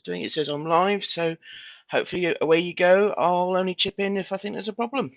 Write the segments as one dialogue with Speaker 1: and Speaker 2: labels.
Speaker 1: doing. It says I'm live, so hopefully away you go. I'll only chip in if I think there's a problem.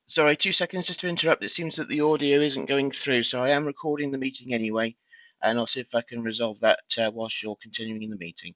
Speaker 1: Sorry, 2 seconds just to interrupt. It seems that the audio isn't going through, so I am recording the meeting anyway, and I'll see if I can resolve that whilst you're continuing in the meeting.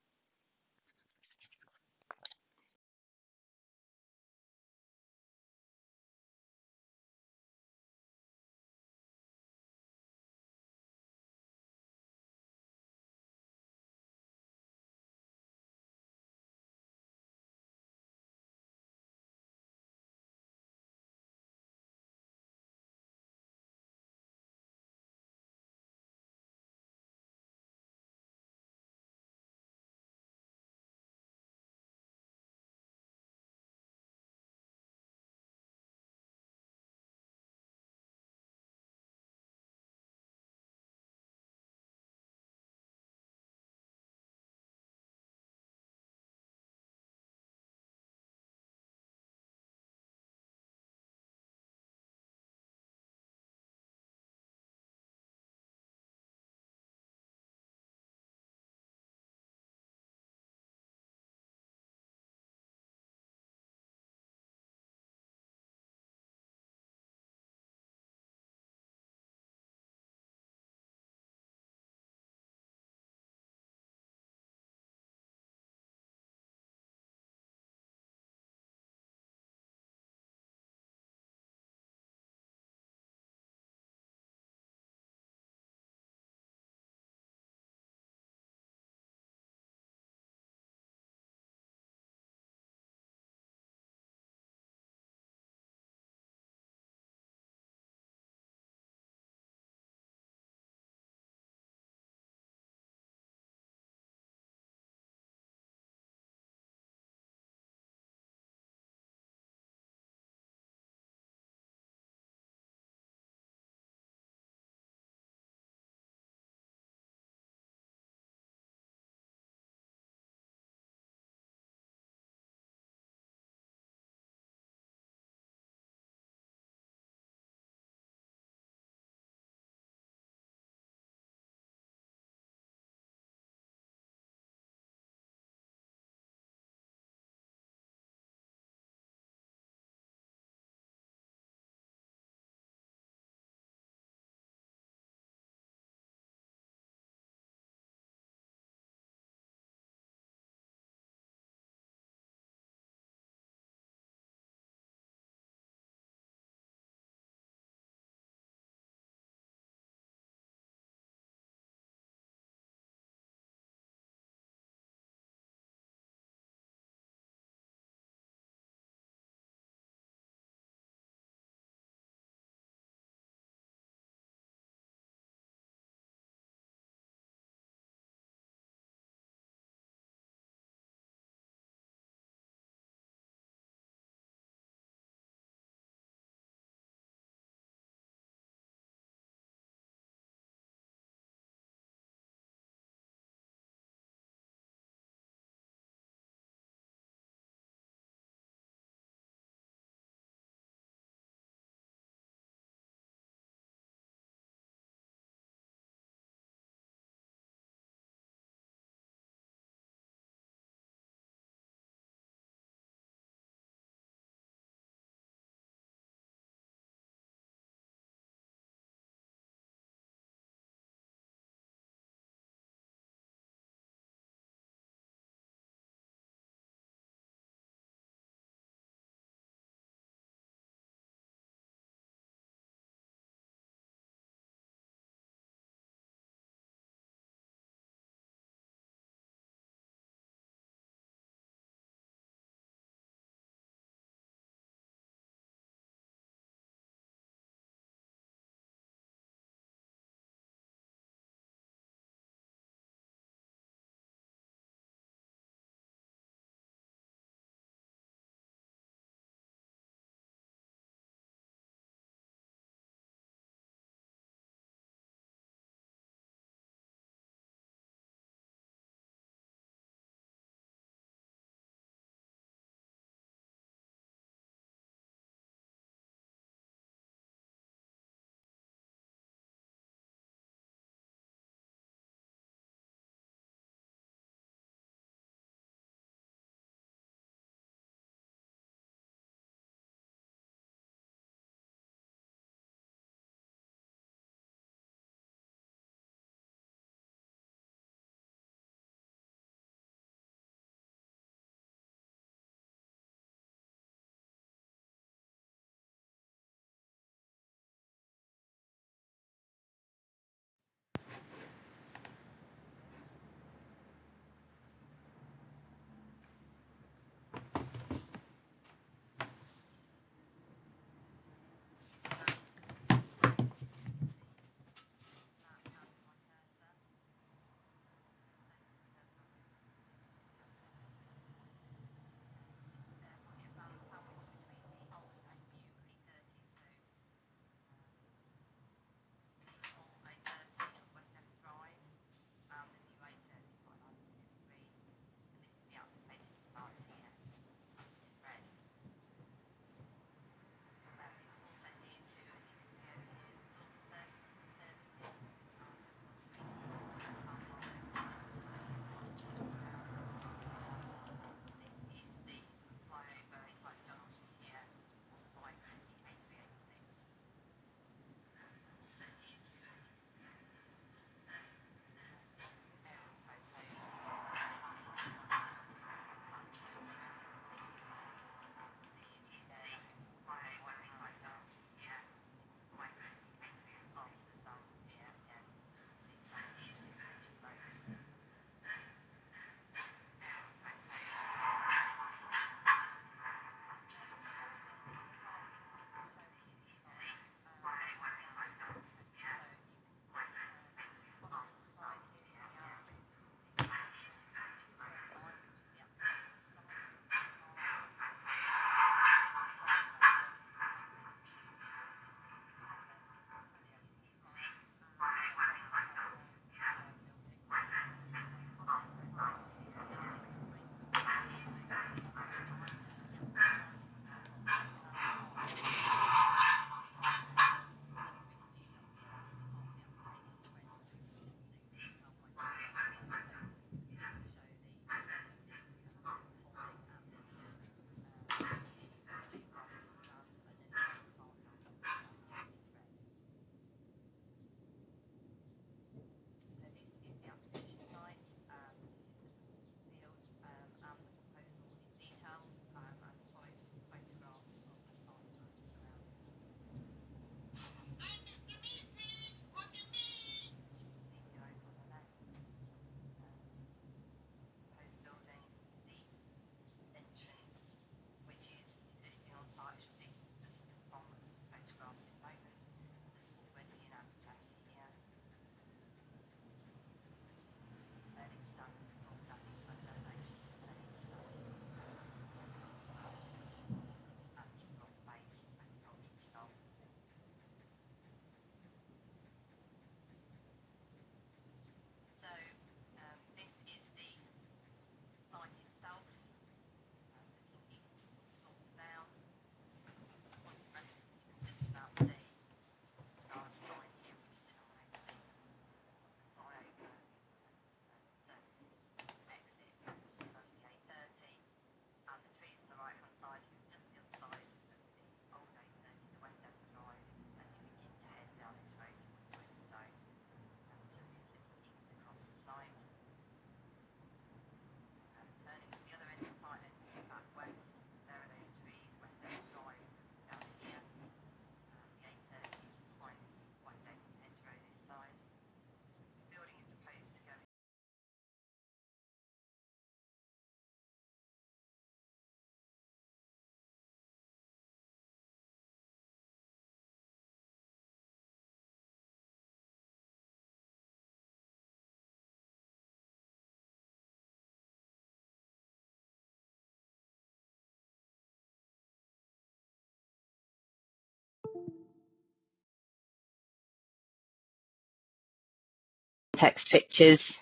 Speaker 2: context pictures.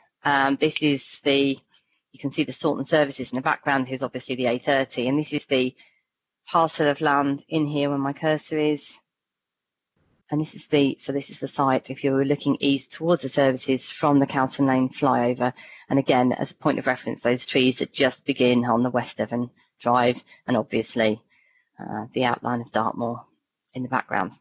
Speaker 2: This is you can see the Saunton services in the background. Here's obviously the A30, and this is the parcel of land in here where my cursor is. And this is the site if you were looking east towards the services from the Calton Lane flyover. And again, as a point of reference, those trees that just begin on the West Devon Drive, and obviously the outline of Dartmoor in the background.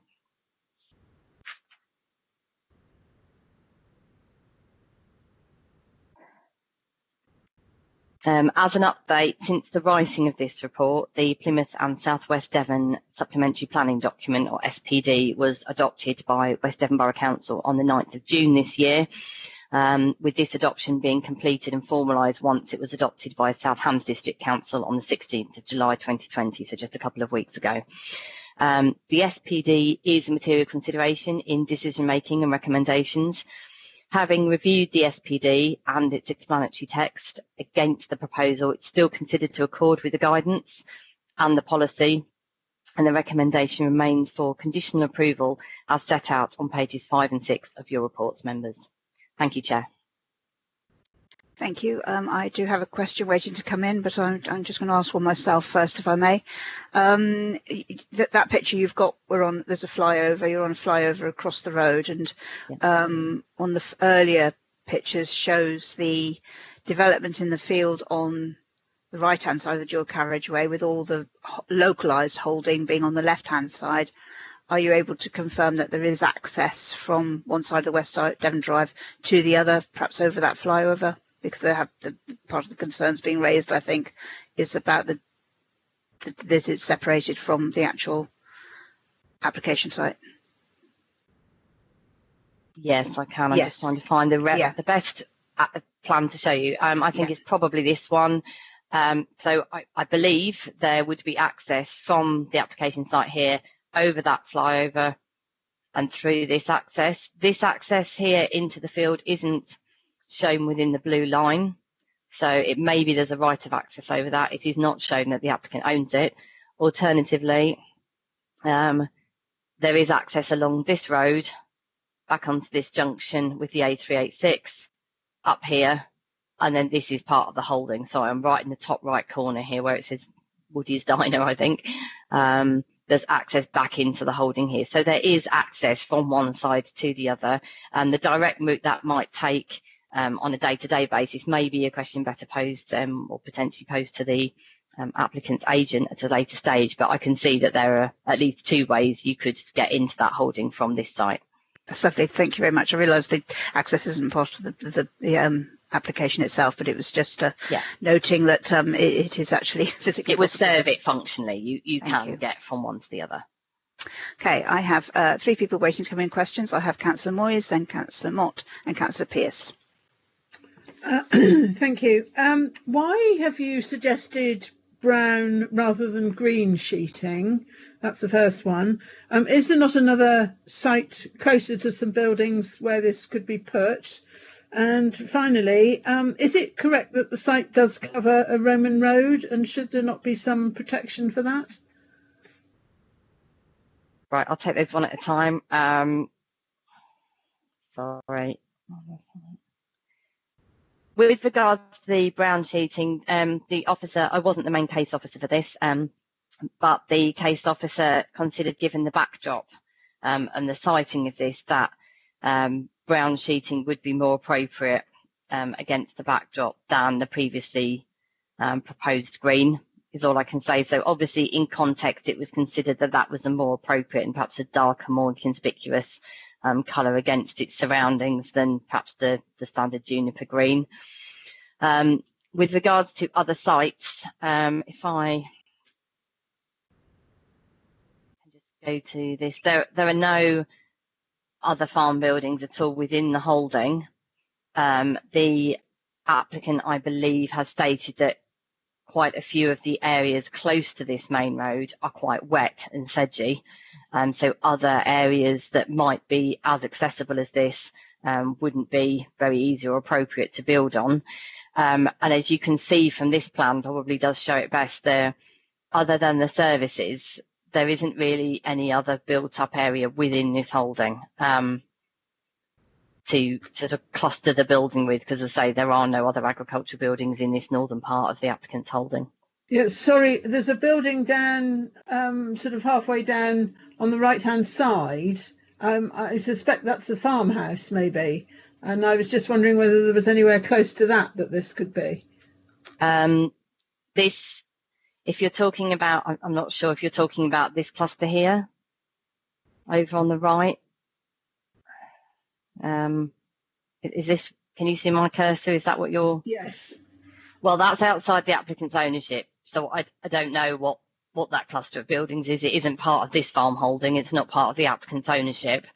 Speaker 2: As an update, since the writing of this report, the Plymouth and South West Devon Supplementary Planning Document, or SPD, was adopted by West Devon Borough Council on the 9th of June this year, with this adoption being completed and formalised once it was adopted by South Hams District Council on the 16th of July 2020, so just a couple of weeks ago. The SPD is a material consideration in decision making and recommendations. Having reviewed the SPD and its explanatory text against the proposal, it's still considered to accord with the guidance and the policy, and the recommendation remains for conditional approval as set out on pages 5 and 6 of your reports, members. Thank you, Chair.
Speaker 3: Thank you. I do have a question waiting to come in, but I'm just going to ask one myself first, if I may. That picture you've got, there's a flyover. You're on a flyover across the road, and on the earlier pictures shows the development in the field on the right-hand side of the dual carriageway, with all the localised holding being on the left-hand side. Are you able to confirm that there is access from one side of the West Devon Drive to the other, perhaps over that flyover? Because they have part of the concerns being raised, I think, is about that it's separated from the actual application site.
Speaker 2: Yes, I can. I'm just trying to find the best plan to show you. I think it's probably this one. So I believe there would be access from the application site here over that flyover and through this access. This access here into the field isn't shown within the blue line, so it maybe there's a right of access over that. It is not shown that the applicant owns it. Alternatively, there is access along this road back onto this junction with the A386 up here, and then this is part of the holding. So I'm right in the top right corner here where it says Woody's Diner, I think. There's access back into the holding here, so there is access from one side to the other, and the direct route that might take on a day-to-day basis may be a question better posed or potentially posed to the applicant's agent at a later stage, but I can see that there are at least 2 ways you could get into that holding from this site.
Speaker 3: That's lovely. Thank you very much. I realise the access isn't part of the application itself, but it was just noting that it is actually physically.
Speaker 2: It would serve it functionally. You can get from one to the other.
Speaker 3: Okay, I have 3 people waiting to come in questions. I have Councillor Moyes, then Councillor Mott, and Councillor Pearce.
Speaker 4: Thank you. Why have you suggested brown rather than green sheeting? That's the first one. Is there not another site closer to some buildings where this could be put? And finally, is it correct that the site does cover a Roman road, and should there not be some protection for that?
Speaker 2: Right, I'll take those one at a time. Sorry. With regards to the brown sheeting, the officer, I wasn't the main case officer for this, but the case officer considered, given the backdrop and the siting of this, that brown sheeting would be more appropriate against the backdrop than the previously proposed green, is all I can say. So obviously in context it was considered that that was a more appropriate and perhaps a darker, more conspicuous colour against its surroundings than perhaps the standard juniper green. With regards to other sites, if I can just go to this, there are no other farm buildings at all within the holding. The applicant, I believe, has stated that quite a few of the areas close to this main road are quite wet and sedgy, so other areas that might be as accessible as this wouldn't be very easy or appropriate to build on. And as you can see from this plan, probably does show it best there, other than the services, there isn't really any other built up area within this holding. to sort of cluster the building with, because as I say, there are no other agricultural buildings in this northern part of the applicant's holding.
Speaker 4: Yeah, sorry, there's a building down, sort of halfway down on the right-hand side. I suspect that's the farmhouse, maybe. And I was just wondering whether there was anywhere close to that this could be.
Speaker 2: This, if you're talking about, I'm not sure if you're talking about this cluster here, over on the right. Is this, can you see my cursor? Is that what you're?
Speaker 4: Yes.
Speaker 2: Well, that's outside the applicant's ownership. So I don't know what that cluster of buildings is. It isn't part of this farm holding. It's not part of the applicant's ownership.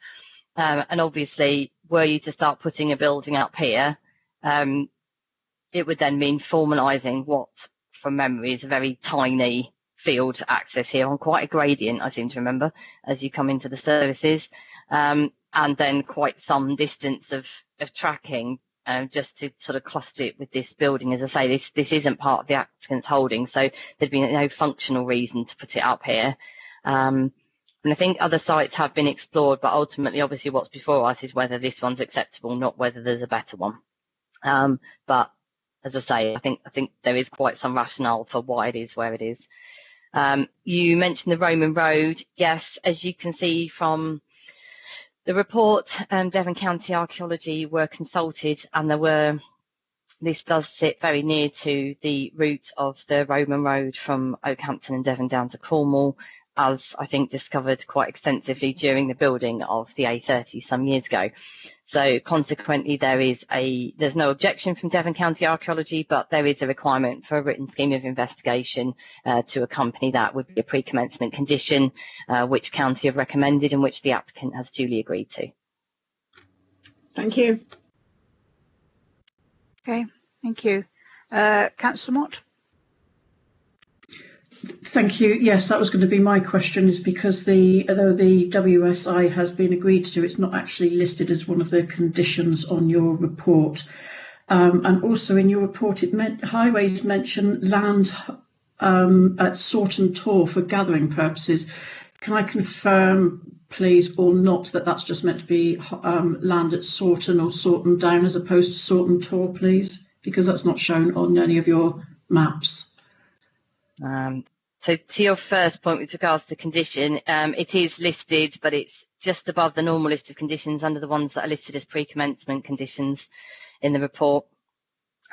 Speaker 2: And obviously, were you to start putting a building up here, it would then mean formalising what, from memory, is a very tiny field access here on quite a gradient, I seem to remember, as you come into the services. And then quite some distance of tracking just to sort of cluster it with this building. As I say, this isn't part of the applicant's holding, so there'd be no functional reason to put it up here. And I think other sites have been explored, but ultimately, obviously, what's before us is whether this one's acceptable, not whether there's a better one. But as I say, I think there is quite some rationale for why it is where it is. You mentioned the Roman Road. Yes, as you can see from the report, Devon County Archaeology were consulted, and this does sit very near to the route of the Roman Road from Oakhampton and Devon down to Cornwall, as I think discovered quite extensively during the building of the A30 some years ago. So consequently, there's no objection from Devon County Archaeology, but there is a requirement for a written scheme of investigation to accompany that would be a pre-commencement condition, which County have recommended and which the applicant has duly agreed to.
Speaker 4: Thank you.
Speaker 3: Okay, thank you. Councillor Mott?
Speaker 5: Thank you. Yes, that was going to be my question, is because although the WSI has been agreed to, it's not actually listed as one of the conditions on your report. And also in your report, highways mention land at Saughton Tor for gathering purposes. Can I confirm, please, or not, that that's just meant to be land at Saughton or Saughton Down as opposed to Saughton Tor, please? Because that's not shown on any of your maps.
Speaker 2: So to your first point with regards to the condition, it is listed, but it's just above the normal list of conditions under the ones that are listed as pre-commencement conditions in the report.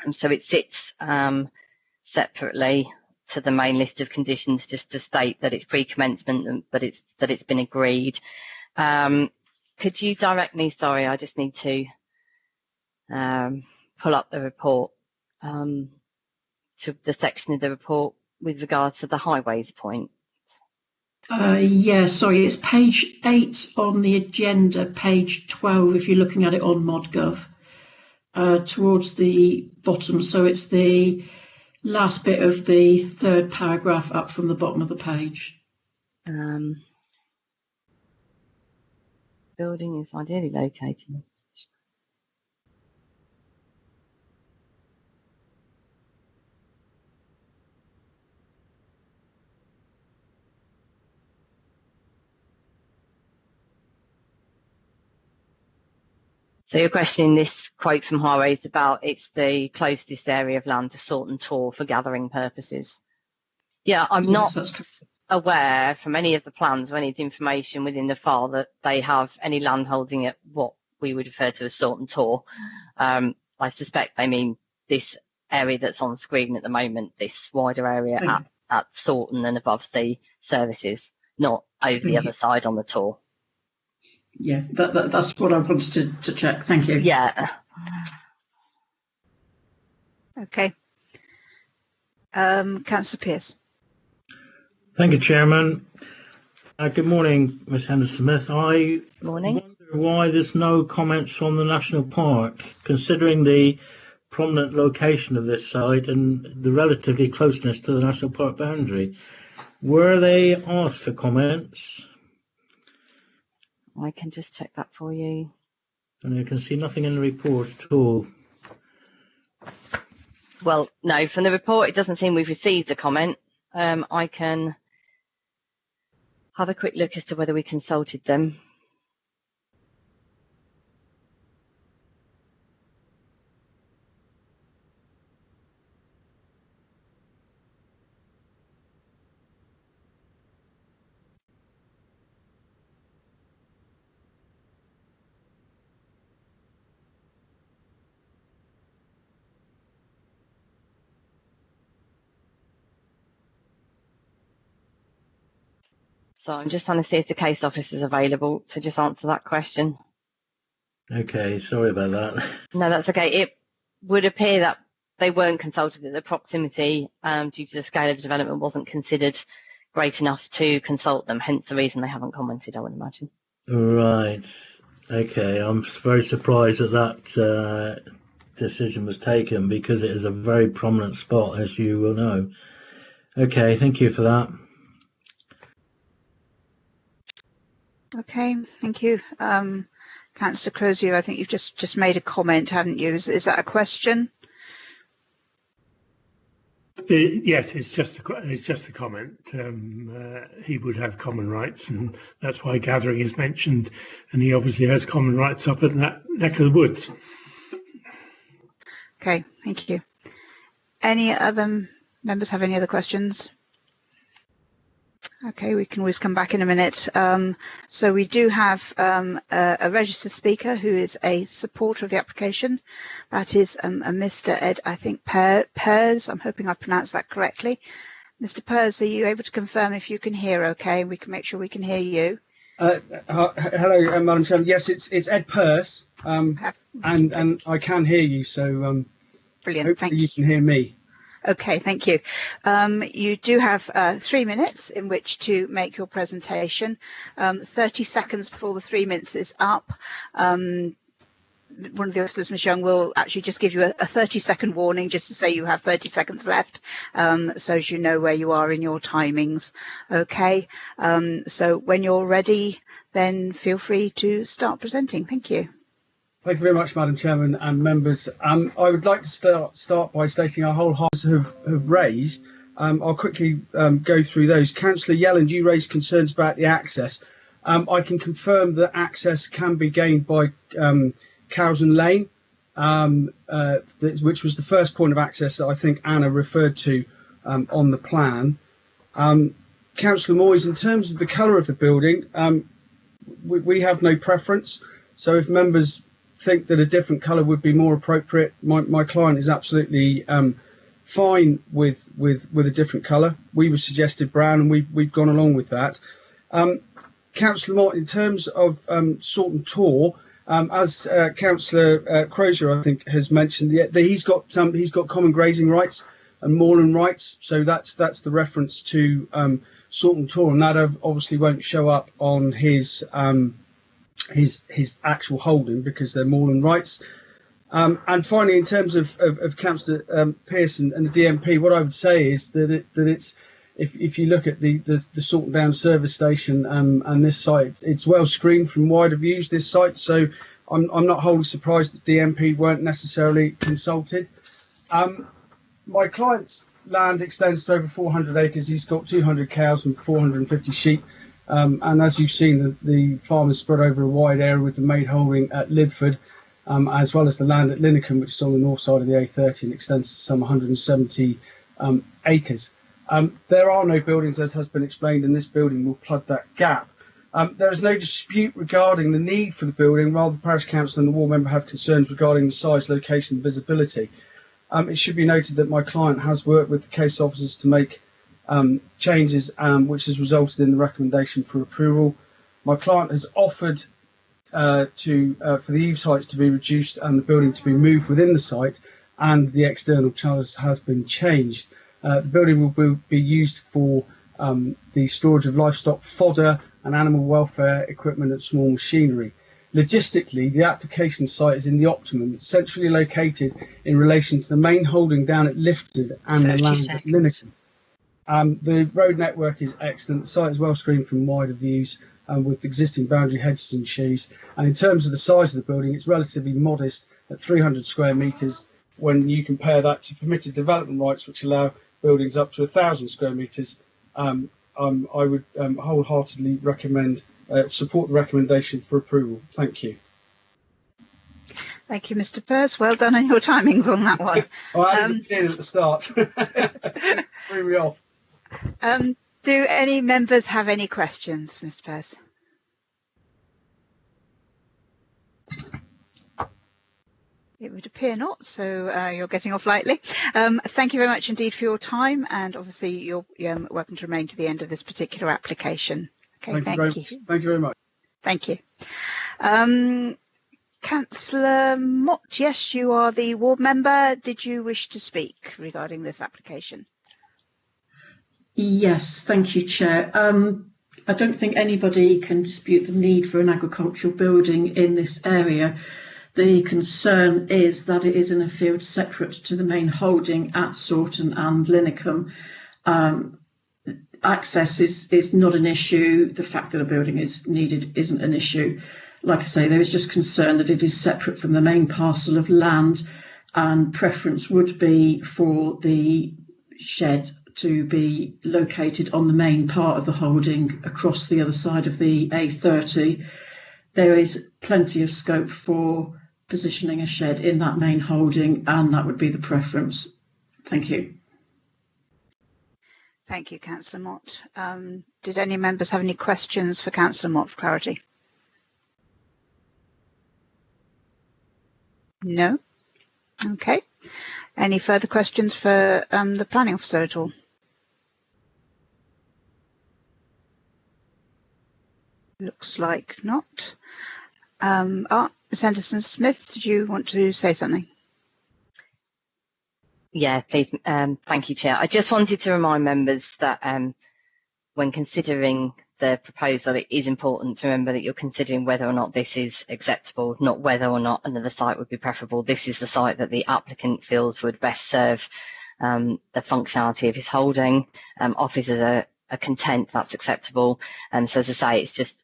Speaker 2: And so it sits separately to the main list of conditions, just to state that it's pre-commencement, but that it's been agreed. Could you direct me? Sorry, I just need to pull up the report to the section of the report with regards to the highways point.
Speaker 5: Yeah, sorry, it's page 8 on the agenda, page 12 if you're looking at it on ModGov, towards the bottom. So it's the last bit of the third paragraph up from the bottom of the page.
Speaker 2: Building is ideally located. So you're questioning this quote from Highways about it's the closest area of land to Saughton Tor for gathering purposes. Yeah, I'm not aware from any of the plans or any of the information within the file that they have any land holding at what we would refer to as Saughton Tor. I suspect they mean this area that's on screen at the moment, this wider area at Saughton and above the services, not over the other side on the Tor.
Speaker 5: Yeah, that's what I wanted to check. Thank you.
Speaker 2: Yeah.
Speaker 3: Okay. Councillor Pearce.
Speaker 6: Thank you, Chairman. Good morning, Ms Henderson-Smith. I wonder why there's no comments on the National Park, considering the prominent location of this site and the relatively closeness to the National Park boundary. Were they asked for comments?
Speaker 2: I can just check that for you.
Speaker 6: And you can see nothing in the report at all.
Speaker 2: Well, no, from the report, it doesn't seem we've received a comment. I can have a quick look as to whether we consulted them. So I'm just trying to see if the case officer is available to just answer that question.
Speaker 6: Okay, sorry about that.
Speaker 2: No, that's okay. It would appear that they weren't consulted, that the proximity due to the scale of the development wasn't considered great enough to consult them, hence the reason they haven't commented, I would imagine.
Speaker 6: Right. Okay, I'm very surprised that that decision was taken, because it is a very prominent spot, as you will know. Okay, thank you for that.
Speaker 3: Okay, thank you. Councillor Crozier, I think you've just made a comment, haven't you? Is that a question?
Speaker 7: Yes, it's just a comment. He would have common rights, and that's why gathering is mentioned, and he obviously has common rights up in that neck of the woods.
Speaker 3: Okay, thank you. Any other members have any other questions? Okay, we can always come back in a minute. So we do have a registered speaker who is a supporter of the application. That is a Mr. Ed, I think, Pers. I'm hoping I pronounced that correctly. Mr. Pers, are you able to confirm if you can hear okay? We can make sure we can hear you.
Speaker 8: Hello, Madam Chairman. Yes, it's Ed Pers, and I can hear you, so
Speaker 3: brilliant. Thank you.
Speaker 8: You can hear me.
Speaker 3: Okay, thank you. You do have 3 minutes in which to make your presentation. 30 seconds before the 3 minutes is up. One of the officers, Ms. Young, will actually just give you a 30-second warning just to say you have 30 seconds left, so as you know where you are in your timings. Okay, so when you're ready, then feel free to start presenting. Thank you.
Speaker 8: Thank you very much, Madam Chairman and members. I would like to start by stating our whole hearts have raised. I'll quickly go through those. Councillor Yelland, you raised concerns about the access. I can confirm that access can be gained by Cowson Lane, which was the first point of access that I think Anna referred to on the plan. Councillor Moyes, in terms of the colour of the building, we have no preference. So if members think that a different colour would be more appropriate, my client is absolutely fine with a different colour. We were suggested brown, and we've gone along with that. Councillor Mott, in terms of Salton Tor, as Councillor Crozier, I think, has mentioned, he's got common grazing rights and moorland rights, so that's the reference to Salton Tor, and that obviously won't show up on his actual holding because they're moorland rights. And finally, in terms of Councillor Pearson and the DMP, what I would say is that it's if you look at the Salton Down service station and this site, it's well screened from wider views, this site, so I'm not wholly surprised that DMP weren't necessarily consulted. My client's land extends to over 400 acres. He's got 200 cows and 450 sheep. And as you've seen, the farm is spread over a wide area with the maid holding at Lidford, as well as the land at Linnicombe, which is on the north side of the A30 and extends to some 170 acres. There are no buildings, as has been explained, and this building will plug that gap. There is no dispute regarding the need for the building. Rather, the Parish Council and the ward member have concerns regarding the size, location and visibility. It should be noted that my client has worked with the case officers to make changes, which has resulted in the recommendation for approval. My client has offered for the eaves heights to be reduced and the building to be moved within the site, and the external channels has been changed. The building will be used for the storage of livestock fodder and animal welfare equipment and small machinery. Logistically, the application site is in the optimum. It's centrally located in relation to the main holding down at Lifted and the land at Linnicombe. The road network is excellent. The site is well screened from wider views with existing boundary hedges and sheaves. And in terms of the size of the building, it's relatively modest at 300 square metres when you compare that to permitted development rights, which allow buildings up to 1,000 square metres. I would wholeheartedly recommend support the recommendation for approval. Thank you.
Speaker 3: Thank you, Mr. Pearce. Well done on your timings on that one.
Speaker 8: I didn't get in at the start. Threw me off.
Speaker 3: Do any members have any questions, Mr. Pearce? It would appear not, so you're getting off lightly. Thank you very much indeed for your time, and obviously you're welcome to remain to the end of this particular application. Okay, thank you.
Speaker 8: Thank you very much.
Speaker 3: Thank you. Councillor Mott, yes, you are the ward member. Did you wish to speak regarding this application?
Speaker 5: Yes, thank you, Chair. I don't think anybody can dispute the need for an agricultural building in this area. The concern is that it is in a field separate to the main holding at Sawton and Linnicombe. Access is not an issue. The fact that a building is needed isn't an issue. Like I say, there is just concern that it is separate from the main parcel of land, and preference would be for the shed to be located on the main part of the holding across the other side of the A30. There is plenty of scope for positioning a shed in that main holding, and that would be the preference. Thank you.
Speaker 3: Thank you, Councillor Mott. Did any members have any questions for Councillor Mott for clarity? No? Okay. Any further questions for the planning officer at all? Looks like not. Ms. Henderson-Smith, did you want to say something?
Speaker 2: Yeah, please. Thank you, Chair. I just wanted to remind members that when considering the proposal, it is important to remember that you're considering whether or not this is acceptable, not whether or not another site would be preferable. This is the site that the applicant feels would best serve the functionality of his holding. Officers are content that's acceptable. So as I say, it's just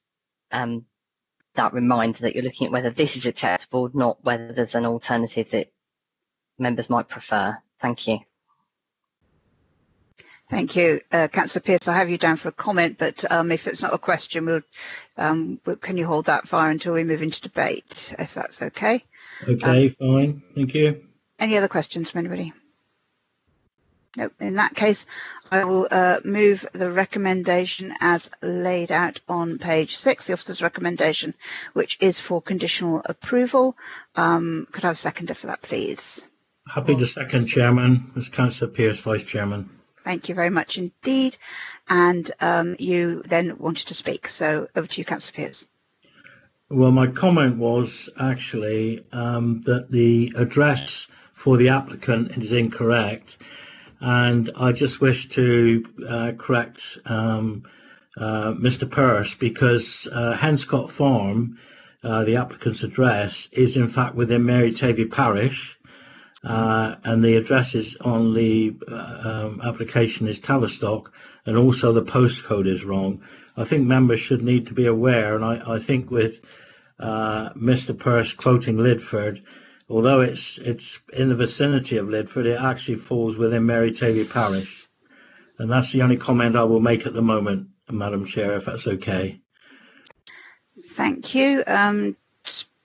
Speaker 2: that reminder that you're looking at whether this is acceptable, not whether there's an alternative that members might prefer. Thank you.
Speaker 3: Thank you, Councillor Pearce. I have you down for a comment, but if it's not a question, can you hold that fire until we move into debate, if that's okay?
Speaker 6: Okay, fine. Thank you.
Speaker 3: Any other questions from anybody? No. In that case, I will move the recommendation as laid out on page 6, the officer's recommendation, which is for conditional approval. Could I have a seconder for that, please?
Speaker 6: Happy to second, Chairman. As Councillor Pearce, Vice Chairman.
Speaker 3: Thank you very much indeed. And you then wanted to speak, so over to you, Councillor Pearce.
Speaker 6: Well, my comment was actually that the address for the applicant is incorrect, and I just wish to correct Mr. Pearce, because Henscott Farm, the applicant's address, is in fact within Mary Tavy Parish. And the address is on the application is Tavistock, and also the postcode is wrong. I think members should need to be aware, and I think with Mr. Pearce quoting Lidford, although it's in the vicinity of Lidford, it actually falls within Mary Tavy Parish. And that's the only comment I will make at the moment, Madam Chair, if that's okay.
Speaker 3: Thank you.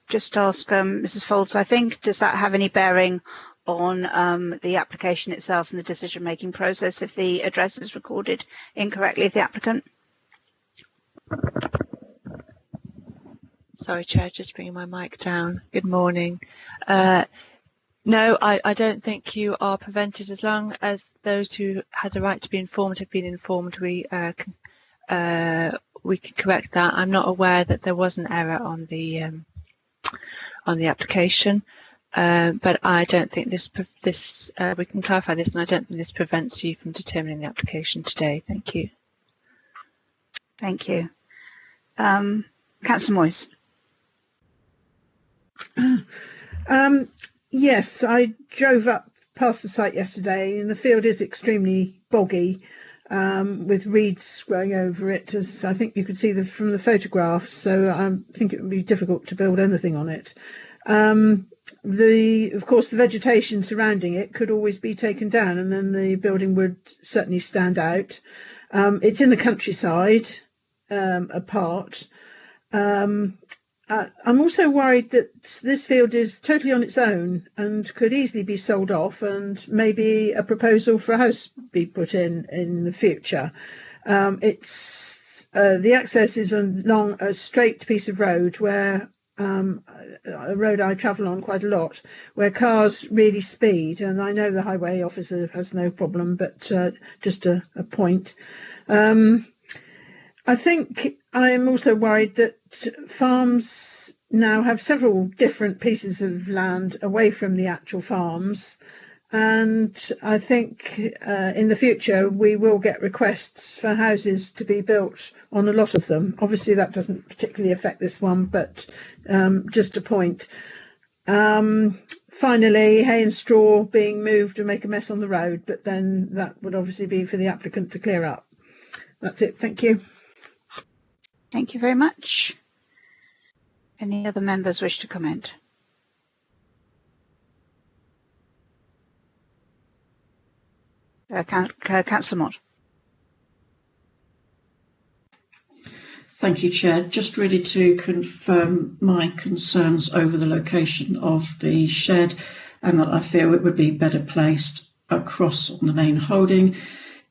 Speaker 3: Just ask Mrs. Folds, I think, does that have any bearing on the application itself and the decision-making process if the address is recorded incorrectly of the applicant?
Speaker 9: Sorry, Chair, just bringing my mic down. Good morning. No, I don't think you are prevented, as long as those who had the right to be informed have been informed. We can correct that. I'm not aware that there was an error on the application, but I don't think we can clarify this, and I don't think this prevents you from determining the application today. Thank you.
Speaker 3: Thank you. Councillor Moyes.
Speaker 4: Yes, I drove up past the site yesterday, and the field is extremely boggy, with reeds growing over it, as I think you could see from the photographs. So I think it would be difficult to build anything on it. Of course, the vegetation surrounding it could always be taken down, and then the building would certainly stand out. It's in the countryside, apart. I'm also worried that this field is totally on its own and could easily be sold off, and maybe a proposal for a house be put in the future. The access is along a straight piece of road where a road I travel on quite a lot, where cars really speed, and I know the highway officer has no problem, but just a point. I think I am also worried that farms now have several different pieces of land away from the actual farms. And I think in the future we will get requests for houses to be built on a lot of them. Obviously that doesn't particularly affect this one, but just a point. Finally, hay and straw being moved and make a mess on the road, but then that would obviously be for the applicant to clear up. That's it. Thank you.
Speaker 3: Thank you very much. Any other members wish to comment? Councillor Mott.
Speaker 5: Thank you, Chair. Just really to confirm my concerns over the location of the shed, and that I feel it would be better placed across on the main holding.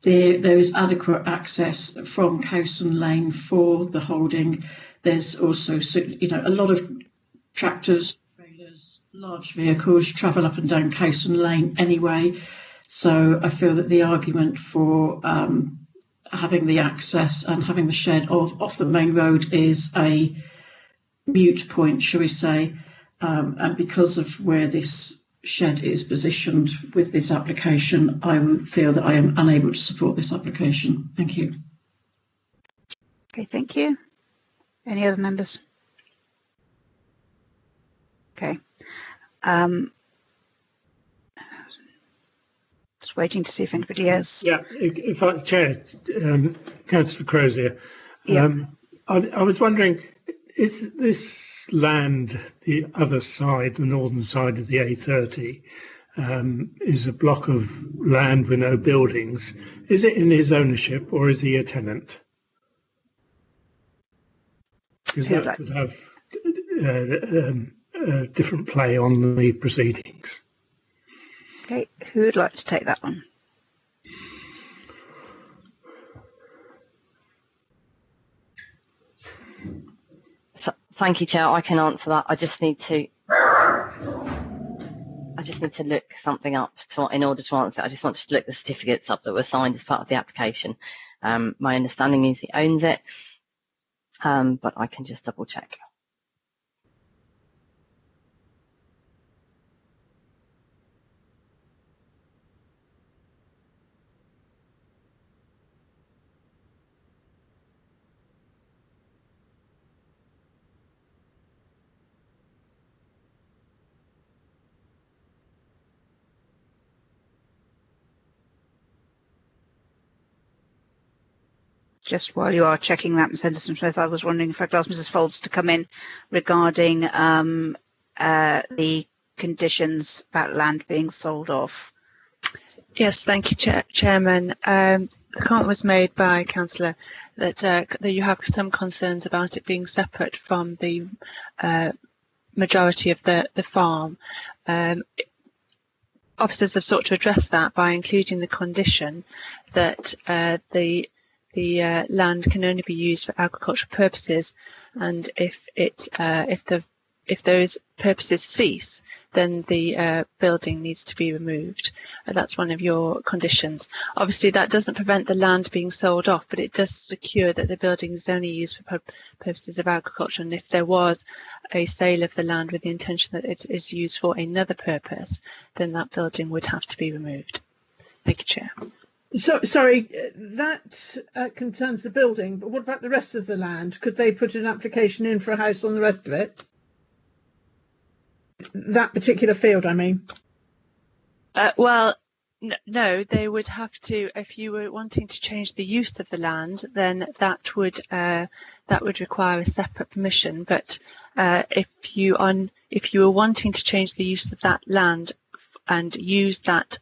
Speaker 5: There is adequate access from Cowson Lane for the holding. There's also, a lot of tractors, trailers, large vehicles travel up and down Cowson Lane anyway. So I feel that the argument for having the access and having the shed off the main road is a moot point, shall we say, and because of where this shed is positioned with this application, I would feel that I am unable to support this application. Thank you.
Speaker 3: Okay, thank you. Any other members? Okay. Just waiting to see if anybody else.
Speaker 7: Yeah, if I chair, Councillor Crozier,
Speaker 3: yeah.
Speaker 7: I was wondering, is this land the other side, the northern side of the A30, is a block of land with no buildings? Is it in his ownership or is he a tenant? Because that could have a different play on the proceedings.
Speaker 3: Okay, who would like to take that one?
Speaker 2: So, thank you, Chair. I can answer that. I just need to look something up in order to answer it. I just want to look the certificates up that were signed as part of the application. My understanding is he owns it, but I can just double check.
Speaker 3: Just while you are checking that, Ms Henderson Smith, I was wondering if I could ask Mrs Folds to come in regarding the conditions about land being sold off.
Speaker 9: Yes, thank you, Chairman. The comment was made by Councillor that you have some concerns about it being separate from the majority of the farm. Officers have sought to address that by including the condition that the land can only be used for agricultural purposes, and if those purposes cease, then the building needs to be removed. That's one of your conditions. Obviously, that doesn't prevent the land being sold off, but it does secure that the building is only used for purposes of agriculture. And if there was a sale of the land with the intention that it is used for another purpose, then that building would have to be removed. Thank you, Chair.
Speaker 4: So, sorry, that concerns the building, but what about the rest of the land? Could they put an application in for a house on the rest of it? That particular field, I mean.
Speaker 9: Well, no, they would have to. If you were wanting to change the use of the land, then that would require a separate permission. But if you were wanting to change the use of that land and use that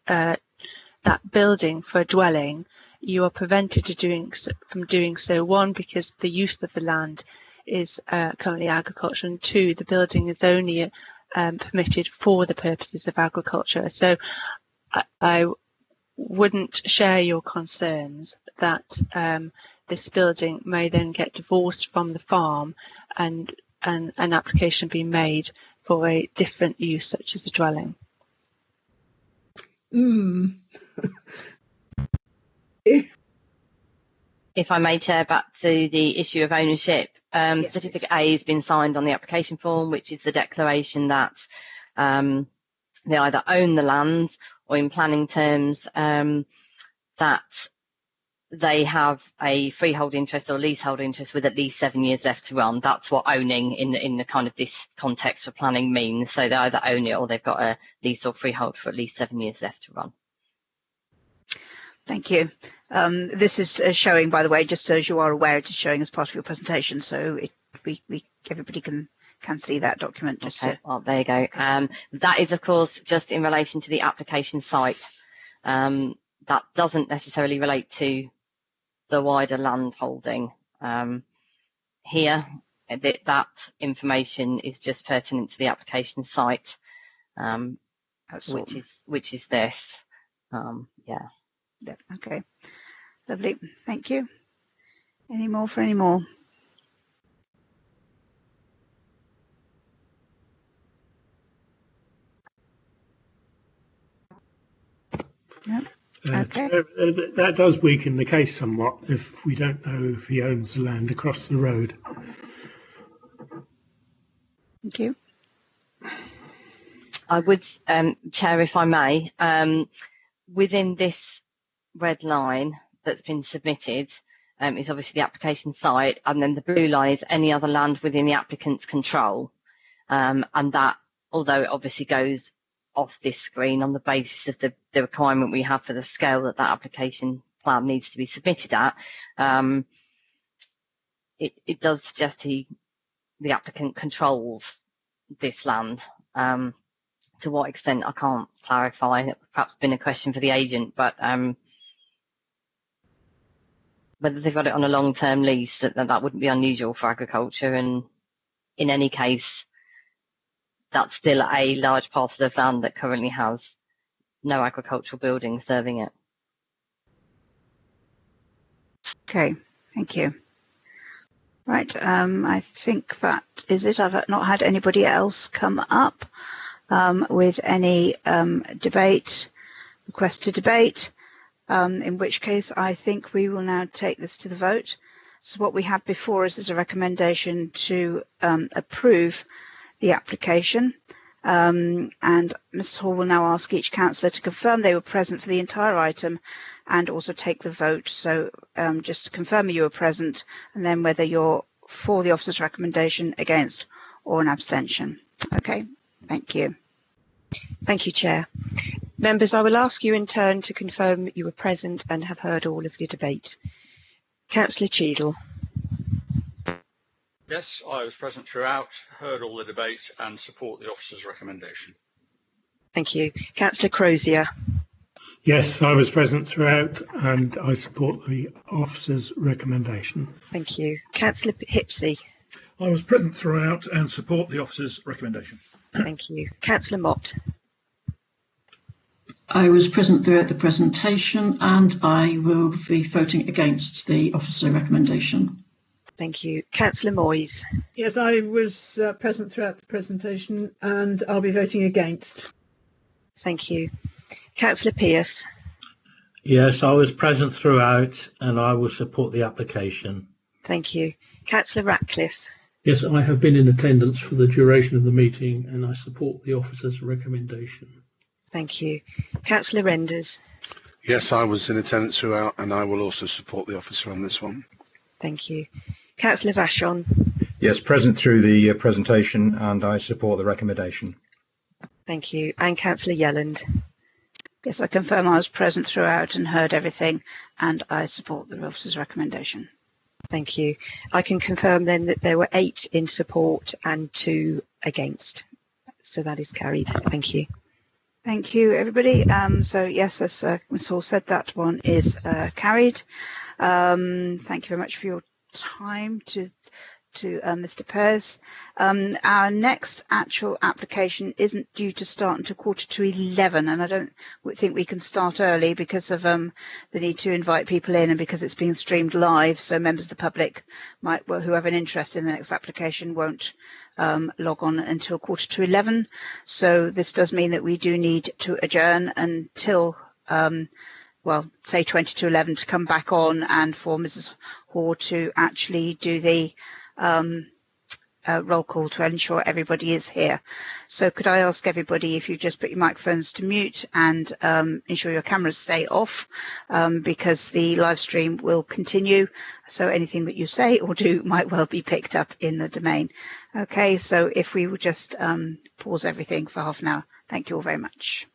Speaker 9: building for a dwelling, you are prevented from doing so. One, because the use of the land is currently agriculture, and two, the building is only permitted for the purposes of agriculture. So I wouldn't share your concerns that this building may then get divorced from the farm and an application be made for a different use, such as a dwelling.
Speaker 2: If I may, Chair, back to the issue of ownership.
Speaker 3: Yes,
Speaker 2: Certificate A has been signed on the application form, which is the declaration that they either own the land or, in planning terms, that they have a freehold interest or leasehold interest with at least 7 years left to run. That's what owning in the kind of this context for planning means. So they either own it or they've got a lease or freehold for at least 7 years left to run.
Speaker 3: Thank you. This is showing, by the way, just so as you are aware, it is showing as part of your presentation, so everybody can see that document. Just
Speaker 2: okay. Well, there you go. That is, of course, just in relation to the application site. That doesn't necessarily relate to the wider land holding. Here, that information is just pertinent to the application site, which is this. Yeah.
Speaker 3: Yeah, okay, lovely, thank you. Any more for any more? Yep. Okay.
Speaker 7: That does weaken the case somewhat if we don't know if he owns the land across the road.
Speaker 3: Thank you.
Speaker 2: I would, Chair, if I may, within this red line that's been submitted is obviously the application site, and then the blue line is any other land within the applicant's control, and that, although it obviously goes off this screen on the basis of the requirement we have for the scale that application plan needs to be submitted at, it does suggest the applicant controls this land. To what extent, I can't clarify. It perhaps been a question for the agent, but whether they've got it on a long-term lease, that wouldn't be unusual for agriculture. And in any case, that's still a large parcel of land that currently has no agricultural building serving it.
Speaker 3: Okay, thank you. Right, I think that is it. I've not had anybody else come up with any request to debate, in which case I think we will now take this to the vote. So what we have before us is a recommendation to approve the application, and Mrs Hall will now ask each councillor to confirm they were present for the entire item and also take the vote. So just to confirm you were present, and then whether you're for the officer's recommendation, against, or an abstention. Okay, thank you.
Speaker 10: Thank you, Chair. Members, I will ask you in turn to confirm you were present and have heard all of the debate. Councillor Cheadle.
Speaker 11: Yes, I was present throughout, heard all the debate and support the officer's recommendation.
Speaker 10: Thank you. Councillor Crozier.
Speaker 7: Yes, I was present throughout and I support the officer's recommendation.
Speaker 10: Thank you. Councillor Hipsey.
Speaker 12: I was present throughout and support the officer's recommendation.
Speaker 10: Thank you. Councillor Mott.
Speaker 5: I was present throughout the presentation and I will be voting against the officer recommendation.
Speaker 10: Thank you. Councillor Moyes.
Speaker 4: Yes, I was present throughout the presentation and I'll be voting against.
Speaker 10: Thank you. Councillor Pearce.
Speaker 6: Yes, I was present throughout and I will support the application.
Speaker 10: Thank you. Councillor Ratcliffe.
Speaker 7: Yes, I have been in attendance for the duration of the meeting and I support the officer's recommendation.
Speaker 10: Thank you. Councillor Renders.
Speaker 13: Yes, I was in attendance throughout and I will also support the officer on this one.
Speaker 10: Thank you. Councillor Vachon.
Speaker 14: Yes, present through the presentation and I support the recommendation.
Speaker 10: Thank you. And Councillor Yelland.
Speaker 3: Yes, I confirm I was present throughout and heard everything and I support the officer's recommendation.
Speaker 10: Thank you. I can confirm then that there were 8 in support and 2 against. So that is carried. Thank you.
Speaker 3: Thank you, everybody. So yes, as Ms Hall said, that one is carried. Thank you very much for your time to Mr. Pearce. Our next actual application isn't due to start until 11:15, and I don't think we can start early because of the need to invite people in and because it's being streamed live, so members of the public who have an interest in the next application won't log on until 11:15. So this does mean that we do need to adjourn until well, say 20 to 11 to come back on, and for Mrs. Hoare to actually do the roll call to ensure everybody is here. So could I ask everybody if you just put your microphones to mute and ensure your cameras stay off, because the live stream will continue. So anything that you say or do might well be picked up in the domain. Okay, so if we would just pause everything for half an hour. Thank you all very much.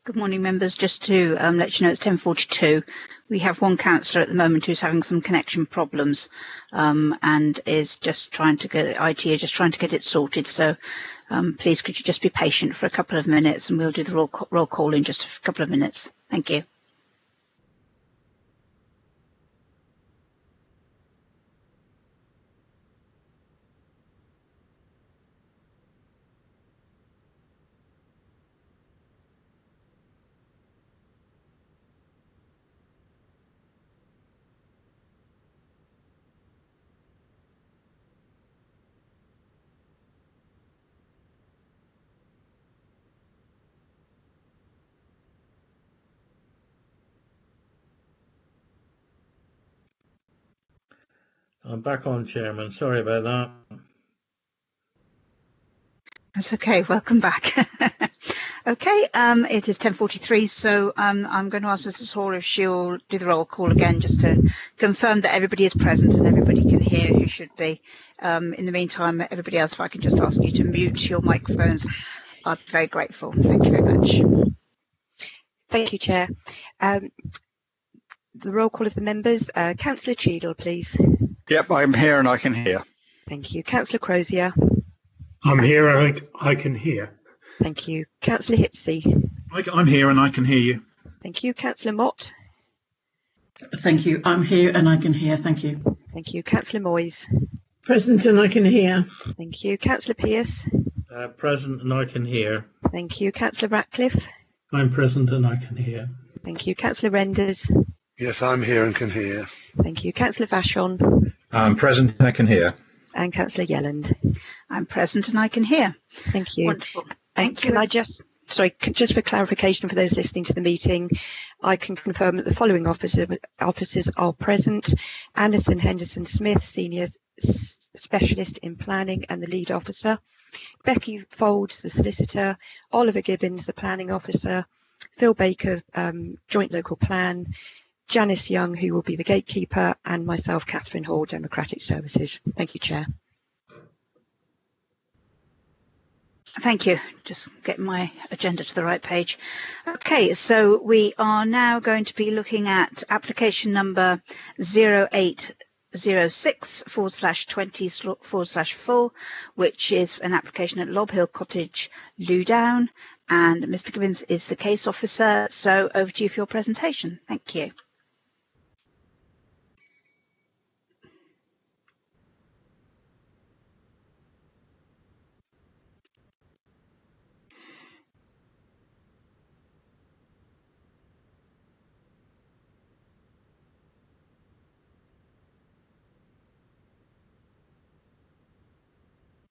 Speaker 3: Good morning, members. Just to let you know, it's 10:42. We have one councillor at the moment who's having some connection problems and is just trying to get IT are just trying to get it sorted. So please, could you just be patient for a couple of minutes, and we'll do the roll call in just a couple of minutes. Thank you.
Speaker 6: I'm back on, Chairman. Sorry about that.
Speaker 3: That's okay. Welcome back. Okay, it is 10:43, so I'm going to ask Mrs. Hall if she'll do the roll call again, just to confirm that everybody is present and everybody can hear who should be. In the meantime, everybody else, if I can just ask you to mute your microphones, I'd be very grateful. Thank you very much.
Speaker 10: Thank you, Chair. The roll call of the members. Councillor Cheadle, please.
Speaker 12: Yep, I'm here and I can hear.
Speaker 10: Thank you. Councillor Crozier.
Speaker 7: I'm here and I can hear.
Speaker 10: Thank you. Councillor Hipsey.
Speaker 12: I'm here and I can hear you.
Speaker 10: Thank you. Councillor Mott.
Speaker 5: Thank you. I'm here and I can hear. Thank you.
Speaker 10: Thank you. Councillor Moyes.
Speaker 4: Present and I can hear.
Speaker 10: Thank you. Councillor Pearce.
Speaker 6: Present and I can hear.
Speaker 10: Thank you. Councillor Ratcliffe.
Speaker 6: I'm present and I can hear.
Speaker 10: Thank you. Councillor Renders.
Speaker 13: Yes, I'm here and can hear.
Speaker 10: Thank you. Councillor Vachon.
Speaker 14: I'm present and I can hear.
Speaker 10: And Councillor Yelland.
Speaker 3: I'm present and I can hear.
Speaker 10: Thank you.
Speaker 3: Wonderful.
Speaker 10: Thank you. Can I just, sorry, just for clarification for those listening to the meeting, I can confirm that the following officers are present: Anderson Henderson Smith, Senior Specialist in Planning and the Lead Officer; Becky Folds, the Solicitor; Oliver Gibbons, the Planning Officer; Phil Baker, Joint Local Plan; Janice Young, who will be the Gatekeeper; and myself, Catherine Hall, Democratic Services. Thank you, Chair.
Speaker 3: Thank you. Just get my agenda to the right page. Okay, so we are now going to be looking at application number 0806/20/full, which is an application at Lob Hill Cottage, Lewdown, and Mr. Gibbons is the case officer. So over to you for your presentation. Thank you.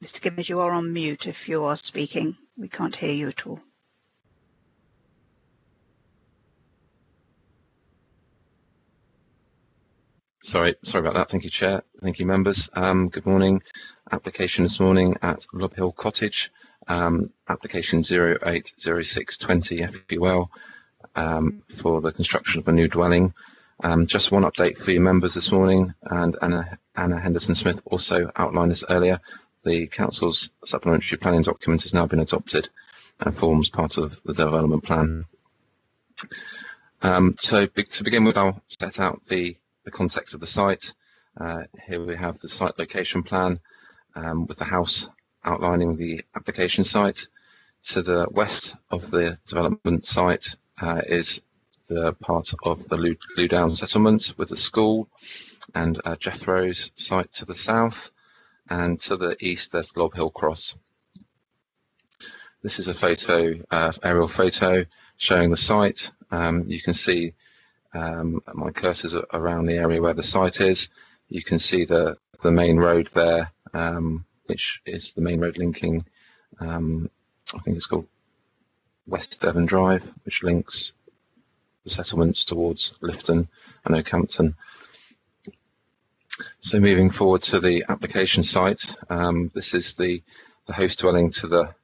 Speaker 3: Mr. Gibbons, you are on mute if you are speaking. We can't hear you at all.
Speaker 15: Sorry about that. Thank you, Chair. Thank you, members. Good morning. Application this morning at Lob Hill Cottage, application 080620 FUL for the construction of a new dwelling. Just one update for you members this morning, and Anna Henderson-Smith also outlined this earlier. The Council's supplementary planning document has now been adopted and forms part of the development plan. So to begin with, I'll set out the context of the site. Here we have the site location plan with the house outlining the application site. To the west of the development site is the part of the Lewdown settlement with the school and Jethro's site to the south, and to the east there's Lob Hill Cross. This is a photo, aerial photo showing the site. You can see my cursor's around the area where the site is. You can see the main road there, which is the main road linking, I think it's called West Devon Drive, which links the settlements towards Lifton and Oakhampton. So moving forward to the application site, this is the host dwelling to the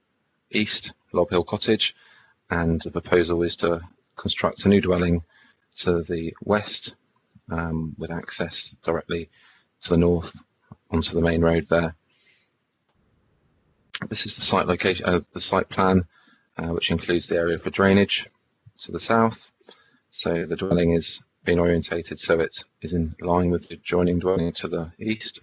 Speaker 15: east, Lob Hill Cottage, and the proposal is to construct a new dwelling to the west with access directly to the north onto the main road there. This is the site location, the site plan, which includes the area for drainage to the south. So the dwelling is being orientated so it is in line with the adjoining dwelling to the east.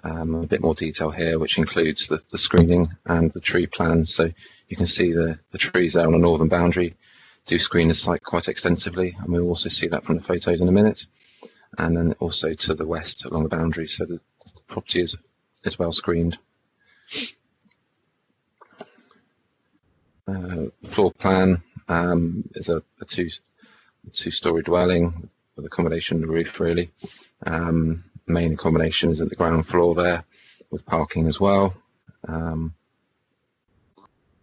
Speaker 15: A bit more detail here, which includes the screening and the tree plan. So you can see the trees there on the northern boundary do screen the site quite extensively, and we'll also see that from the photos in a minute. And then also to the west along the boundary, so the property is well screened. Floor plan is a two-storey dwelling with accommodation on the roof, really. Main accommodation is at the ground floor there, with parking as well.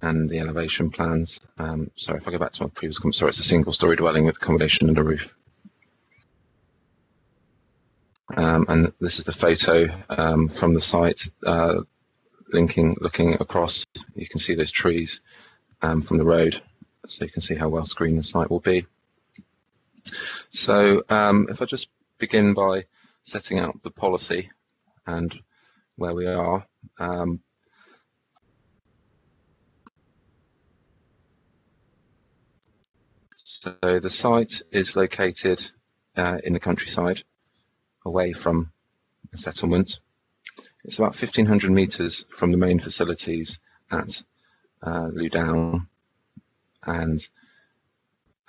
Speaker 15: And the elevation plans. Sorry, if I go back to my previous comment, sorry, it's a single-storey dwelling with accommodation under roof. And this is the photo from the site, looking across. You can see those trees from the road, so you can see how well screened the site will be. So if I just begin by setting out the policy and where we are. So the site is located in the countryside, away from the settlement. It's about 1,500 metres from the main facilities at Lewdown, and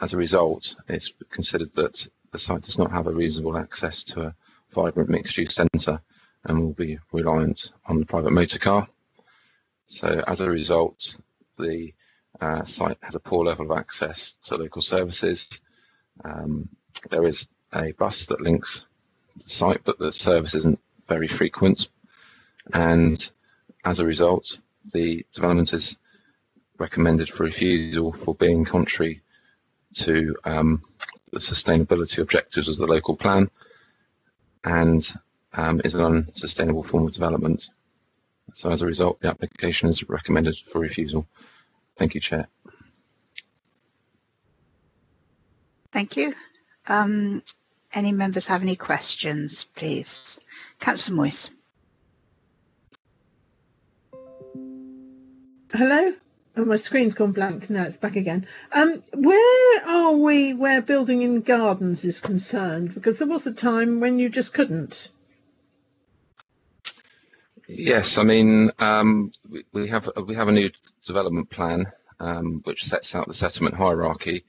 Speaker 15: as a result, it's considered that the site does not have a reasonable access to a vibrant mixed-use centre and will be reliant on the private motor car. So as a result, the site has a poor level of access to local services. There is a bus that links the site, but the service isn't very frequent. And as a result, the development is recommended for refusal for being contrary to the sustainability objectives of the local plan, and is an unsustainable form of development. So as a result, the application is recommended for refusal. Thank you, Chair.
Speaker 3: Thank you. Any members have any questions, please? Councillor Moyes.
Speaker 4: Hello? Oh, my screen's gone blank. No, it's back again. Where are we where building in gardens is concerned? Because there was a time when you just couldn't.
Speaker 15: Yes, I mean, we have a new development plan which sets out the settlement hierarchy.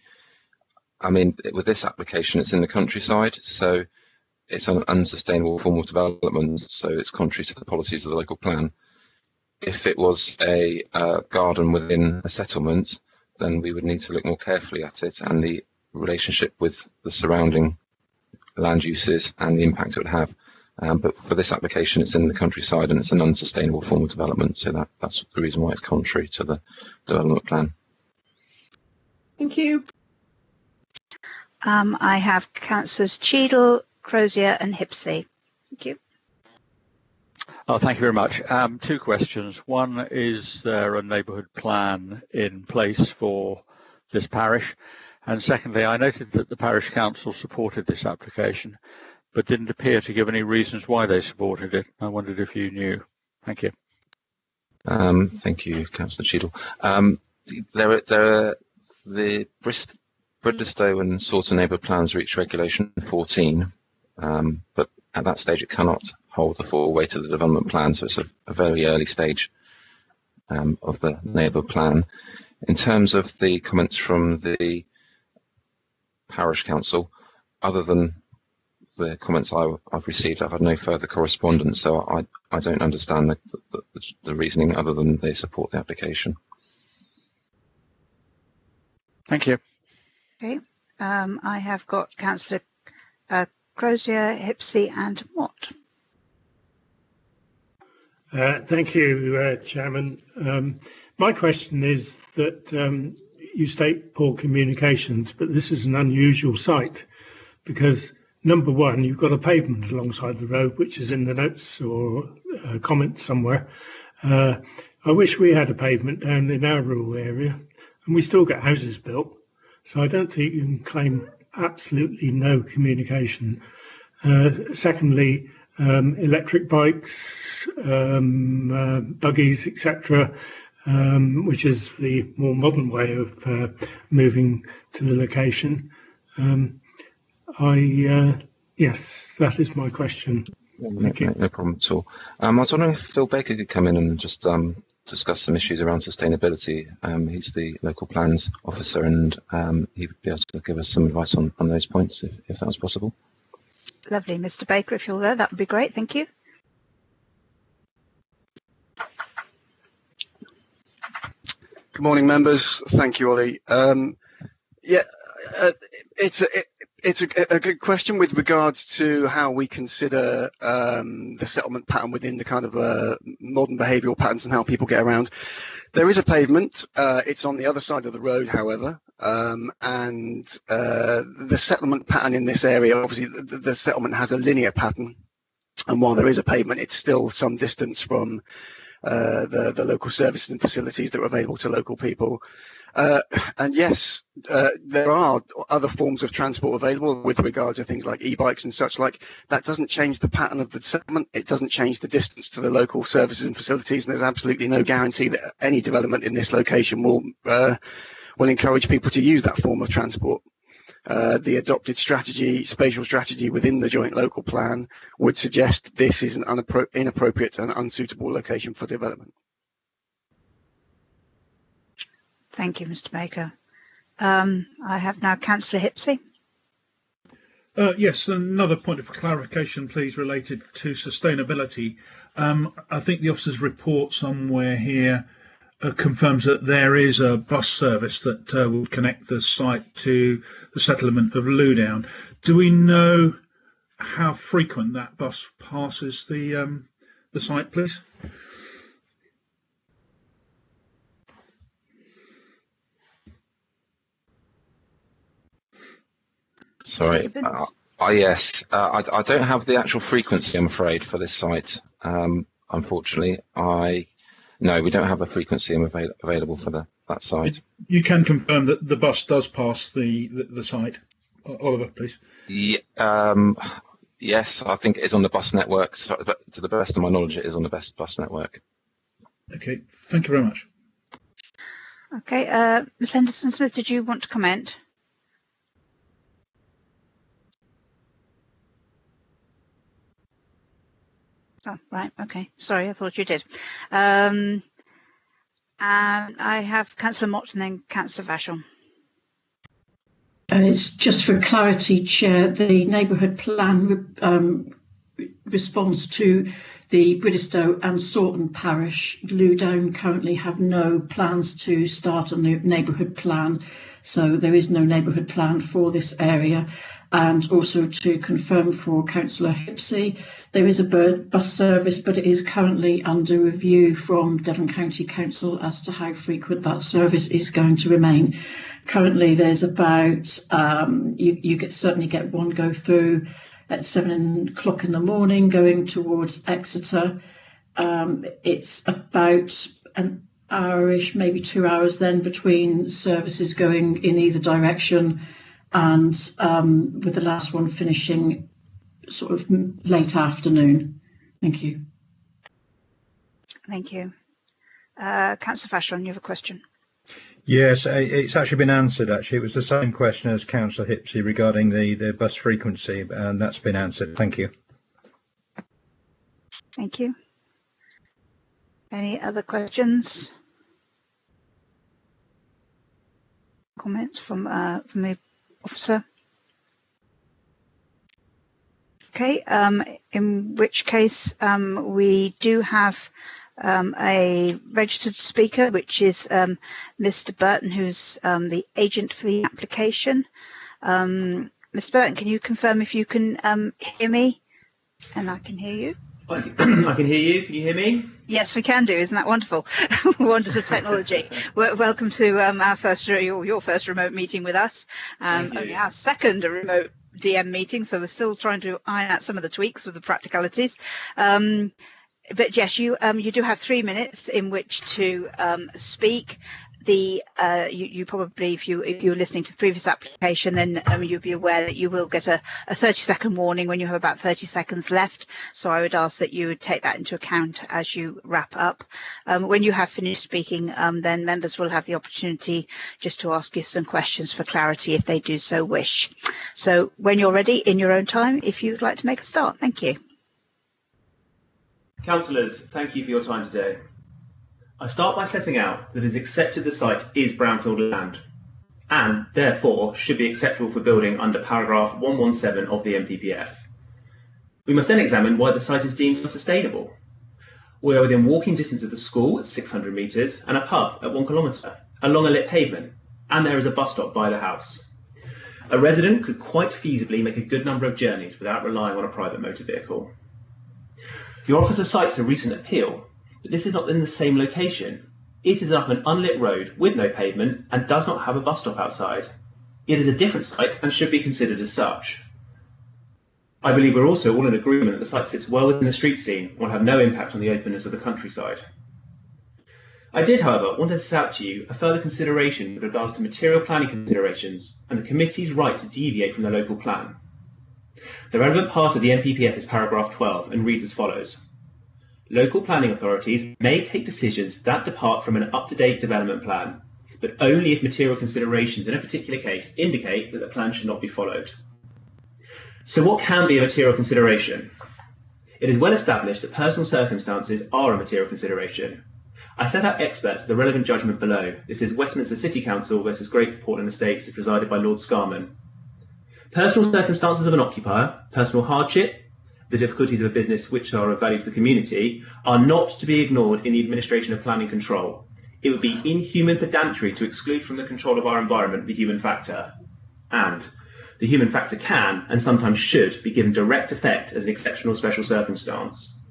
Speaker 15: I mean, with this application, it's in the countryside, so it's an unsustainable form of development, so it's contrary to the policies of the local plan. If it was a garden within a settlement, then we would need to look more carefully at it and the relationship with the surrounding land uses and the impact it would have. But for this application, it's in the countryside and it's an unsustainable form of development, so that's the reason why it's contrary to the development plan.
Speaker 4: Thank you.
Speaker 3: I have Councillors Cheadle, Crozier and Hipsey. Thank you.
Speaker 16: Oh, thank you very much. Two questions. One, is there a neighbourhood plan in place for this parish? And secondly, I noted that the parish council supported this application, but didn't appear to give any reasons why they supported it. I wondered if you knew. Thank you.
Speaker 15: Thank you, Councillor Cheadle. The Bridgestow and Saughton neighbourhood plans reach Regulation 14, but at that stage it cannot hold the full weight of the development plan, so it's a very early stage of the neighbourhood plan. In terms of the comments from the parish council, other than the comments I've received, I've had no further correspondence, so I don't understand the reasoning other than they support the application.
Speaker 16: Thank you.
Speaker 3: Okay. I have got Councillor Crozier, Hipsey and Watt.
Speaker 7: Thank you, Chairman. My question is that you state poor communications, but this is an unusual site because, number one, you've got a pavement alongside the road, which is in the notes or comments somewhere. I wish we had a pavement down in our rural area, and we still get houses built. So I don't think you can claim absolutely no communication. Secondly, electric bikes, buggies, etc., which is the more modern way of moving to the location. Yes, that is my question. Thank you.
Speaker 15: No problem at all. I was wondering if Phil Baker could come in and just discuss some issues around sustainability. He's the local plans officer, and he would be able to give us some advice on those points if that was possible.
Speaker 3: Lovely. Mr. Baker, if you're there, that would be great. Thank you.
Speaker 8: Good morning, members. Thank you, Ollie. It's a good question with regards to how we consider the settlement pattern within the kind of modern behavioural patterns and how people get around. There is a pavement. It's on the other side of the road, however, and the settlement pattern in this area, obviously the settlement has a linear pattern, and while there is a pavement, it's still some distance from the local services and facilities that are available to local people. And yes, there are other forms of transport available with regard to things like e-bikes and such like. That doesn't change the pattern of the settlement. It doesn't change the distance to the local services and facilities, and there's absolutely no guarantee that any development in this location will encourage people to use that form of transport. The adopted strategy, spatial strategy within the joint local plan would suggest this is an inappropriate and unsuitable location for development.
Speaker 3: Thank you, Mr. Baker. I have now Councillor Hipsey.
Speaker 12: Yes, another point of clarification, please, related to sustainability. I think the officer's report somewhere here confirms that there is a bus service that will connect the site to the settlement of Lewdown. Do we know how frequent that bus passes the site, please?
Speaker 15: Sorry. Yes, I don't have the actual frequency, I'm afraid, for this site. Unfortunately, no, we don't have a frequency available for that site.
Speaker 12: You can confirm that the bus does pass the site, Oliver, please.
Speaker 15: Yeah, yes, I think it is on the bus network. So, but to the best of my knowledge, it is on the bus network.
Speaker 12: Okay, thank you very much.
Speaker 3: Okay, Ms Henderson-Smith, did you want to comment? Oh, right, okay. Sorry, I thought you did. And I have Councillor Mott and then Councillor Vachon.
Speaker 5: It's just for clarity, Chair, the neighbourhood plan responds to the Bridistow and Sawton parish. Loudoun currently have no plans to start a new neighbourhood plan, so there is no neighbourhood plan for this area. And also to confirm for Councillor Hipsey, there is a bus service, but it is currently under review from Devon County Council as to how frequent that service is going to remain. Currently, there's about, certainly get one go through at 7 o'clock in the morning going towards Exeter. It's about an hour-ish, maybe 2 hours then between services going in either direction, and with the last one finishing sort of late afternoon. Thank you.
Speaker 3: Thank you. Councillor Vachon, you have a question?
Speaker 14: Yes, it's actually been answered. Actually, it was the same question as Councillor Hipsey regarding the bus frequency, and that's been answered. Thank you.
Speaker 3: Thank you. Any other questions? Comments from the officer? Okay. In which case, we do have a registered speaker, which is Mr. Burton, who's the agent for the application. Mr. Burton, can you confirm if you can hear me? And I can hear you.
Speaker 17: I can hear you. Can you hear me?
Speaker 3: Yes, we can do. Isn't that wonderful? Wonders of technology. Welcome to our first, your first remote meeting with us. Only our second remote DM meeting, so we're still trying to iron out some of the tweaks of the practicalities. But yes, you do have 3 minutes in which to speak. You probably, if you're listening to the previous application, then you'll be aware that you will get a 30-second warning when you have about 30 seconds left. So I would ask that you would take that into account as you wrap up. When you have finished speaking, then members will have the opportunity just to ask you some questions for clarity if they do so wish. So when you're ready, in your own time, if you'd like to make a start. Thank you.
Speaker 17: Councillors, thank you for your time today. I start by setting out that it is accepted the site is brownfield land and therefore should be acceptable for building under paragraph 117 of the NPPF. We must then examine why the site is deemed unsustainable. We are within walking distance of the school at 600 metres and a pub at 1 kilometre along a lit pavement, and there is a bus stop by the house. A resident could quite feasibly make a good number of journeys without relying on a private motor vehicle. Your officer cites a recent appeal, but this is not in the same location. It is up an unlit road with no pavement and does not have a bus stop outside. It is a different site and should be considered as such. I believe we're also all in agreement that the site sits well within the street scene and will have no impact on the openness of the countryside. I did, however, want to set out to you a further consideration with regards to material planning considerations and the committee's right to deviate from the local plan. The relevant part of the NPPF is paragraph 12 and reads as follows. Local planning authorities may take decisions that depart from an up-to-date development plan, but only if material considerations in a particular case indicate that the plan should not be followed. So what can be a material consideration? It is well established that personal circumstances are a material consideration. I set out experts to the relevant judgment below. This is Westminster City Council versus Great Portland Estates, presided by Lord Scarman. Personal circumstances of an occupier, personal hardship, the difficulties of a business which are of value to the community, are not to be ignored in the administration of planning control. It would be inhuman pedantry to exclude from the control of our environment the human factor. And the human factor can, and sometimes should, be given direct effect as an exceptional special circumstance.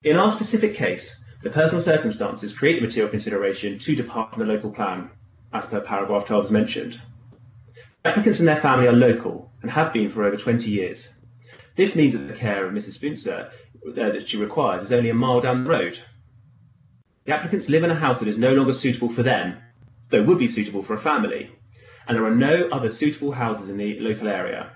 Speaker 17: In our specific case, the personal circumstances create the material consideration to depart from the local plan, as per paragraph 12 as mentioned. Applicants and their family are local and have been for over 20 years. This means that the care of Mrs. Spoonser that she requires is only a mile down the road. The applicants live in a house that is no longer suitable for them, though would be suitable for a family, and there are no other suitable houses in the local area.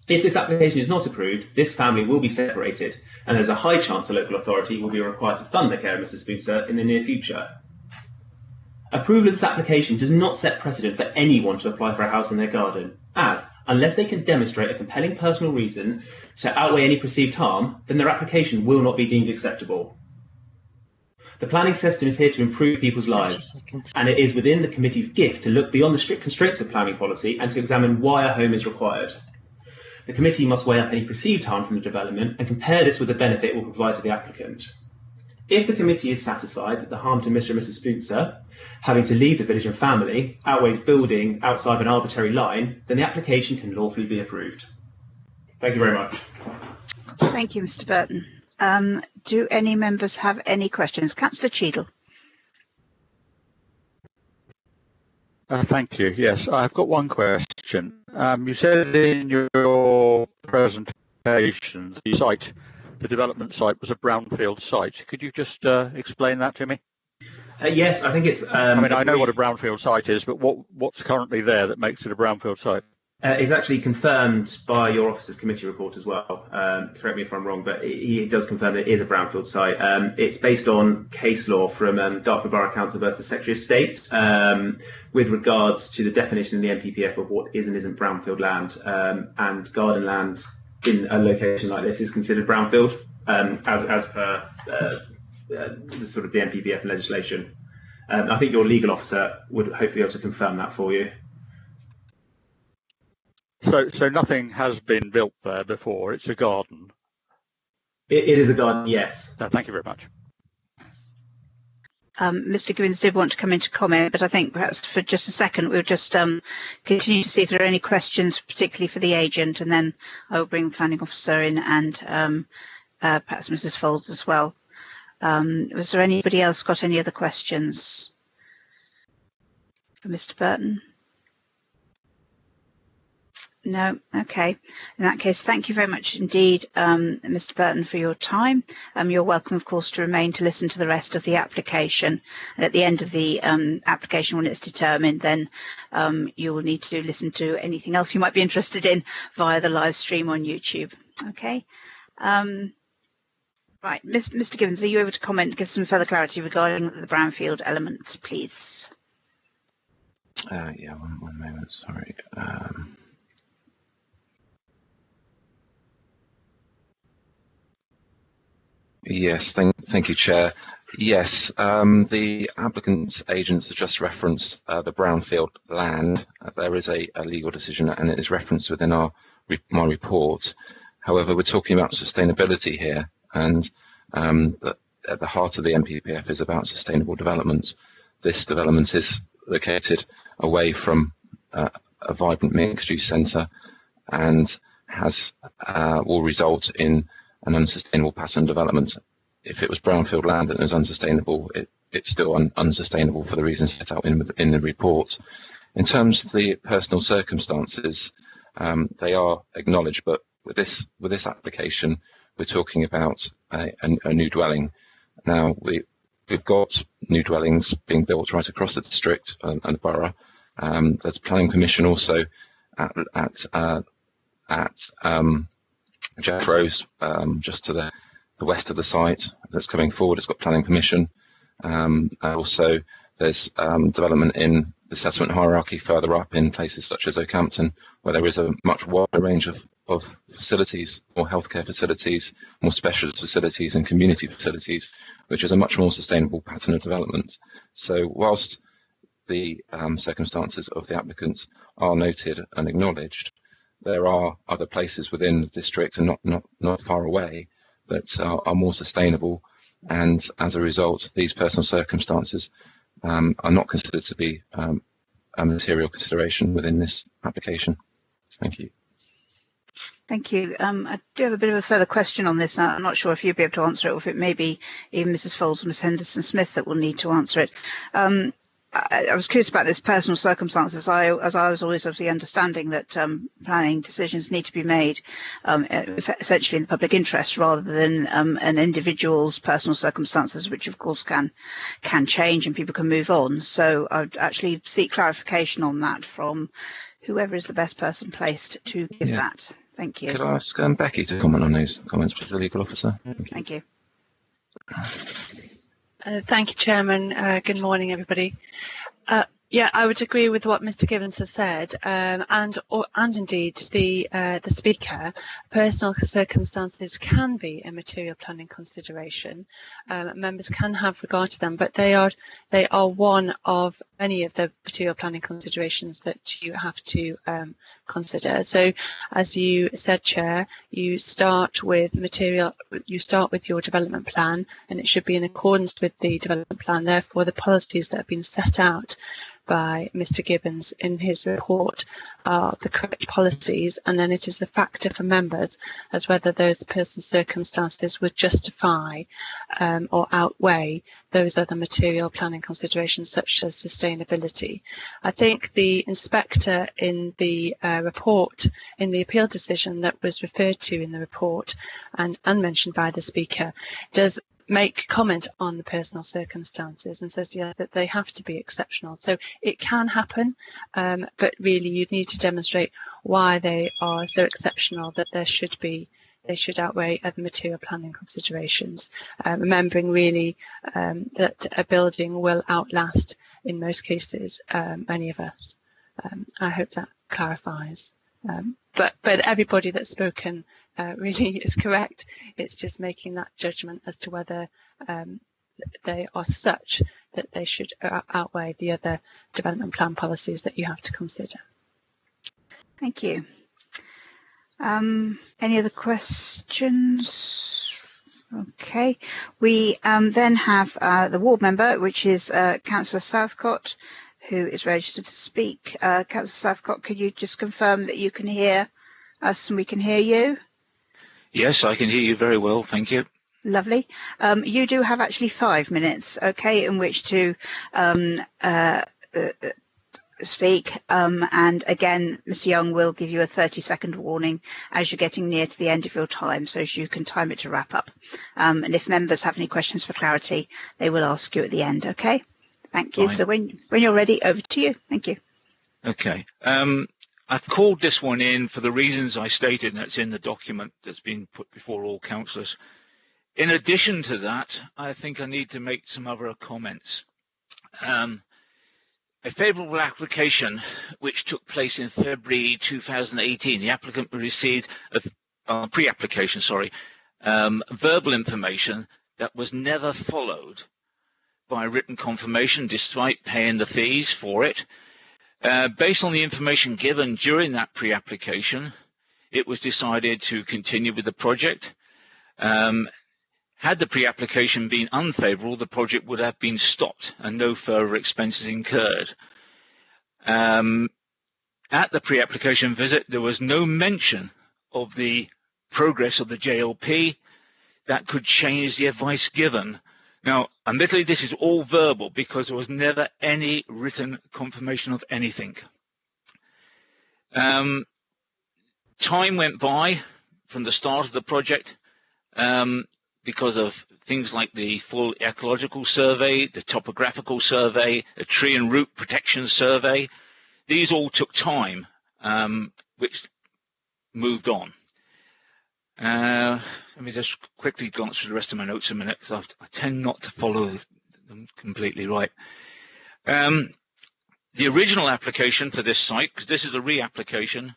Speaker 17: If this application is not approved, this family will be separated, and there is a high chance the local authority will be required to fund the care of Mrs. Spoonser in the near future. Approval of this application does not set precedent for anyone to apply for a house in their garden, as, unless they can demonstrate a compelling personal reason to outweigh any perceived harm, then their application will not be deemed acceptable. The planning system is here to improve people's lives, and it is within the committee's gift to look beyond the strict constraints of planning policy and to examine why a home is required. The committee must weigh up any perceived harm from the development and compare this with the benefit it will provide to the applicant. If the committee is satisfied that the harm to Mr and Mrs Spookser, having to leave the village and family, outweighs building outside of an arbitrary line, then the application can lawfully be approved. Thank you very much.
Speaker 3: Thank you, Mr Burton. Do any members have any questions? Councillor Cheadle.
Speaker 16: Thank you. Yes, I've got one question. You said in your presentation the development site was a brownfield site. Could you just explain that to me?
Speaker 17: Yes, I think it's...
Speaker 16: I mean, I know what a brownfield site is, but what's currently there that makes it a brownfield site?
Speaker 17: It's actually confirmed by your officer's committee report as well. Correct me if I'm wrong, but he does confirm that it is a brownfield site. It's based on case law from Dartford Borough Council versus Secretary of State with regards to the definition in the NPPF of what is and isn't brownfield land. And garden land in a location like this is considered brownfield as per the sort of the NPPF legislation. I think your legal officer would hopefully be able to confirm that for you.
Speaker 16: So nothing has been built there before. It's a garden.
Speaker 17: It is a garden, yes.
Speaker 16: Thank you very much.
Speaker 3: Mr Gibbons did want to come in to comment, but I think perhaps for just a second we'll just continue to see if there are any questions, particularly for the agent, and then I will bring the planning officer in and perhaps Mrs Folds as well. Was there anybody else got any other questions for Mr Burton? No. Okay. In that case, thank you very much indeed, Mr Burton, for your time. You're welcome, of course, to remain to listen to the rest of the application. And at the end of the application, when it's determined, then you will need to listen to anything else you might be interested in via the live stream on YouTube. Okay. Right. Mr Gibbons, are you able to comment, give some further clarity regarding the brownfield elements, please?
Speaker 15: Yeah, one moment, sorry. Yes, thank you, Chair. Yes, the applicant's agents have just referenced the brownfield land. There is a legal decision and it is referenced within my report. However, we're talking about sustainability here, and at the heart of the NPPF is about sustainable development. This development is located away from a vibrant mixed-use centre and will result in an unsustainable pattern development. If it was brownfield land and it was unsustainable, it's still unsustainable for the reasons set out in the report. In terms of the personal circumstances, they are acknowledged, but with this application, we're talking about a new dwelling. Now we've got new dwellings being built right across the district and the borough. There's a planning permission also at Jeffrow's, just to the west of the site that's coming forward. It's got planning permission. Also, there's development in the settlement hierarchy further up in places such as Oakhampton, where there is a much wider range of facilities, more healthcare facilities, more specialist facilities and community facilities, which is a much more sustainable pattern of development. So whilst the circumstances of the applicants are noted and acknowledged, there are other places within the district and not far away that are more sustainable, and as a result, these personal circumstances are not considered to be a material consideration within this application. Thank you.
Speaker 3: Thank you. I do have a bit of a further question on this. Now, I'm not sure if you'll be able to answer it, or if it may be even Mrs. Folds or Ms. Henderson-Smith that will need to answer it. I was curious about this personal circumstances. As I was always of the understanding that planning decisions need to be made essentially in the public interest rather than an individual's personal circumstances, which of course can change and people can move on. So I'd actually seek clarification on that from whoever is the best person placed to give that. Thank you.
Speaker 15: Could I ask Becky to comment on those comments, please, the legal officer?
Speaker 3: Thank you.
Speaker 9: Thank you, Chairman. Good morning, everybody. Yeah, I would agree with what Mr. Gibbons has said, and indeed the Speaker. Personal circumstances can be a material planning consideration. Members can have regard to them, but they are one of many of the material planning considerations that you have to consider. So, as you said, Chair, you start with your development plan, and it should be in accordance with the development plan. Therefore, the policies that have been set out by Mr. Gibbons in his report are the correct policies, and then it is a factor for members as whether those personal circumstances would justify or outweigh those other material planning considerations such as sustainability. I think the inspector in the report, in the appeal decision that was referred to in the report and mentioned by the Speaker, does make comment on the personal circumstances and says, yeah, that they have to be exceptional. So it can happen, but really you need to demonstrate why they are so exceptional that they should outweigh other material planning considerations. Remembering really that a building will outlast, in most cases, many of us. I hope that clarifies. But everybody that's spoken really is correct. It's just making that judgment as to whether they are such that they should outweigh the other development plan policies that you have to consider.
Speaker 3: Thank you. Any other questions? Okay. We then have the ward member, which is Councillor Southcott, who is registered to speak. Councillor Southcott, could you just confirm that you can hear us and we can hear you?
Speaker 18: Yes, I can hear you very well, thank you.
Speaker 3: Lovely. You do have actually 5 minutes, okay, in which to speak. And again, Mr. Young will give you a 30-second warning as you're getting near to the end of your time, so as you can time it to wrap up. And if members have any questions for clarity, they will ask you at the end, okay? Thank you. Fine. So when you're ready, over to you. Thank you.
Speaker 18: Okay. I've called this one in for the reasons I stated, and that's in the document that's been put before all councillors. In addition to that, I think I need to make some other comments. A favourable application which took place in February 2018, the applicant received a pre-application, verbal information that was never followed by written confirmation despite paying the fees for it. Based on the information given during that pre-application, it was decided to continue with the project. Had the pre-application been unfavourable, the project would have been stopped and no further expenses incurred. At the pre-application visit, there was no mention of the progress of the JLP that could change the advice given. Now, admittedly, this is all verbal because there was never any written confirmation of anything. Time went by from the start of the project because of things like the full ecological survey, the topographical survey, the tree and root protection survey. These all took time, which moved on. Let me just quickly glance through the rest of my notes a minute, because I tend not to follow them completely right. The original application for this site, because this is a re-application,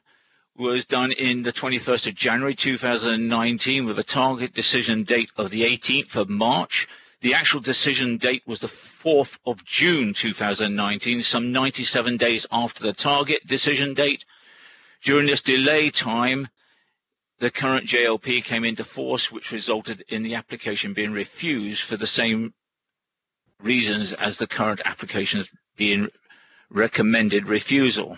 Speaker 18: was done in the 21st of January 2019 with a target decision date of the 18th of March. The actual decision date was the 4th of June 2019, some 97 days after the target decision date. During this delay time, the current JLP came into force, which resulted in the application being refused for the same reasons as the current application being recommended refusal.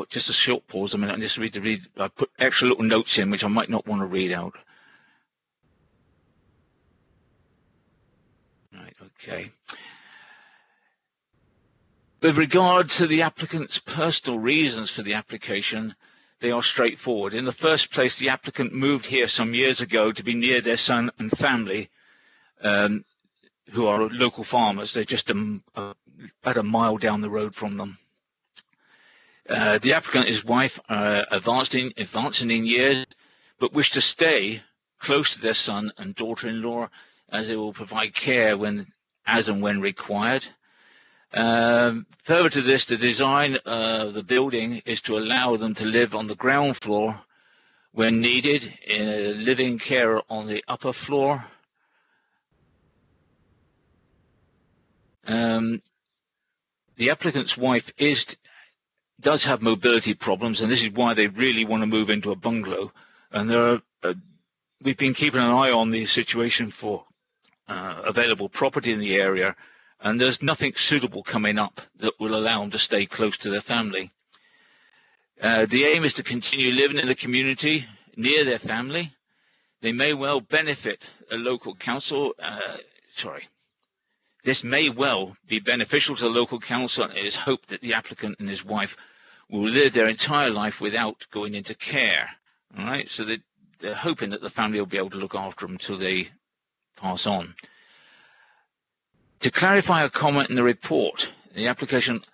Speaker 18: Just a short pause a minute and just read. I put extra little notes in which I might not want to read out. Right, okay. With regard to the applicant's personal reasons for the application, they are straightforward. In the first place, the applicant moved here some years ago to be near their son and family, who are local farmers. They're just about a mile down the road from them. The applicant and his wife are advancing in years, but wish to stay close to their son and daughter-in-law, as they will provide care as and when required. Further to this, the design of the building is to allow them to live on the ground floor when needed, in a living carer on the upper floor. The applicant's wife does have mobility problems, and this is why they really want to move into a bungalow. And we've been keeping an eye on the situation for available property in the area, and there's nothing suitable coming up that will allow them to stay close to their family. The aim is to continue living in the community near their family. They may well benefit a local council, this may well be beneficial to the local council, and it is hoped that the applicant and his wife will live their entire life without going into care. All right, so they're hoping that the family will be able to look after them until they pass on. To clarify a comment in the report, the applicant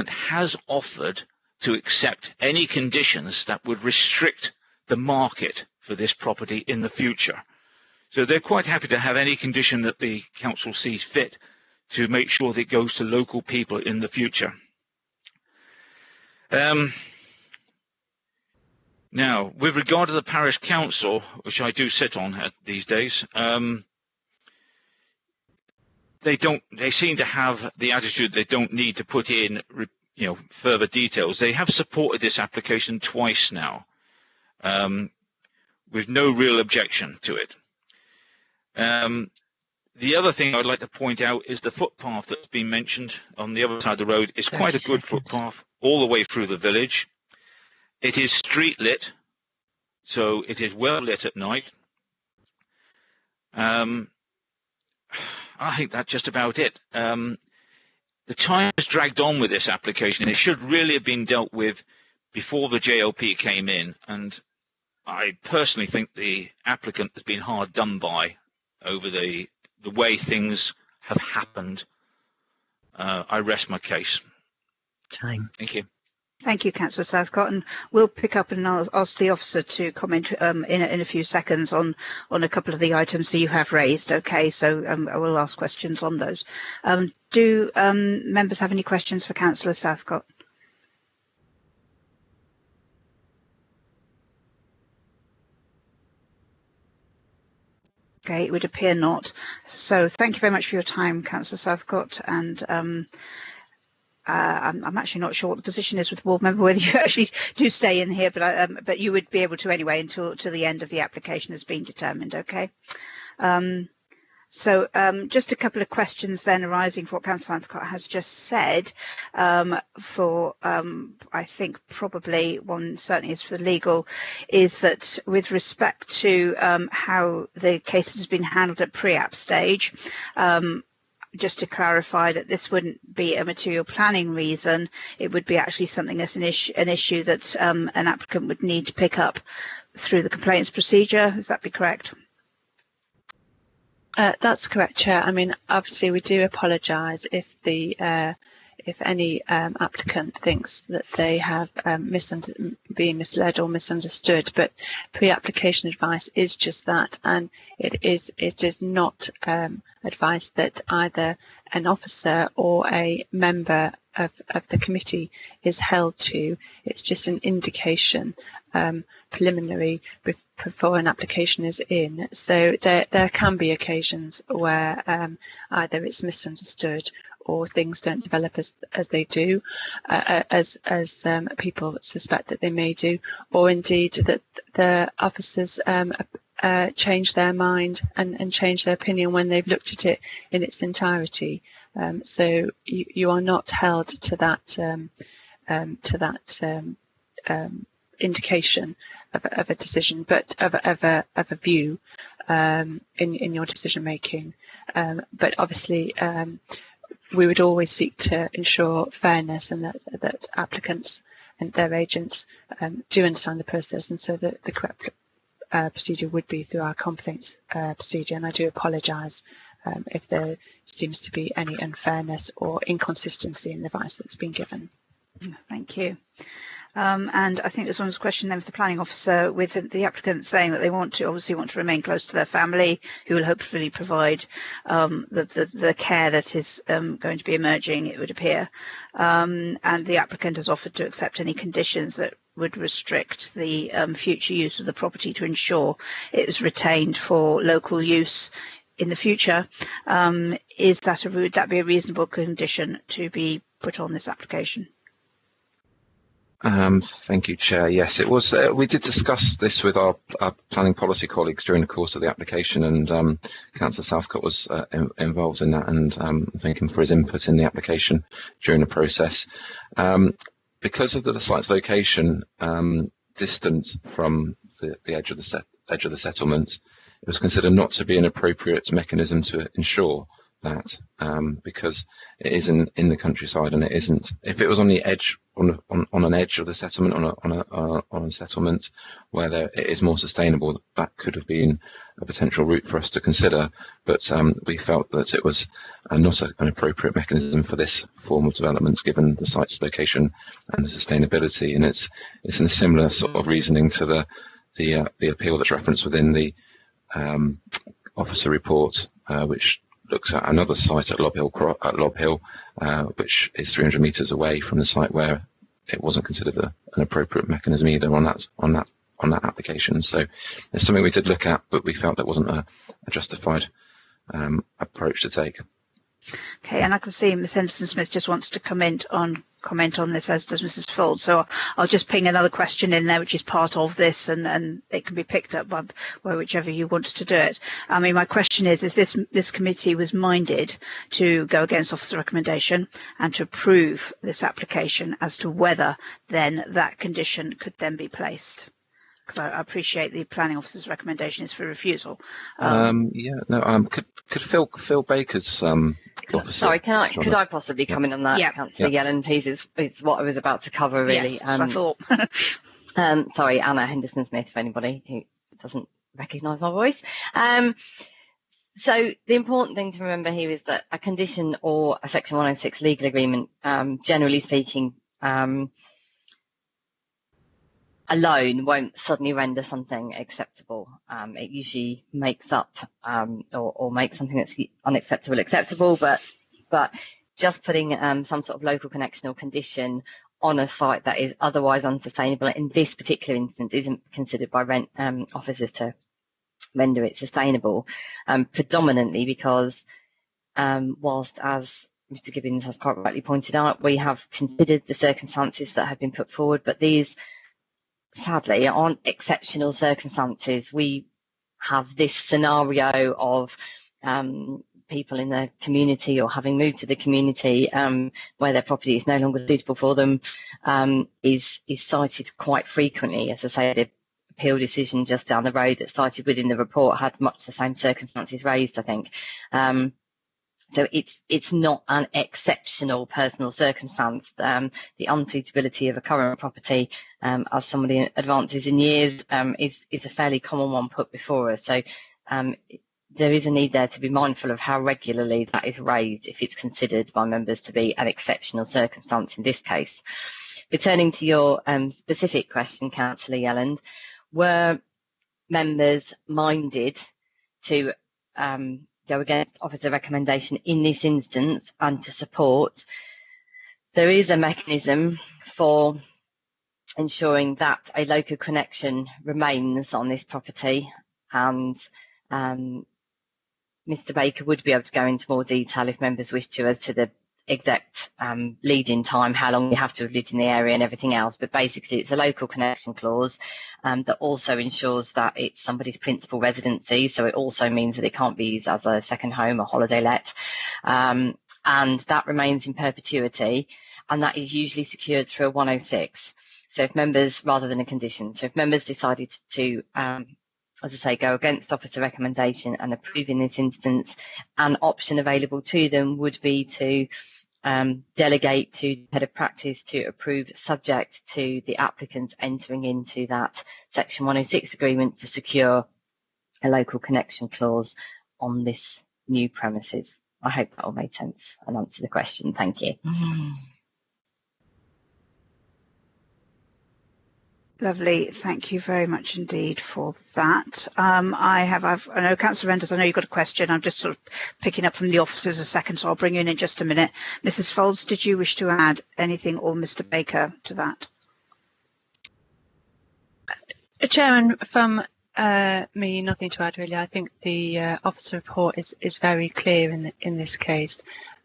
Speaker 18: has offered to accept any conditions that would restrict the market for this property in the future. So they're quite happy to have any condition that the council sees fit to make sure that it goes to local people in the future. Now, with regard to the parish council, which I do sit on these days, they seem to have the attitude they don't need to put in further details. They have supported this application twice now, with no real objection to it. The other thing I'd like to point out is the footpath that's been mentioned on the other side of the road is quite a good footpath all the way through the village. It is street lit, so it is well lit at night. I think that's just about it. The time has dragged on with this application. It should really have been dealt with before the JLP came in, and I personally think the applicant has been hard done by over the way things have happened. I rest my case.
Speaker 3: Time.
Speaker 18: Thank you.
Speaker 3: Thank you, Councillor Southcott, and we'll pick up and ask the officer to comment in a few seconds on a couple of the items that you have raised. Okay, so I will ask questions on those. Do members have any questions for Councillor Southcott? Okay, it would appear not. So thank you very much for your time, Councillor Southcott, and I'm actually not sure what the position is with the board member, whether you actually do stay in here, but you would be able to anyway until the end of the application has been determined. Okay. So just a couple of questions then arising from what Councillor Southcott has just said. I think probably one certainly is for the legal, is that with respect to how the case has been handled at pre-app stage, just to clarify that this wouldn't be a material planning reason, it would be actually something that's an issue that an applicant would need to pick up through the complaints procedure. Is that be correct?
Speaker 9: That's correct, Chair. I mean, obviously, we do apologise if any applicant thinks that they have been misled or misunderstood, but pre-application advice is just that, and it is not advice that either an officer or a member of the committee is held to. It's just an indication, preliminary, before an application is in. So there can be occasions where either it's misunderstood or things don't develop as they do, as people suspect that they may do, or indeed that the officers change their mind and change their opinion when they've looked at it in its entirety. So you are not held to that indication of a decision, but of a view in your decision making. But obviously, we would always seek to ensure fairness, and that applicants and their agents do understand the process, and so that the correct procedure would be through our complaints procedure. And I do apologise if there seems to be any unfairness or inconsistency in the advice that's been given.
Speaker 3: Thank you. And I think this one's a question then for the planning officer, with the applicant saying that they obviously want to remain close to their family, who will hopefully provide the care that is going to be emerging, it would appear. And the applicant has offered to accept any conditions that would restrict the future use of the property to ensure it is retained for local use in the future. Would that be a reasonable condition to be put on this application?
Speaker 15: Thank you, Chair. Yes, it was. We did discuss this with our planning policy colleagues during the course of the application, and Councillor Southcott was involved in that, and thank him for his input in the application during the process. Because of the site's location, distance from the edge of the settlement, it was considered not to be an appropriate mechanism to ensure that, because it is in the countryside, and it isn't. If it was on the edge, on an edge of the settlement, on a settlement where it is more sustainable, that could have been a potential route for us to consider. But we felt that it was not an appropriate mechanism for this form of development, given the site's location and the sustainability. And it's in a similar sort of reasoning to the appeal that's referenced within the officer report, which looks at another site at Lob Hill, which is 300 metres away from the site, where it wasn't considered an appropriate mechanism either on that application. So it's something we did look at, but we felt that wasn't a justified approach to take.
Speaker 3: Okay, and I can see Ms Henderson-Smith just wants to comment on this, as does Mrs Fuld. So I'll just ping another question in there, which is part of this, and it can be picked up by whichever you want to do it. I mean, my question is this committee was minded to go against officer recommendation and to approve this application as to whether then that condition could then be placed? Because I appreciate the planning officer's recommendation is for refusal. Could
Speaker 15: Phil Baker's
Speaker 2: sorry, could I possibly come in on that? Yeah. Councillor Yellen, please, is what I was about to cover, really.
Speaker 3: Yes, that's what I
Speaker 2: thought. Sorry, Anna Henderson-Smith, for anybody who doesn't recognise my voice. So the important thing to remember here is that a condition or a Section 106 legal agreement, generally speaking, alone won't suddenly render something acceptable. It usually makes up or makes something that's unacceptable acceptable, but just putting some sort of local connection or condition on a site that is otherwise unsustainable in this particular instance isn't considered by officers to render it sustainable, predominantly because whilst, as Mr Gibbons has quite rightly pointed out, we have considered the circumstances that have been put forward, but these sadly aren't exceptional circumstances. We have this scenario of people in the community or having moved to the community where their property is no longer suitable for them is cited quite frequently. As I say, the appeal decision just down the road that's cited within the report had much the same circumstances raised, I think. So it's not an exceptional personal circumstance. The unsuitability of a current property, as somebody advances in years, is a fairly common one put before us. So there is a need there to be mindful of how regularly that is raised if it's considered by members to be an exceptional circumstance in this case. Returning to your specific question, Councillor Yelland, were members minded to go against officer recommendation in this instance and to support? There is a mechanism for ensuring that a local connection remains on this property, and Mr Baker would be able to go into more detail if members wish to as to the exact lead-in time, how long you have to have lived in the area and everything else. But basically it's a local connection clause that also ensures that it's somebody's principal residency, so it also means that it can't be used as a second home or holiday let, and that remains in perpetuity, and that is usually secured through a 106. So if members, rather than a condition, so if members decided to as I say, go against officer recommendation and approve in this instance, an option available to them would be to delegate to the head of practice to approve, subject to the applicant entering into that Section 106 agreement to secure a local connection clause on this new premises. I hope that all made sense and answered the question. Thank you.
Speaker 3: Thank you. Mrs Fuld, did you want to add anything?
Speaker 2: Sorry, can I possibly come in on that? Councillor Yellen, please, is what I was about to cover, really. So
Speaker 3: Lovely. Thank you very much indeed for that. I know Councillor Renders, I know you've got a question. I'm just sort of picking up from the officers a second, so I'll bring you in just a minute. Mrs. Folds, did you wish to add anything, or Mr. Baker, to that?
Speaker 9: Chairman, from me, nothing to add really. I think the officer report is very clear in this case,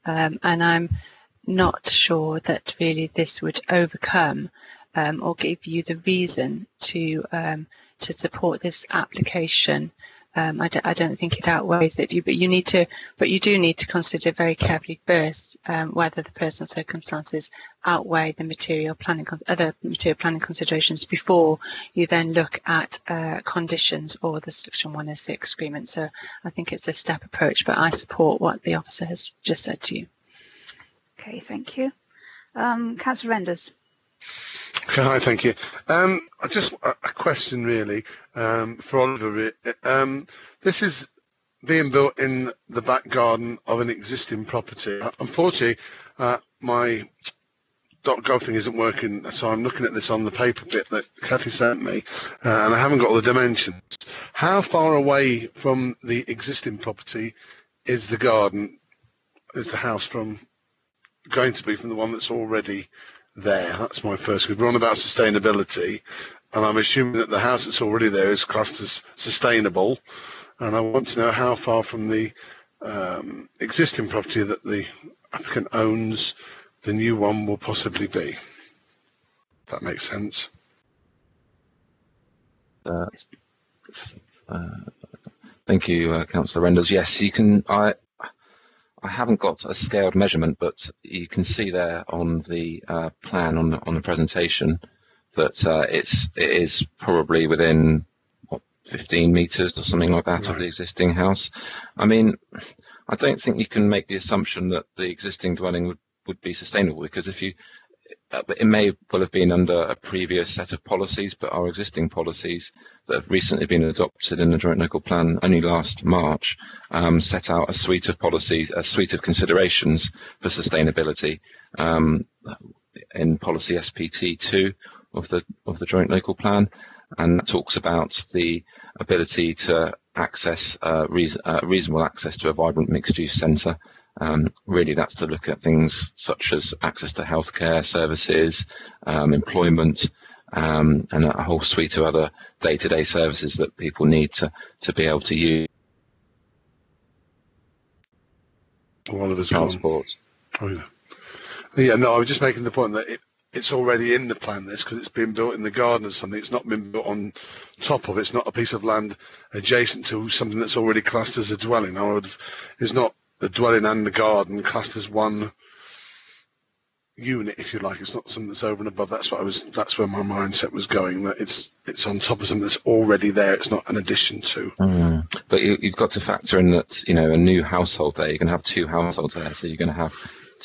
Speaker 9: and I'm not sure that really this would overcome or give you the reason to support this application. I don't think it outweighs it, but you do need to consider very carefully first whether the personal circumstances outweigh the other material planning considerations before you then look at conditions or the Section 106 agreement. So I think it's a step approach, but I support what the officer has just said to you.
Speaker 3: Okay, thank you. Councillor Renders.
Speaker 13: Okay, hi, thank you. Just a question really for Oliver. This is being built in the back garden of an existing property. Unfortunately, my .gov thing isn't working, so I'm looking at this on the paper bit that Kathy sent me, and I haven't got all the dimensions. How far away from the existing property is the garden, is the house going to be from the one that's already there? That's my first. We're on about sustainability, and I'm assuming that the house that's already there is classed as sustainable, and I want to know how far from the existing property that the applicant owns the new one will possibly be. If that makes sense.
Speaker 15: Thank you, Councillor Renders. Yes, you can. I haven't got a scaled measurement, but you can see there on the plan on the presentation that it is probably within 15 metres or something like that of the existing house. I mean, I don't think you can make the assumption that the existing dwelling would be sustainable, because it may well have been under a previous set of policies, but our existing policies that have recently been adopted in the Joint Local Plan only last March set out a suite of policies, a suite of considerations for sustainability in policy SPT2 of the Joint Local Plan, and that talks about the ability to access reasonable access to a vibrant mixed-use centre. Really, that's to look at things such as access to healthcare services, employment, and a whole suite of other day-to-day services that people need to be able to use.
Speaker 13: Oliver's
Speaker 15: transport.
Speaker 13: Gone. Oh, yeah, no, I was just making the point that it's already in the plan, this, because it's been built in the garden of something. It's not been built on top of. It's not a piece of land adjacent to something that's already classed as a dwelling. It's not the dwelling and the garden classed as one unit, if you like. It's not something that's over and above. That's where my mindset was going, that it's on top of something that's already there. It's not an addition to.
Speaker 15: But you've got to factor in that, a new household there, you're going to have two households there, so you're going to have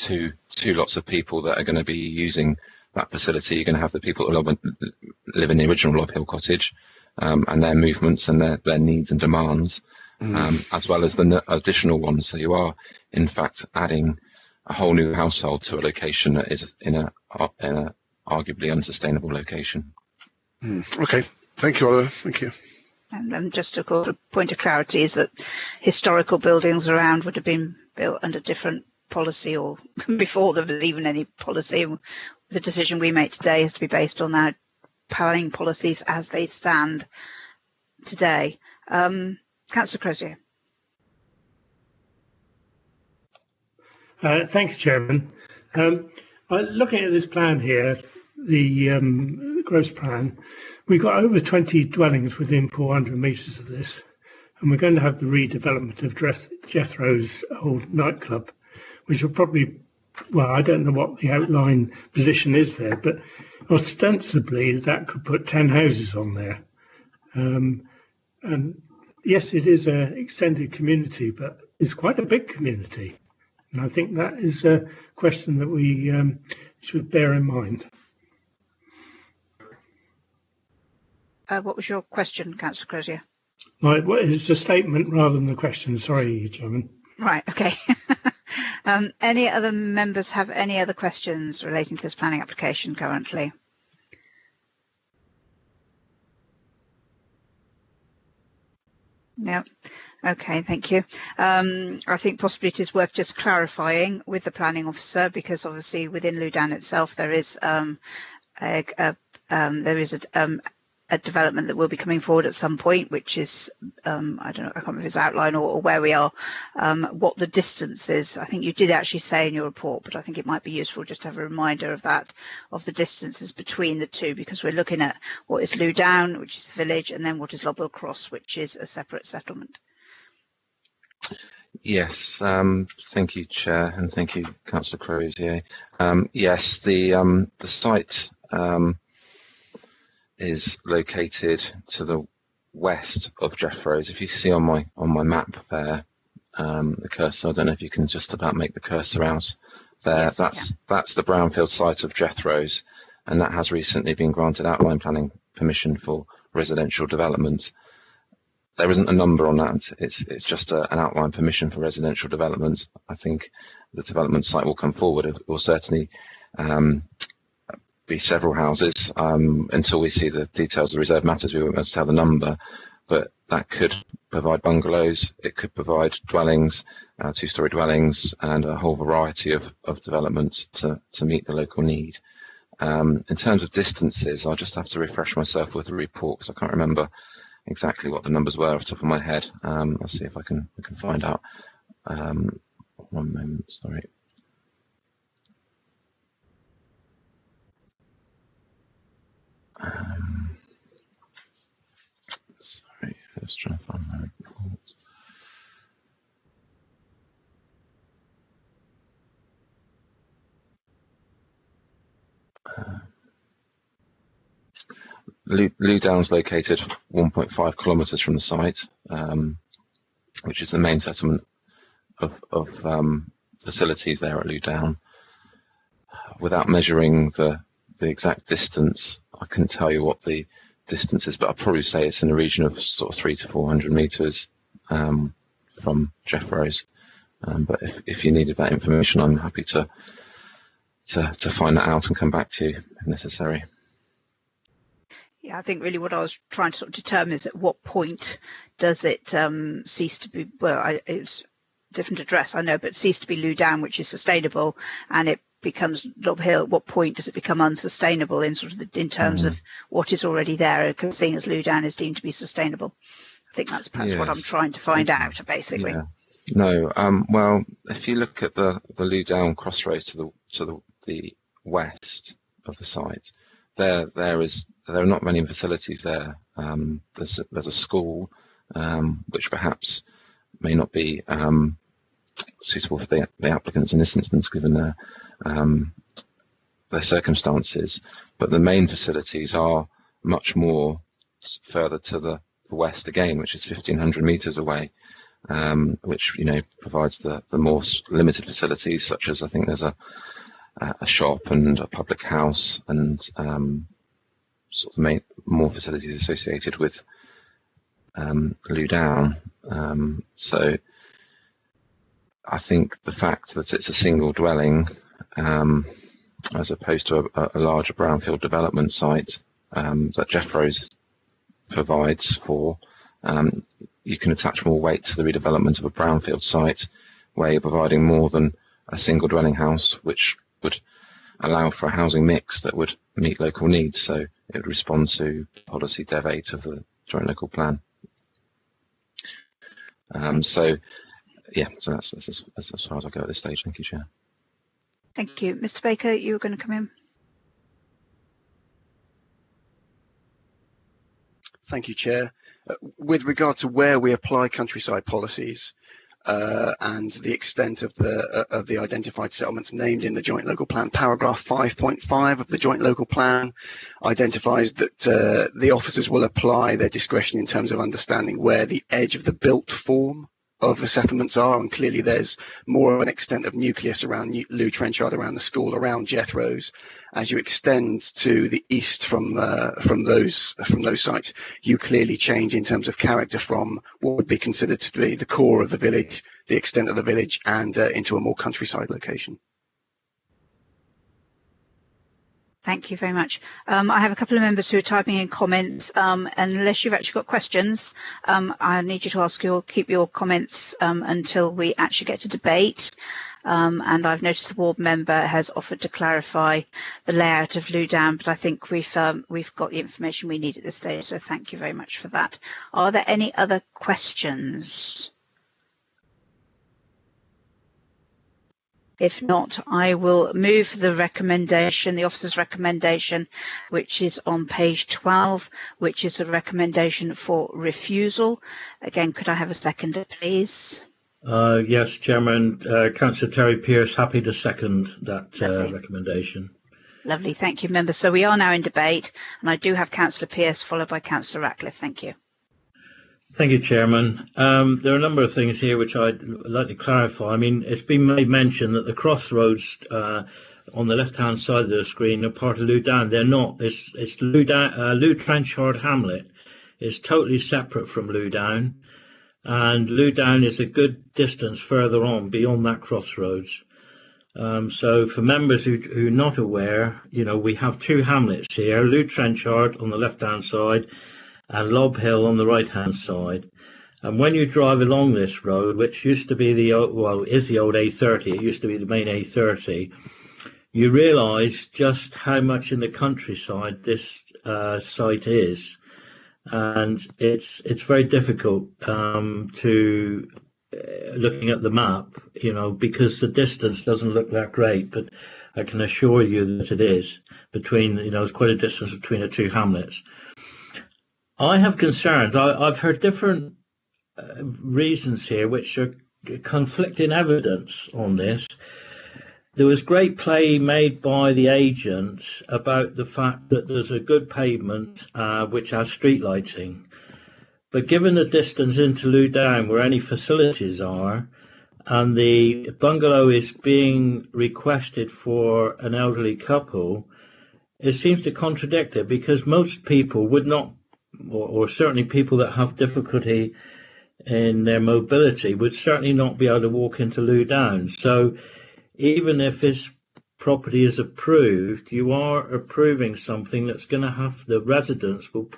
Speaker 15: two lots of people that are going to be using that facility. You're going to have the people that live in the original Lob Hill cottage, and their movements and their needs and demands, as well as the additional ones. So you are, in fact, adding a whole new household to a location that is in a arguably unsustainable location.
Speaker 13: Okay, thank you, Oliver. Thank you.
Speaker 3: And just a point of clarity is that historical buildings around would have been built under different policy, or before there was even any policy. The decision we make today has to be based on our planning policies as they stand today. Councillor Crozier.
Speaker 7: Thank you, Chairman. Looking at this plan here, the gross plan, we've got over 20 dwellings within 400 metres of this, and we're going to have the redevelopment of Jethro's old nightclub, which will probably, well, I don't know what the outline position is there, but ostensibly that could put 10 houses on there. And yes, it is an extended community, but it's quite a big community. And I think that is a question that we should bear in mind.
Speaker 3: What was your question, Councillor Crozier?
Speaker 7: It's a statement rather than a question. Sorry, Chairman.
Speaker 3: Right, okay. Any other members have any other questions relating to this planning application currently? Yeah. Okay, thank you. I think possibly it is worth just clarifying with the planning officer, because obviously within Ludan itself there is a development that will be coming forward at some point, which is I don't know, I can't remember if it's outline or where we are, what the distance is. I think you did actually say in your report, but I think it might be useful just to have a reminder of that, of the distances between the two, because we're looking at what is Ludan, which is the village, and then what is Lobwell Cross, which is a separate settlement.
Speaker 15: Yes, thank you, Chair, and thank you, Councillor Crozier. Yes, the site is located to the west of Jeffreys. If you see on my map there, the cursor, I don't know if you can just about make the cursor out there. Yes, that's the brownfield site of Jethro's, and that has recently been granted outline planning permission for residential development. There isn't a number on that. It's just an outline permission for residential development. I think the development site will come forward. It will certainly be several houses. Until we see the details of reserve matters, we won't be able to tell the number, but that could provide bungalows. It could provide dwellings, two-storey dwellings, and a whole variety of developments to meet the local need. In terms of distances, I'll just have to refresh myself with the report because I can't remember exactly what the numbers were off the top of my head. I'll see if I can find out. 1 moment, sorry. Sorry, let's try and find my report. Ludown's located 1.5 kilometres from the site, which is the main settlement of facilities there at Ludown. Without measuring the exact distance, I couldn't tell you what the distance is, but I'd probably say it's in the region of sort of 300 to 400 metres from Jeffreys. But if you needed that information, I'm happy to find that out and come back to you if necessary.
Speaker 3: Yeah, I think really what I was trying to sort of determine is at what point does it cease to be, well, it's a different address, I know, but cease to be Ludan, which is sustainable, and it becomes Lob Hill. At what point does it become unsustainable in sort of in terms of what is already there, because seeing as Ludan is deemed to be sustainable? I think that's perhaps what I'm trying to find out, basically. Yeah.
Speaker 15: No, well, if you look at the Ludown crossroads to the west of the site, there are not many facilities there. There's a school, which perhaps may not be suitable for the applicants in this instance, given their circumstances. But the main facilities are much more further to the west again, which is 1,500 metres away, which provides the more limited facilities, such as I think there's a shop and a public house and sort of more facilities associated with Ludown. So I think the fact that it's a single dwelling as opposed to a larger brownfield development site that Jeffreys provides for, you can attach more weight to the redevelopment of a brownfield site where you're providing more than a single dwelling house, which would allow for a housing mix that would meet local needs. So it would respond to policy Dev 8 of the Joint Local Plan. So that's as far as I go at this stage. Thank you, Chair.
Speaker 3: Thank you. Mr. Baker, you were going to come in.
Speaker 19: Thank you, Chair. With regard to where we apply countryside policies and the extent of the identified settlements named in the Joint Local Plan, paragraph 5.5 of the Joint Local Plan identifies that the officers will apply their discretion in terms of understanding where the edge of the built form of the settlements are, and clearly there's more of an extent of nucleus around Lew Trenchard, around the school, around Jethro's. As you extend to the east from those sites, you clearly change in terms of character from what would be considered to be the core of the village, the extent of the village, and into a more countryside location.
Speaker 3: Thank you very much. I have a couple of members who are typing in comments. Unless you've actually got questions, I need you to keep your comments until we actually get to debate. And I've noticed the ward member has offered to clarify the layout of Loudoun, but I think we've got the information we need at this stage. So thank you very much for that. Are there any other questions? If not, I will move the recommendation, the officer's recommendation, which is on page 12, which is a recommendation for refusal. Again, could I have a seconder, please?
Speaker 6: Yes, Chairman. Councillor Terry Pearce, happy to second that recommendation.
Speaker 3: Lovely, thank you, members. So we are now in debate, and I do have Councillor Pearce followed by Councillor Ratcliffe. Thank you.
Speaker 6: Thank you, Chairman. There are a number of things here which I'd like to clarify. I mean, it's been made mention that the crossroads on the left-hand side of the screen are part of Loudoun. They're not. It's Lew Trenchard Hamlet. It's totally separate from Loudoun, and Loudoun is a good distance further on beyond that crossroads. So for members who are not aware, we have two hamlets here, Lew Trenchard on the left-hand side and Lob Hill on the right-hand side. And when you drive along this road, which used to be is the old A30, it used to be the main A30, you realise just how much in the countryside this site is. And it's very difficult to looking at the map, because the distance doesn't look that great, but I can assure you that it is between, there's quite a distance between the two hamlets. I have concerns. I've heard different reasons here which are conflicting evidence on this. There was great play made by the agent about the fact that there's a good pavement which has street lighting. But given the distance into Loudoun where any facilities are, and the bungalow is being requested for an elderly couple, it seems to contradict it, because most people would not, or certainly people that have difficulty in their mobility would certainly not be able to walk into Loudoun. So even if this property is approved, you are approving something that's going to have, the residents will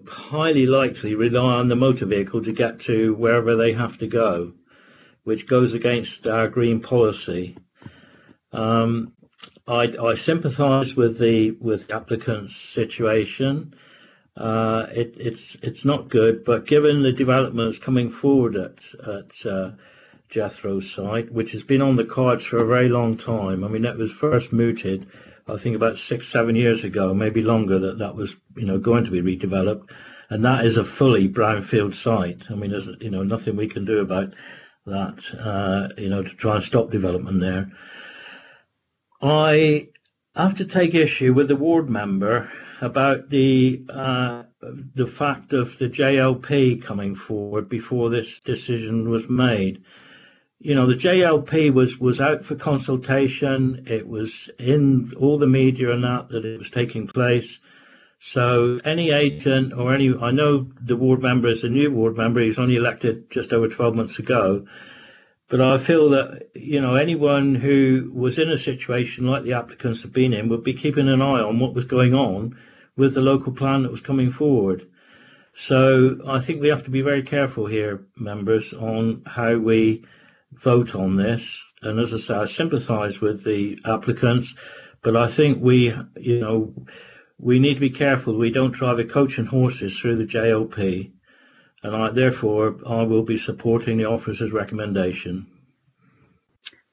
Speaker 6: highly likely rely on the motor vehicle to get to wherever they have to go, which goes against our green policy. I sympathise with the applicant's situation. It's not good, but given the developments coming forward at Jethro's site, which has been on the cards for a very long time. I mean, that was first mooted, I think, about 6-7 years ago, maybe longer, that was going to be redeveloped, and that is a fully brownfield site. I mean, there's nothing we can do about that, to try and stop development there. I have to take issue with the ward member about the fact of the JLP coming forward before this decision was made. The JLP was out for consultation. It was in all the media and that it was taking place. So any agent or I know the ward member is a new ward member. He's only elected just over 12 months ago. But I feel that, anyone who was in a situation like the applicants have been in would be keeping an eye on what was going on with the local plan that was coming forward. So I think we have to be very careful here, members, on how we vote on this. And as I say, I sympathise with the applicants, but I think we need to be careful we don't drive a coach and horses through the JLP. And therefore, I will be supporting the officer's recommendation.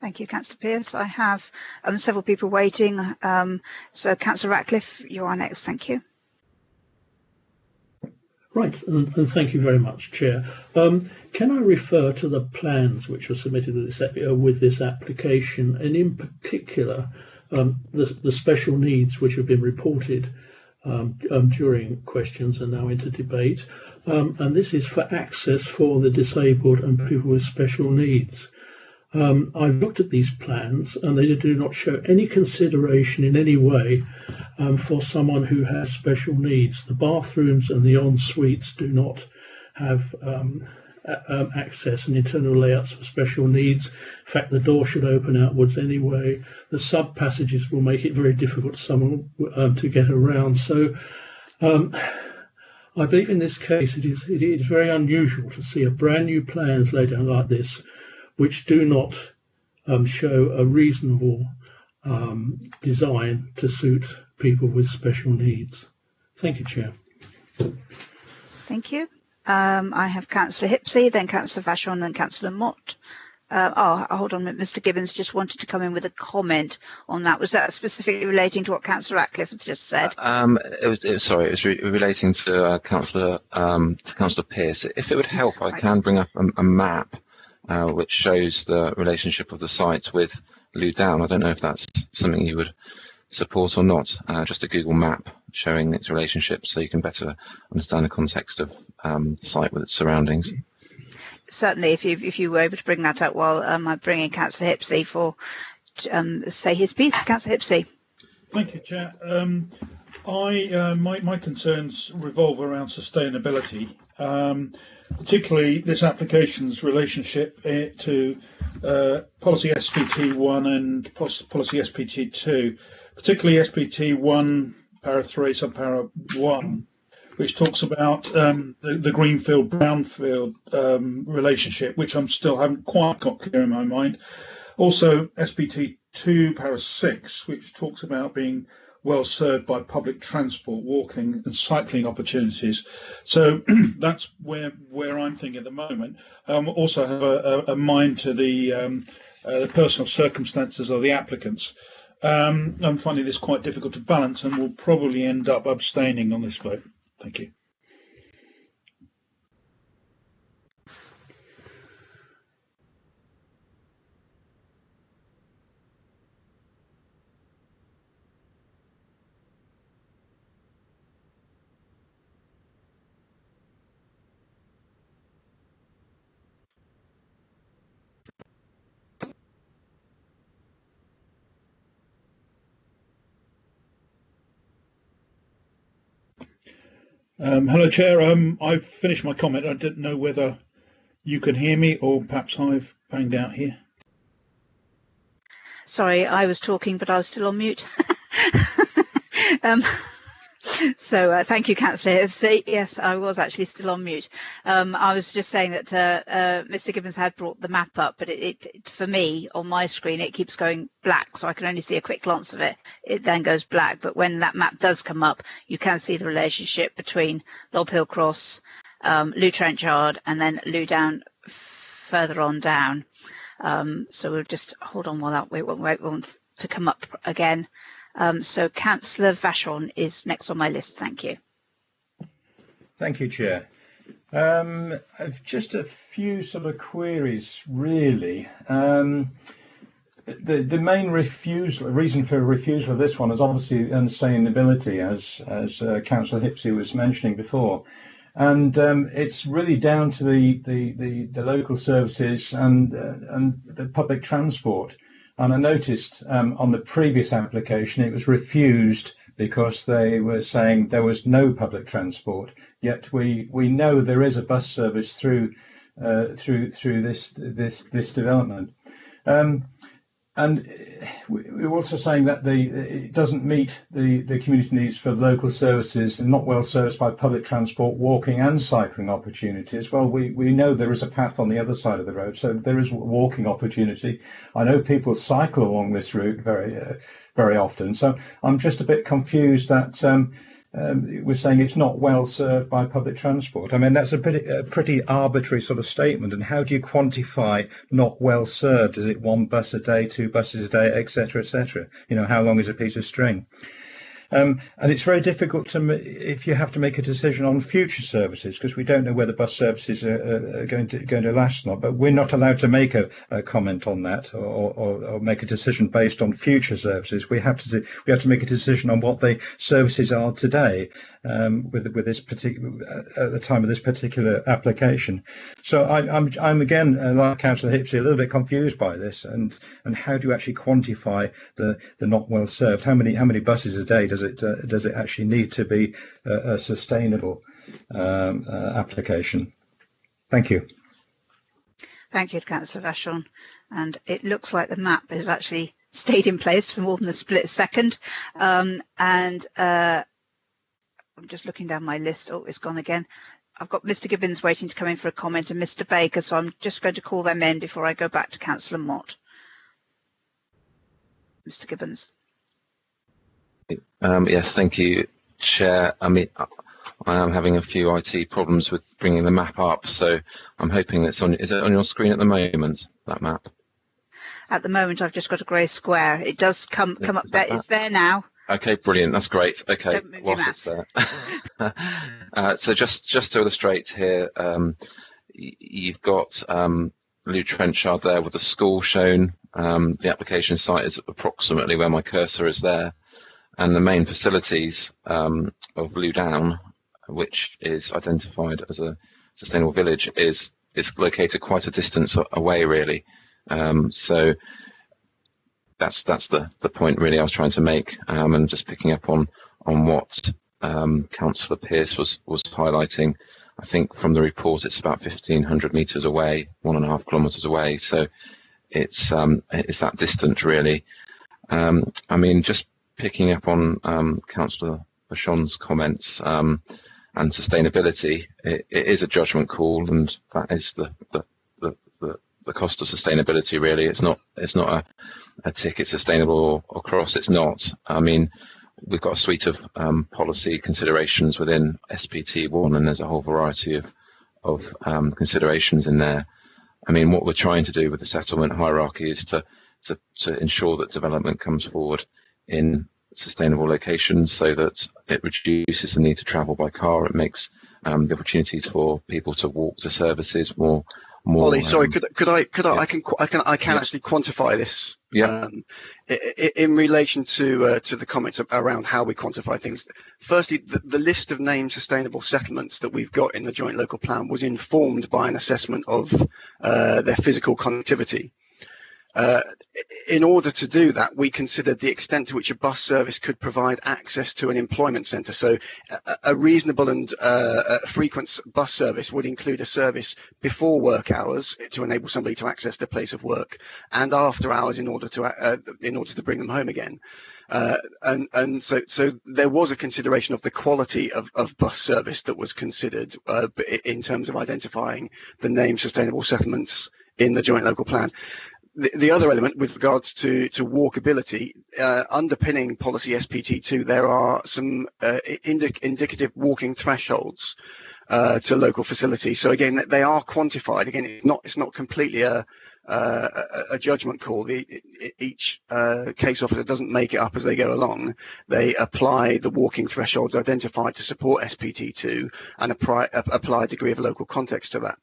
Speaker 3: Thank you, Councillor Pearce. I have several people waiting. So, Councillor Ratcliffe, you are next. Thank you.
Speaker 7: Right, and thank you very much, Chair. Can I refer to the plans which were submitted with this application, and in particular, the special needs which have been reported during questions and now into debate, and this is for access for the disabled and people with special needs. I've looked at these plans and they do not show any consideration in any way for someone who has special needs. The bathrooms and the en-suites do not have access and internal layouts for special needs. In fact, the door should open outwards anyway. The sub passages will make it very difficult for someone to get around. So I believe in this case it is very unusual to see a brand new plans laid down like this, which do not show a reasonable design to suit people with special needs. Thank you, Chair.
Speaker 3: Thank you. I have Councillor Hipsey, then Councillor Vachon, then Councillor Mott. Hold on a minute. Mr. Gibbons just wanted to come in with a comment on that. Was that specifically relating to what Councillor Ratcliffe has just said?
Speaker 15: It was relating to Councillor Pearce. If it would help, I can bring up a map which shows the relationship of the site with Lou Down. I don't know if that's something you would support or not. Just a Google map showing its relationship, so you can better understand the context of the site with its surroundings.
Speaker 3: Certainly, if you were able to bring that up while I bring in Councillor Hipsey for say his piece. Councillor Hipsey.
Speaker 12: Thank you, Chair. My concerns revolve around sustainability, particularly this application's relationship to policy SPT1 and policy SPT2, particularly SPT1 para 3 subpara 1, which talks about the greenfield brownfield relationship, which I'm still haven't quite got clear in my mind. Also SPT2 para 6, which talks about being well served by public transport, walking and cycling opportunities. So that's where I'm thinking at the moment. Also have a mind to the personal circumstances of the applicants. I'm finding this quite difficult to balance and will probably end up abstaining on this vote. Thank you. Hello, Chair. I've finished my comment. I didn't know whether you can hear me or perhaps I've banged out here.
Speaker 3: Sorry, I was talking, but I was still on mute. So thank you, Councillor Hipsey. Yes, I was actually still on mute. I was just saying that Mr. Gibbons had brought the map up, but it for me on my screen it keeps going black, so I can only see a quick glance of it. It then goes black, but when that map does come up, you can see the relationship between Lob Hill Cross, Lou Trenchard, and then Lou Down further on down. So we'll just hold on while that wait to come up again. So Councillor Vachon is next on my list. Thank you.
Speaker 14: Thank you, Chair. I've just a few sort of queries, really. The main reason for refusal of this one is obviously unsustainability, as Councillor Hipsey was mentioning before. And it's really down to the local services and the public transport. And I noticed on the previous application it was refused because they were saying there was no public transport. Yet we know there is a bus service through this development. And we're also saying that it doesn't meet the community needs for local services and not well serviced by public transport, walking and cycling opportunities. Well, we know there is a path on the other side of the road, so there is walking opportunity. I know people cycle along this route very often, so I'm just a bit confused that we're saying it's not well served by public transport. I mean, that's a pretty arbitrary sort of statement. And how do you quantify not well served? Is it one bus a day, two buses a day, etc., etc.? You know, how long is a piece of string? And it's very difficult if you have to make a decision on future services, because we don't know whether bus services are going to last or not. But we're not allowed to make a comment on that or make a decision based on future services. We have to make a decision on what the services are today with this particular at the time of this particular application. So I'm again, like Councillor Hipsey, a little bit confused by this, and how do you actually quantify the not well served? How many buses a day does it actually need to be a sustainable application? Thank you.
Speaker 3: Thank you, Councillor Vachon. And it looks like the map has actually stayed in place for more than a split second. I'm just looking down my list. Oh, it's gone again. I've got Mr. Gibbons waiting to come in for a comment and Mr. Baker, so I'm just going to call them in before I go back to Councillor Mott. Mr. Gibbons.
Speaker 15: Yes, thank you, Chair. I mean, I am having a few IT problems with bringing the map up, so I'm hoping that's on. Is it on your screen at the moment, that map?
Speaker 3: At the moment, I've just got a grey square. It does come up there. It's there now.
Speaker 15: Okay, brilliant. That's great. Okay, whilst it's there. So just to illustrate here, you've got Lew Trenchard there with the school shown. The application site is approximately where my cursor is there, and the main facilities of Lew Down, which is identified as a sustainable village, is located quite a distance away, really. So that's the point really I was trying to make, and just picking up on what Councillor Pearce was highlighting. I think from the report it's about 1,500 metres away, 1.5 kilometres away. So it's that distant really. I mean, just picking up on Councillor Vachon's comments and sustainability, it is a judgment call, and that is the cost of sustainability really. It's not a tick, it's sustainable or cross, it's not. I mean, we've got a suite of policy considerations within SPT1, and there's a whole variety of considerations in there. I mean, what we're trying to do with the settlement hierarchy is to ensure that development comes forward in sustainable locations so that it reduces the need to travel by car. It makes the opportunities for people to walk to services more.
Speaker 19: Ollie, sorry, I can actually quantify this.
Speaker 15: Yeah.
Speaker 19: In relation to the comments around how we quantify things. Firstly, the list of named sustainable settlements that we've got in the joint local plan was informed by an assessment of their physical connectivity. In order to do that, we considered the extent to which a bus service could provide access to an employment centre. So a reasonable and frequent bus service would include a service before work hours to enable somebody to access their place of work, and after hours in order to bring them home again. And so there was a consideration of the quality of bus service that was considered in terms of identifying the named sustainable settlements in the joint local plan. The other element with regards to walkability, underpinning policy SPT2, there are some indicative walking thresholds to local facilities. So again, they are quantified. Again, it's not completely a judgment call. Each case officer doesn't make it up as they go along. They apply the walking thresholds identified to support SPT2 and apply a degree of local context to that.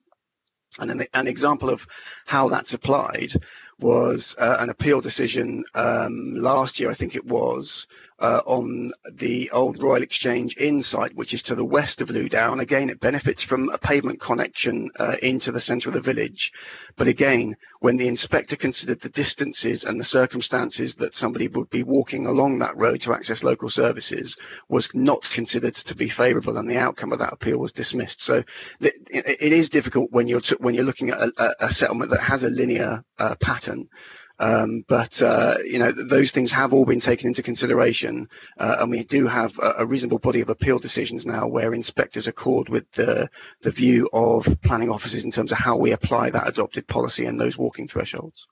Speaker 19: And an example of how that's applied was an appeal decision last year, I think it was, on the old Royal Exchange Inn site, which is to the west of Lew Down. Again, it benefits from a pavement connection into the centre of the village. But again, when the inspector considered the distances and the circumstances that somebody would be walking along that road to access local services was not considered to be favourable, and the outcome of that appeal was dismissed. So it is difficult when you're looking at a settlement that has a linear pattern. But those things have all been taken into consideration, and we do have a reasonable body of appeal decisions now where inspectors accord with the view of planning officers in terms of how we apply that adopted policy and those walking thresholds.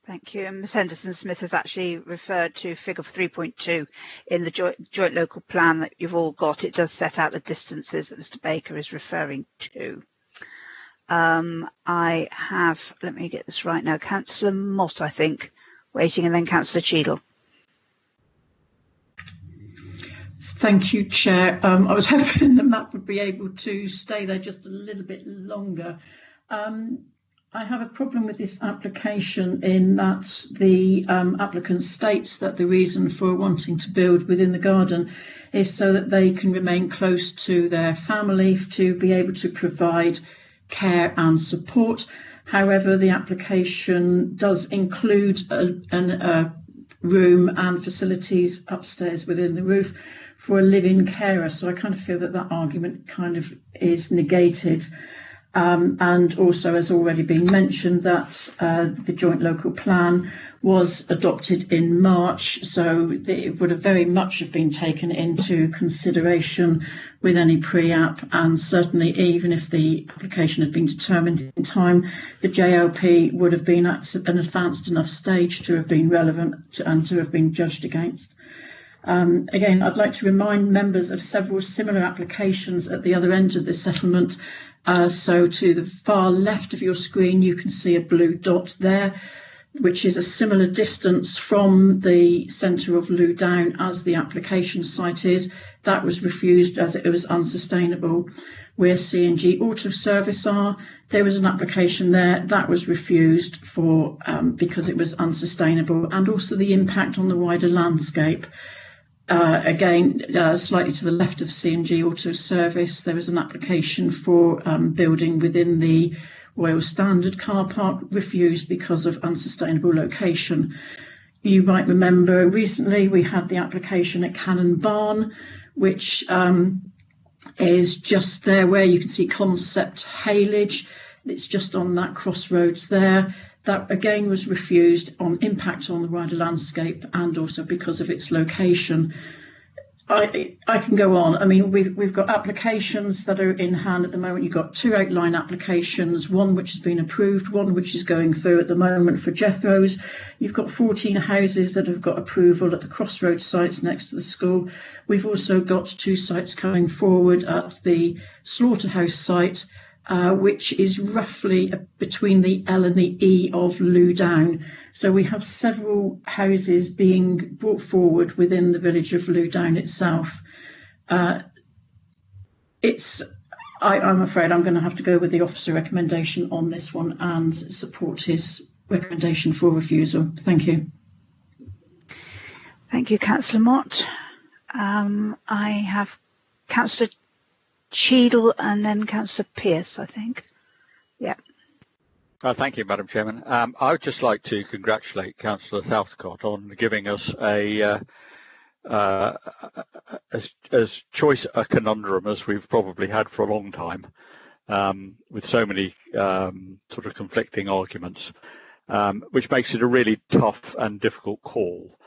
Speaker 3: Thank you. And Ms Henderson-Smith has actually referred to figure 3.2 in the joint local plan that you've all got. It does set out the distances that Mr Baker is referring to. I have, let me get this right now, Councillor Mott, I think, waiting, and then Councillor Cheadle.
Speaker 5: Thank you, Chair. I was hoping the map would be able to stay there just a little bit longer. I have a problem with this application in that the applicant states that the reason for wanting to build within the garden is so that they can remain close to their family, to be able to provide care and support. However, the application does include a room and facilities upstairs within the roof for a live-in carer. So I kind of feel that that argument kind of is negated. And also, as already been mentioned, that the joint local plan was adopted in March, so it would have very much have been taken into consideration with any pre-app, and certainly even if the application had been determined in time, the JLP would have been at an advanced enough stage to have been relevant and to have been judged against. Again, I'd like to remind members of several similar applications at the other end of the settlement. So to the far left of your screen, you can see a blue dot there, which is a similar distance from the centre of Loudoun as the application site is. That was refused as it was unsustainable. Where C&G Auto Service are, there was an application there that was refused for because it was unsustainable, and also the impact on the wider landscape. Again, slightly to the left of C&G Auto Service, there was an application for building within the Royal Standard car park, refused because of unsustainable location. You might remember recently we had the application at Cannon Barn, which is just there where you can see Concept Haylage. It's just on that crossroads there. That again was refused on impact on the wider landscape and also because of its location. I can go on. I mean, we've got applications that are in hand at the moment. You've got 2 outline applications, one which has been approved, one which is going through at the moment for Jethro's. You've got 14 houses that have got approval at the crossroads sites next to the school. We've also got 2 sites coming forward at the Slaughterhouse site, which is roughly between the L and the E of Loudoun. So we have several houses being brought forward within the village of Loudoun itself. I'm afraid I'm going to have to go with the officer recommendation on this one and support his recommendation for refusal. Thank you.
Speaker 3: Thank you, Councillor Mott. I have Councillor Cheadle and then Councillor Pearce, I think. Yeah.
Speaker 16: Thank you, Madam Chairman. I would just like to congratulate Councillor Southcott on giving us as choice a conundrum as we've probably had for a long time, with so many sort of conflicting arguments, which makes it a really tough and difficult call.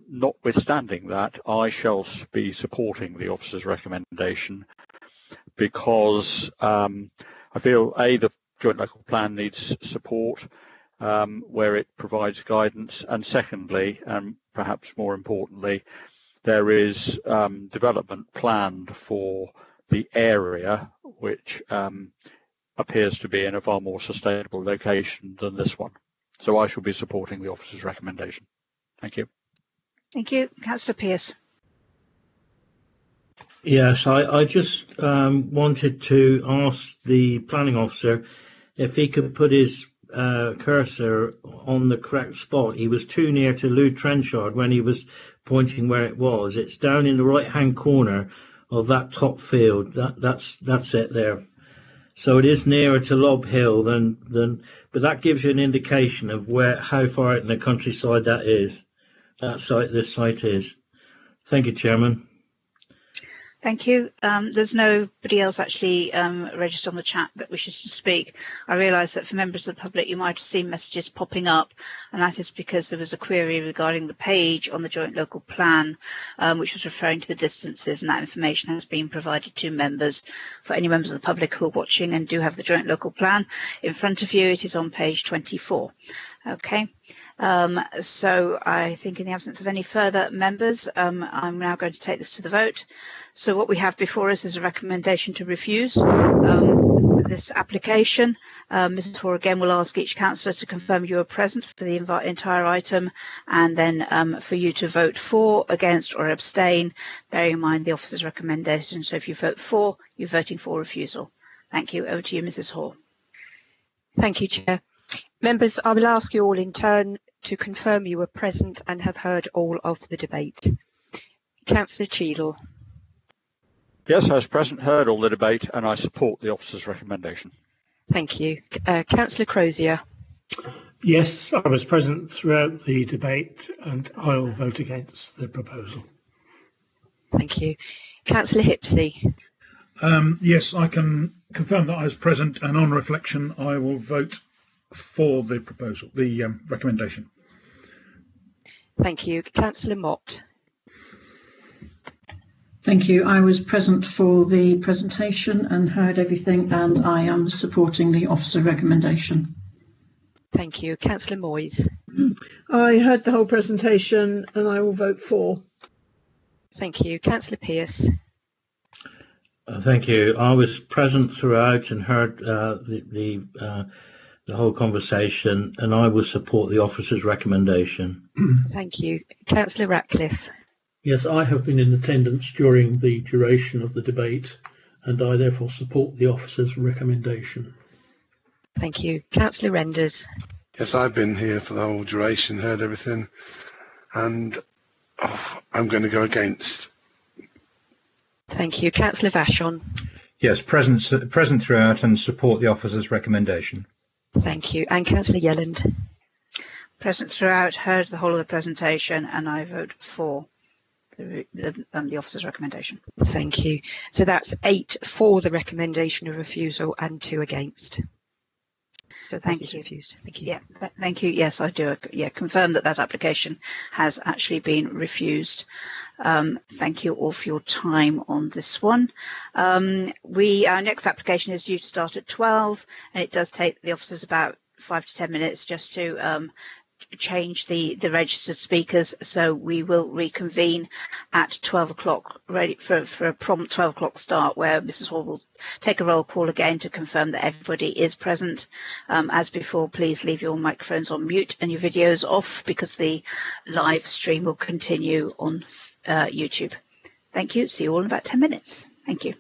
Speaker 16: Notwithstanding that, I shall be supporting the officer's recommendation because I feel the joint local plan needs support where it provides guidance, and secondly, and perhaps more importantly, there is development planned for the area which appears to be in a far more sustainable location than this one. So I shall be supporting the officer's recommendation. Thank you.
Speaker 3: Thank you. Councillor Pearce.
Speaker 6: Yes, I just wanted to ask the planning officer if he could put his cursor on the correct spot. He was too near to Lou Trenchard when he was pointing where it was. It's down in the right-hand corner of that top field. That's it there. So it is nearer to Lob Hill but that gives you an indication of how far out in the countryside that is. This site is. Thank you, Chairman.
Speaker 3: Thank you. There's nobody else actually registered on the chat that wishes to speak. I realise that for members of the public, you might have seen messages popping up, and that is because there was a query regarding the page on the joint local plan, which was referring to the distances, and that information has been provided to members. For any members of the public who are watching and do have the joint local plan in front of you, it is on page 24. Okay. So I think in the absence of any further members, I'm now going to take this to the vote. So what we have before us is a recommendation to refuse this application. Mrs. Hoare again will ask each councillor to confirm you are present for the entire item, and then for you to vote for, against or abstain, bearing in mind the officer's recommendation. So if you vote for, you're voting for refusal. Thank you. Over to you, Mrs. Hoare.
Speaker 10: Thank you, Chair. Members, I will ask you all in turn to confirm you were present and have heard all of the debate. Councillor Cheadle.
Speaker 16: Yes, I was present, heard all the debate, and I support the officer's recommendation.
Speaker 10: Thank you. Councillor Crozier.
Speaker 7: Yes, I was present throughout the debate and I'll vote against the proposal.
Speaker 10: Thank you. Councillor Hipsey.
Speaker 12: Yes, I can confirm that I was present, and on reflection, I will vote for the proposal, the recommendation.
Speaker 10: Thank you. Councillor Mott.
Speaker 5: Thank you. I was present for the presentation and heard everything, and I am supporting the officer recommendation.
Speaker 10: Thank you. Councillor Moyes.
Speaker 4: I heard the whole presentation and I will vote for.
Speaker 10: Thank you. Councillor Pearce.
Speaker 6: Thank you. I was present throughout and heard the whole conversation, and I will support the officer's recommendation.
Speaker 10: Thank you. Councillor Ratcliffe.
Speaker 7: Yes, I have been in attendance during the duration of the debate, and I therefore support the officer's recommendation.
Speaker 10: Thank you. Councillor Renders.
Speaker 13: Yes, I've been here for the whole duration, heard everything, and I'm going to go against.
Speaker 10: Thank you. Councillor Vachon.
Speaker 14: Yes, present throughout and support the officer's recommendation.
Speaker 10: Thank you. And Councillor Yelland.
Speaker 3: Present throughout, heard the whole of the presentation, and I vote for the officer's recommendation.
Speaker 10: Thank you. So that's 8 for the recommendation of refusal and 2 against. So
Speaker 3: thank you.
Speaker 10: Refused. Thank you.
Speaker 3: Yeah, thank you. Yes, I do. Yeah, confirm that application has actually been refused. Thank you all for your time on this one. Our next application is due to start at 12, and it does take the officers about 5 to 10 minutes just to change the registered speakers, so we will reconvene at 12 o'clock, ready for a prompt 12 o'clock start, where Mrs. Hall will take a roll call again to confirm that everybody is present. As before, please leave your microphones on mute and your videos off, because the live stream will continue on YouTube. Thank you. See you all in about 10 minutes. Thank you.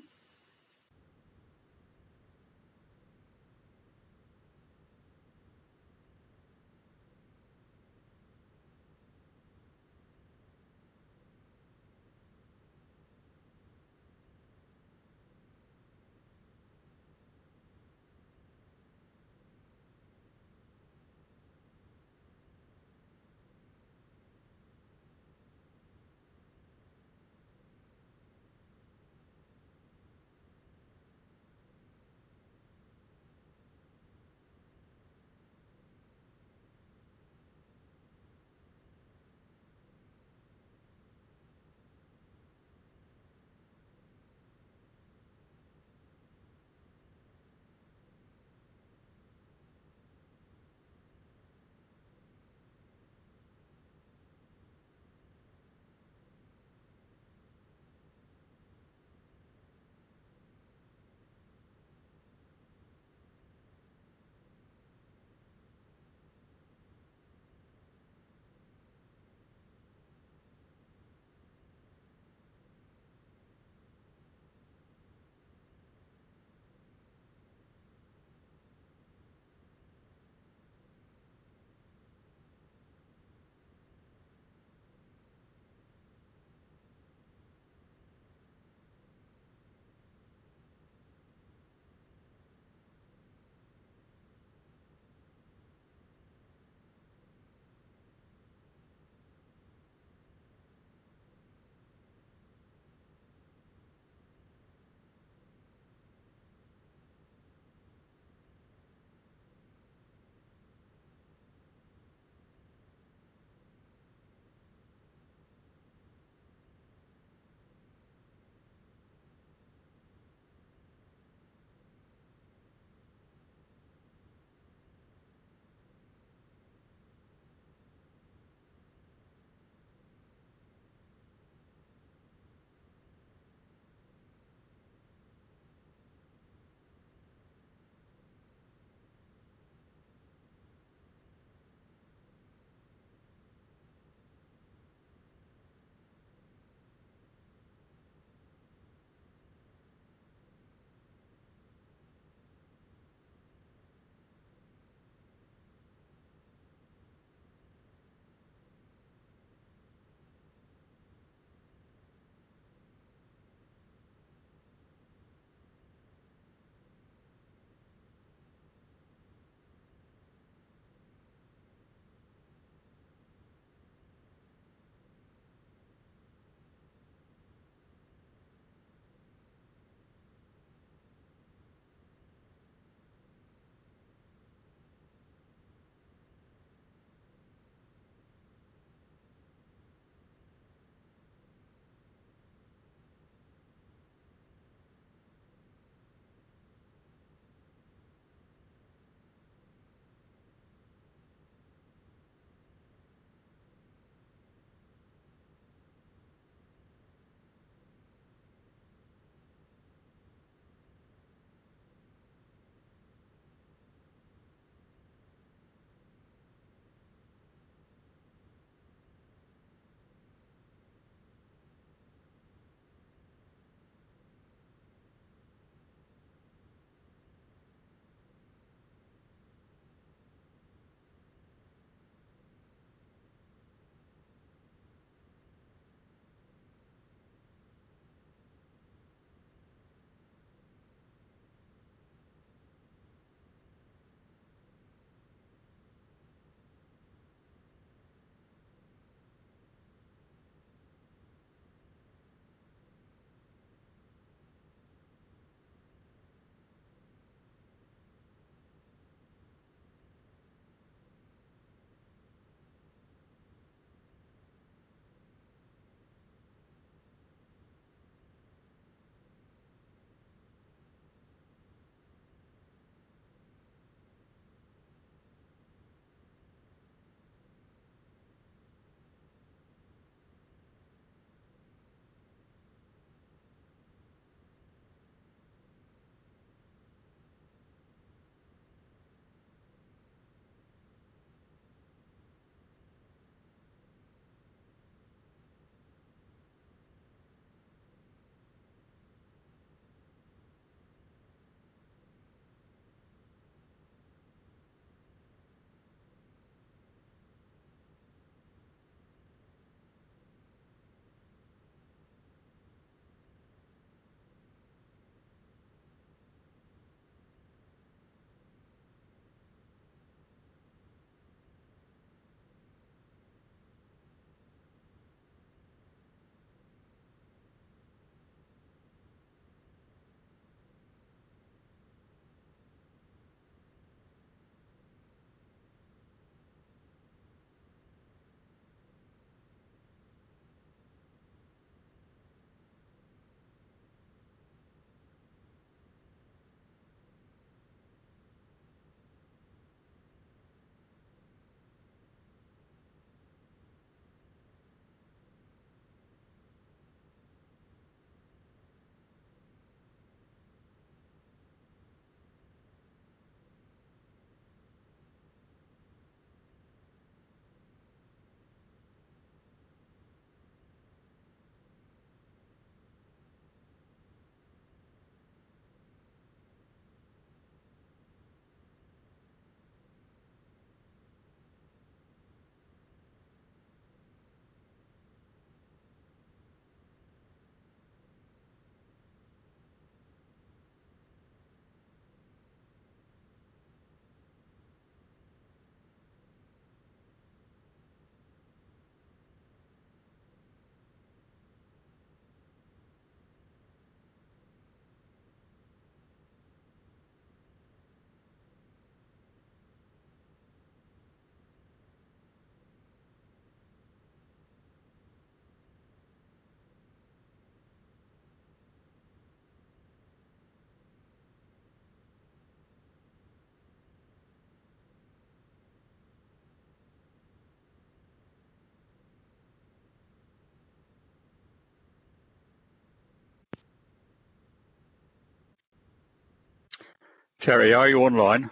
Speaker 16: Terry, are you online?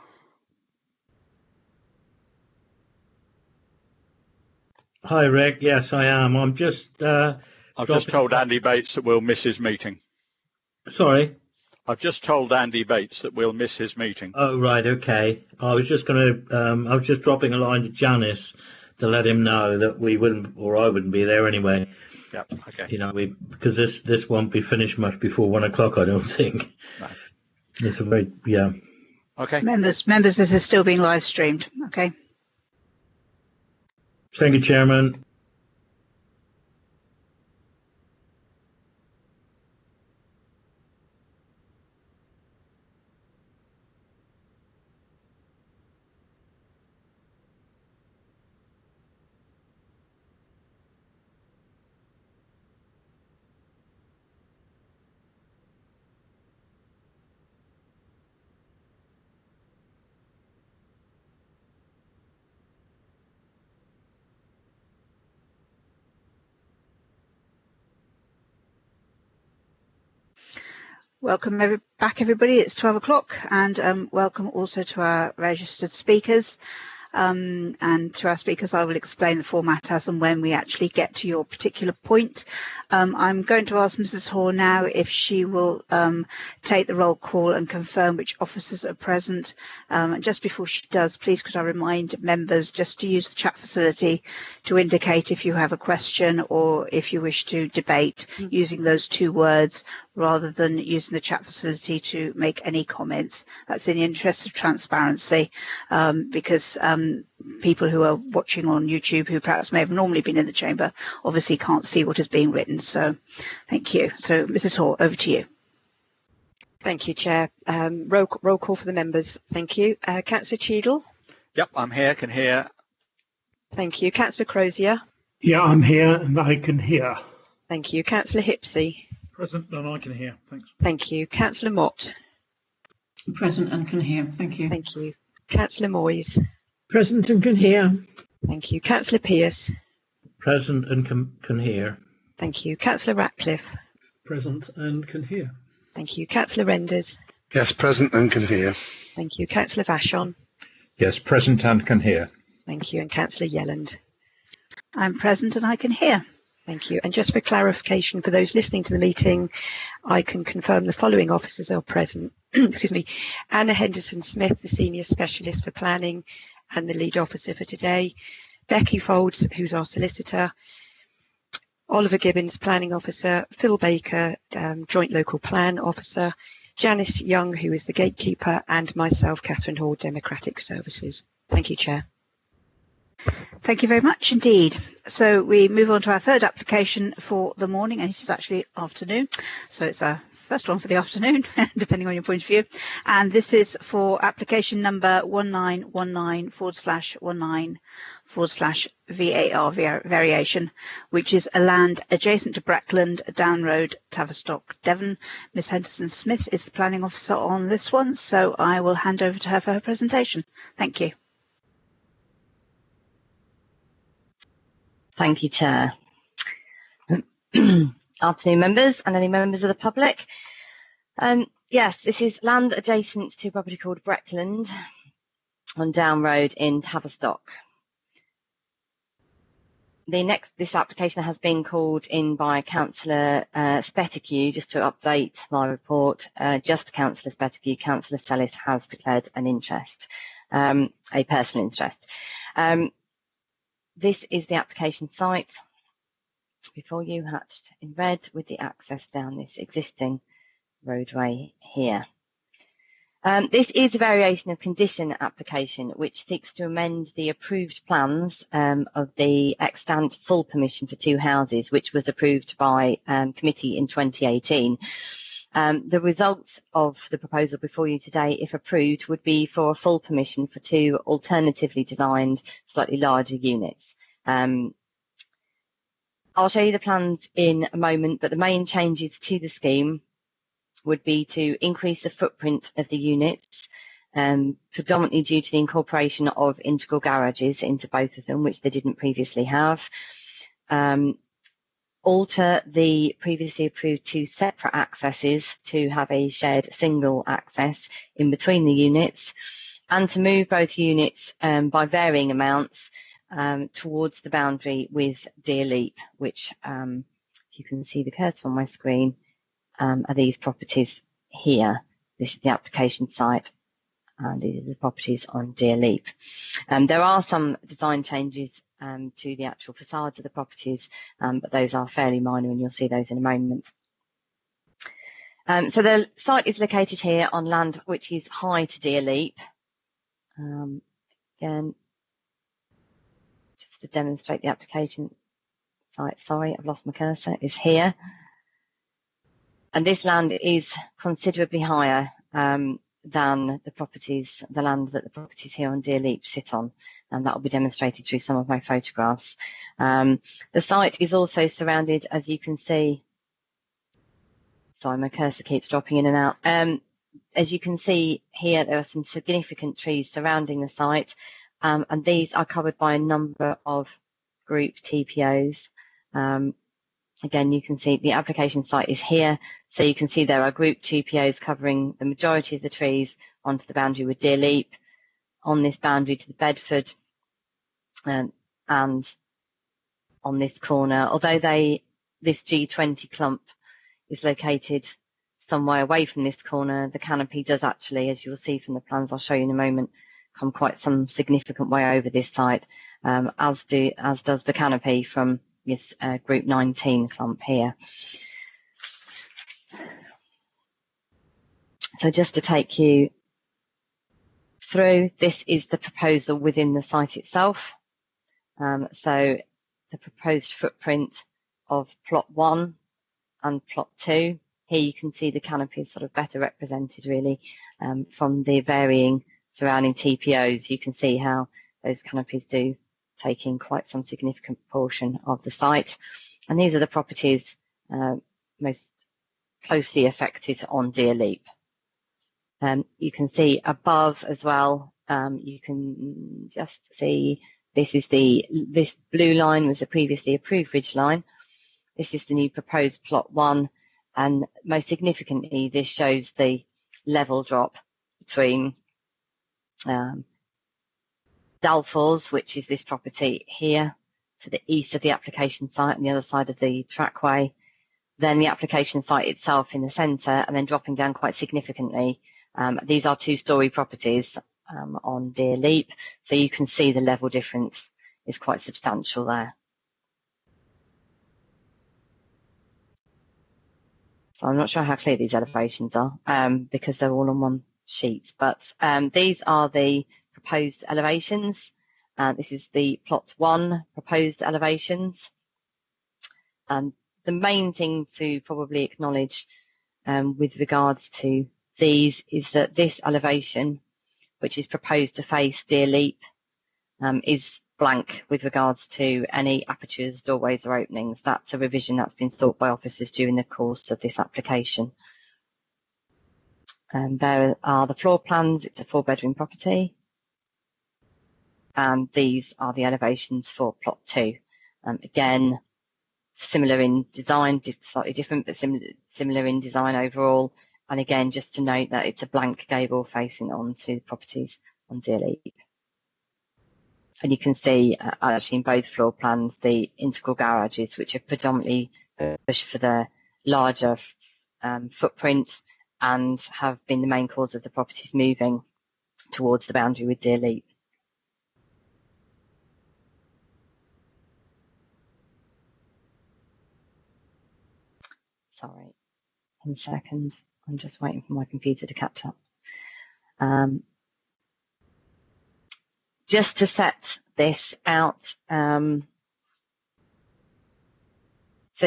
Speaker 6: Hi, Rick. Yes, I am. I'm just.
Speaker 16: I've just told Andy Bates that we'll miss his meeting.
Speaker 6: Sorry.
Speaker 16: I've just told Andy Bates that we'll miss his meeting.
Speaker 6: Oh, right. Okay. I was just going to. I was just dropping a line to Janice to let him know that we wouldn't, or I wouldn't be there anyway.
Speaker 16: Yeah. Okay.
Speaker 6: You know, because this won't be finished much before 1 o'clock, I don't think.
Speaker 16: No.
Speaker 6: It's a very
Speaker 16: Okay.
Speaker 3: Members, this is still being live streamed. Okay.
Speaker 6: Thank you, Chairman.
Speaker 3: Welcome back, everybody. It's 12 o'clock, and welcome also to our registered speakers. And to our speakers, I will explain the format as and when we actually get to your particular point. I'm going to ask Mrs. Hoare now if she will take the roll call and confirm which officers are present. And just before she does, please could I remind members just to use the chat facility to indicate if you have a question or if you wish to debate using those 2 words rather than using the chat facility to make any comments. That's in the interest of transparency, because people who are watching on YouTube who perhaps may have normally been in the chamber obviously can't see what is being written. So thank you. So Mrs. Hoare, over to you.
Speaker 10: Thank you, Chair. Roll call for the members. Thank you. Councillor Cheadle?
Speaker 16: Yep, I'm here, can hear.
Speaker 10: Thank you. Councillor Crozier?
Speaker 7: Yeah, I'm here and I can hear.
Speaker 10: Thank you. Councillor Hipsey?
Speaker 12: Present and I can hear. Thanks.
Speaker 10: Thank you. Councillor Mott?
Speaker 5: Present and can hear. Thank you.
Speaker 10: Thank you. Councillor Moyes?
Speaker 4: Present and can hear.
Speaker 10: Thank you. Councillor Pearce?
Speaker 6: Present and can hear.
Speaker 10: Thank you. Councillor Ratcliffe?
Speaker 7: Present and can hear.
Speaker 10: Thank you. Councillor Renders?
Speaker 13: Yes, present and can hear.
Speaker 10: Thank you. Councillor Vashon?
Speaker 14: Yes, present and can hear.
Speaker 10: Thank you. And Councillor Yelland?
Speaker 3: I'm present and I can hear.
Speaker 10: Thank you. And just for clarification for those listening to the meeting, I can confirm the following officers are present. Excuse me. Anna Henderson-Smith, the Senior Specialist for Planning and the Lead Officer for today. Becky Folds, who's our Solicitor. Oliver Gibbons, Planning Officer. Phil Baker, Joint Local Plan Officer. Janice Young, who is the Gatekeeper. And myself, Catherine Hall, Democratic Services. Thank you, Chair.
Speaker 3: Thank you very much indeed. So we move on to our third application for the morning, and it is actually afternoon. So it's our first one for the afternoon, depending on your point of view. And this is for application number 1919/19/VAR variation, which is a land adjacent to Breckland, Down Road, Tavistock, Devon. Ms. Henderson-Smith is the planning officer on this one, so I will hand over to her for her presentation. Thank you.
Speaker 2: Thank you, Chair. Afternoon, members and any members of the public. Yes, this is land adjacent to a property called Breckland on Down Road in Tavistock. This application has been called in by Councillor Spetigue. Just to update my report, just Councillor Spetigue, Councillor Sellis has declared an interest, a personal interest. This is the application site before you, hatched in red, with the access down this existing roadway here. This is a variation of condition application which seeks to amend the approved plans of the extant full permission for 2 houses, which was approved by committee in 2018. The result of the proposal before you today, if approved, would be for a full permission for 2 alternatively designed, slightly larger units. I'll show you the plans in a moment, but the main changes to the scheme would be to increase the footprint of the units, predominantly due to the incorporation of integral garages into both of them, which they didn't previously have. alter the previously approved 2 separate accesses to have a shared single access in between the units, and to move both units by varying amounts towards the boundary with Deer Leap, which, if you can see the cursor on my screen, are these properties here. This is the application site, and these are the properties on Deer Leap. There are some design changes to the actual facades of the properties, but those are fairly minor, and you'll see those in a moment. So the site is located here on land which is high to Deer Leap. Again, just to demonstrate the application site, sorry, I've lost my cursor, is here. And this land is considerably higher than the properties, the land that the properties here on Deer Leap sit on, and that will be demonstrated through some of my photographs. The site is also surrounded, as you can see, sorry, my cursor keeps dropping in and out. As you can see here, there are some significant trees surrounding the site, and these are covered by a number of group TPOs. Again, you can see the application site is here, so you can see there are group TPOs covering the majority of the trees onto the boundary with Deer Leap, on this boundary to the Bedford, and on this corner. Although this G20 clump is located some way away from this corner, the canopy does actually, as you'll see from the plans I'll show you in a moment, come quite some significant way over this site, as does the canopy from this group 19 clump here. So just to take you through, this is the proposal within the site itself. So the proposed footprint of plot 1 and plot 2. Here you can see the canopy is sort of better represented really from the varying surrounding TPOs. You can see how those canopies do take in quite some significant portion of the site. And these are the properties most closely affected on Deer Leap. You can see above as well, you can just see this blue line was the previously approved ridge line. This is the new proposed plot 1, and most significantly this shows the level drop between Dalfords, which is this property here to the east of the application site and the other side of the trackway, then the application site itself in the centre, and then dropping down quite significantly. These are 2-storey properties on Deer Leap, so you can see the level difference is quite substantial there. So I'm not sure how clear these elevations are because they're all on one sheet, but these are the proposed elevations. This is the plot 1 proposed elevations. The main thing to probably acknowledge with regards to these is that this elevation, which is proposed to face Deer Leap, is blank with regards to any apertures, doorways or openings. That's a revision that's been sought by officers during the course of this application. And there are the floor plans. It's a 4-bedroom property. And these are the elevations for plot 2. Again, similar in design, slightly different, but similar in design overall. And again, just to note that it's a blank gable facing onto the properties on Deer Leap. And you can see actually in both floor plans the integral garages, which are predominantly pushed for the larger footprint and have been the main cause of the properties moving towards the boundary with Deer Leap. Sorry, 1 second. I'm just waiting for my computer to catch up. Just to set this out, so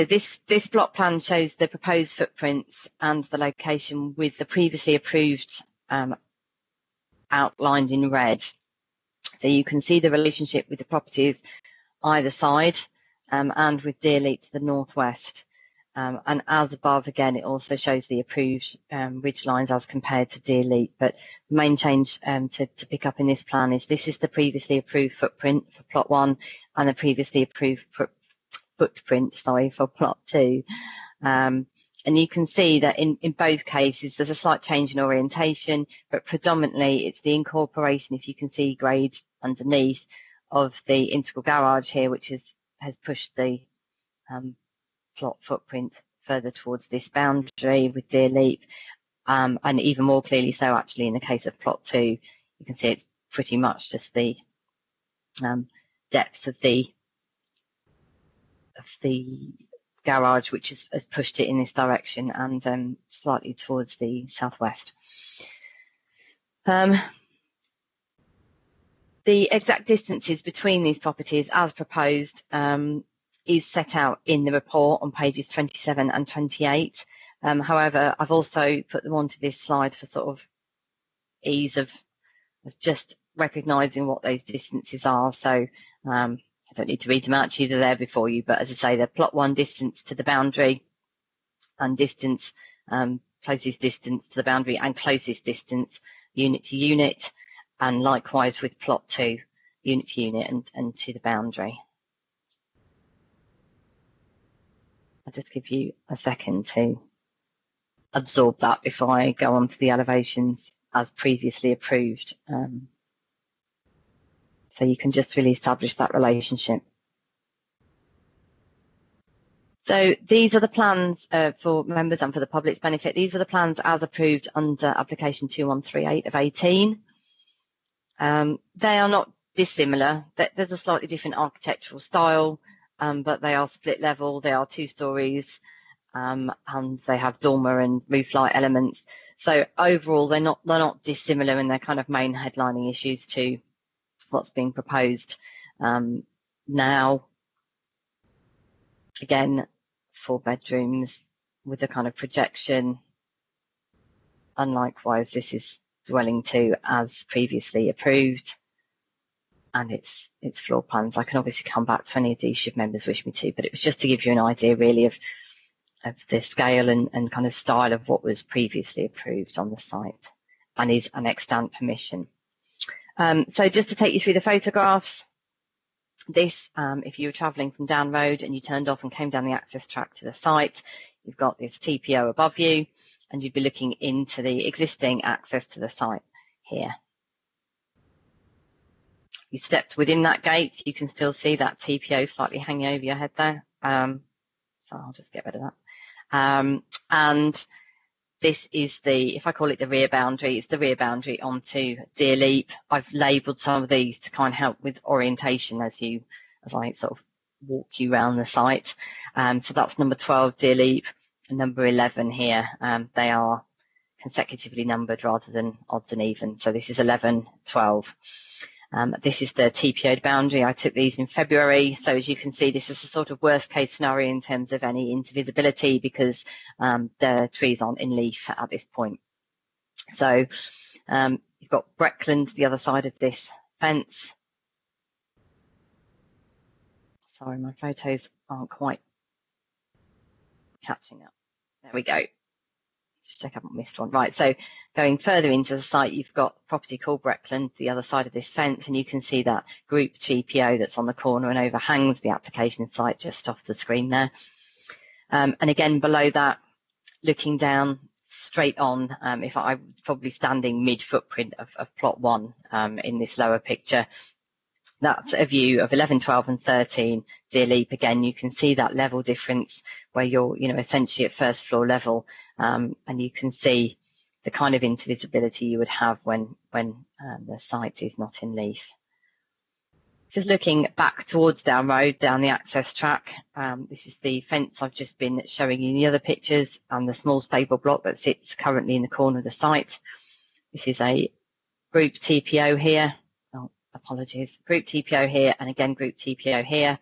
Speaker 2: this plot plan shows the proposed footprints and the location with the previously approved outlined in red. So you can see the relationship with the properties either side and with Deer Leap to the northwest. And as above, again, it also shows the approved ridge lines as compared to Deer Leap. But the main change to pick up in this plan is this is the previously approved footprint for plot 1 and the previously approved footprint, sorry, for plot 2. And you can see that in both cases there's a slight change in orientation, but predominantly it's the incorporation, if you can see grade underneath, of the integral garage here, which has pushed the plot footprint further towards this boundary with Deer Leap, and even more clearly so actually in the case of plot 2. You can see it's pretty much just the depth of the garage which has pushed it in this direction and slightly towards the southwest. The exact distances between these properties as proposed is set out in the report on pages 27 and 28. However, I've also put them onto this slide for sort of ease of just recognising what those distances are. So I don't need to read them out to you, they're there before you, but as I say, they're plot 1 distance to the boundary and distance, closest distance to the boundary and closest distance unit to unit, and likewise with plot 2, unit to unit and to the boundary. I'll just give you a second to absorb that before I go on to the elevations as previously approved. So you can just really establish that relationship. So these are the plans for members and for the public's benefit. These are the plans as approved under application 2138 of 18. They are not dissimilar. There's a slightly different architectural style, but they are split level, they are 2 stories, and they have dormer and roof light elements. So overall, they're not dissimilar in their kind of main headlining issues to what's being proposed now. Again, 4 bedrooms with a kind of projection, and likewise this is dwelling 2 as previously approved, and its floor plans. I can obviously come back to any of these should members wish me to, but it was just to give you an idea really of the scale and kind of style of what was previously approved on the site and is an extant permission. So just to take you through the photographs, this, if you were travelling from Down Road and you turned off and came down the access track to the site, you've got this TPO above you, and you'd be looking into the existing access to the site here. You stepped within that gate, you can still see that TPO slightly hanging over your head there. So I'll just get rid of that. And this is the, if I call it the rear boundary, it's the rear boundary onto Deer Leap. I've labelled some of these to kind of help with orientation as I sort of walk you around the site. So that's number 12 Deer Leap and number 11 here. They are consecutively numbered rather than odds and evens. So this is 11, 12. This is the TPO'd boundary. I took these in February. So as you can see, this is the sort of worst case scenario in terms of any intervisibility because the trees aren't in leaf at this point. So you've got Breckland, the other side of this fence. Sorry, my photos aren't quite catching up. There we go. Just check I haven't missed one. Right, so going further into the site, you've got property called Breckland, the other side of this fence, and you can see that group TPO that's on the corner and overhangs the application site just off the screen there. And again, below that, looking down straight on, if I was probably standing mid-footprint of plot 1 in this lower picture, that's a view of 11, 12 and 13 Deer Leap. Again, you can see that level difference where you're essentially at first floor level, and you can see the kind of intervisibility you would have when the site is not in leaf. Just looking back towards Down Road, down the access track, this is the fence I've just been showing you in the other pictures and the small stable block that sits currently in the corner of the site. This is a group TPO here. Oh, apologies. Group TPO here and again group TPO here.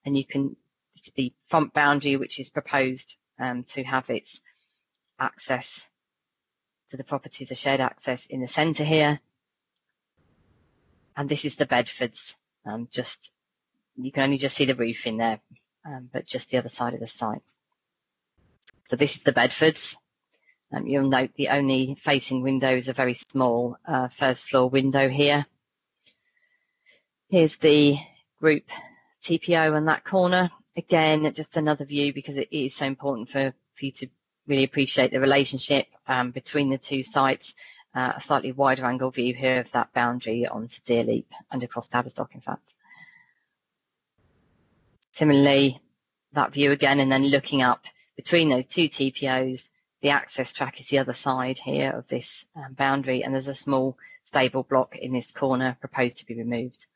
Speaker 2: And you can, this is the front boundary which is proposed to have its access to the property as a shared access in the centre here. And this is the Bedfords. You can only just see the roof in there, but just the other side of the site. So this is the Bedfords. You'll note the only facing window is a very small first floor window here. Here's the group TPO in that corner. Again, just another view, because it is so important for you to really appreciate the relationship between the two sites. A slightly wider angle view here of that boundary onto Deerleap and across Tavistock, in fact. Similarly, that view again, and then looking up between those two TPOs, the access track is the other side here of this boundary, and there's a small stable block in this corner proposed to be removed.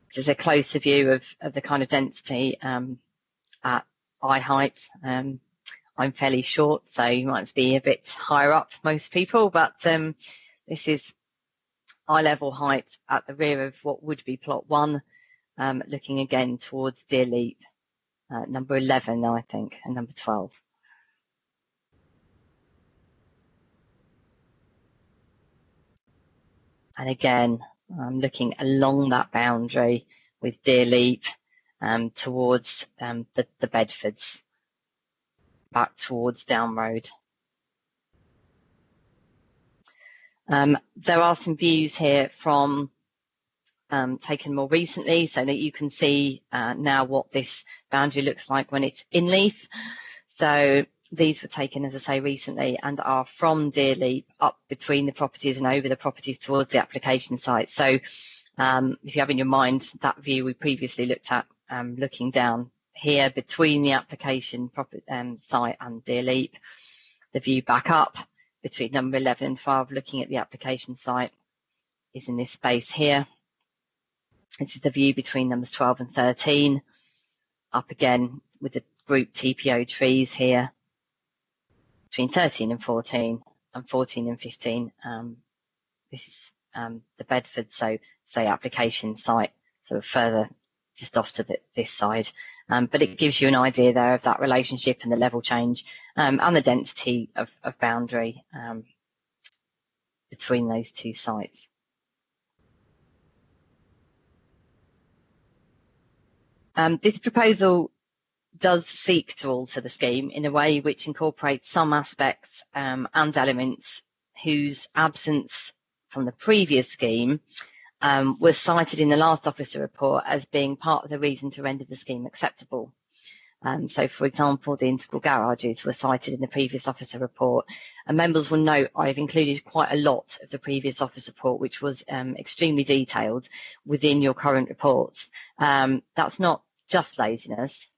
Speaker 2: This is a closer view of the kind of density at eye height. I'm fairly short, so you might be a bit higher up, most people, but this is eye level height at the rear of what would be plot 1, looking again towards Deerleap, number 11 now, I think, and number 12. And again, I'm looking along that boundary with Deerleap towards the Bedfords, back towards Down Road. There are some views here from taken more recently, so that you can see now what this boundary looks like when it's in leaf. So these were taken, as I say, recently, and are from Deerleap up between the properties and over the properties towards the application site. So if you have in your mind that view we previously looked at, looking down here between the application site and Deerleap, the view back up between number 11 and 12, looking at the application site, is in this space here. This is the view between numbers 12 and 13, up again with the group TPO trees here, between 13 and 14, and 14 and 15. This is the Bedford, so say application site, so further just off to this side. But it gives you an idea there of that relationship and the level change and the density of boundary between those two sites. This proposal does seek to alter the scheme in a way which incorporates some aspects and elements whose absence from the previous scheme was cited in the last officer report as being part of the reason to render the scheme acceptable. So, for example, the integral garages were cited in the previous officer report, and members will note I've included quite a lot of the previous officer report, which was extremely detailed within your current reports. That's not just laziness,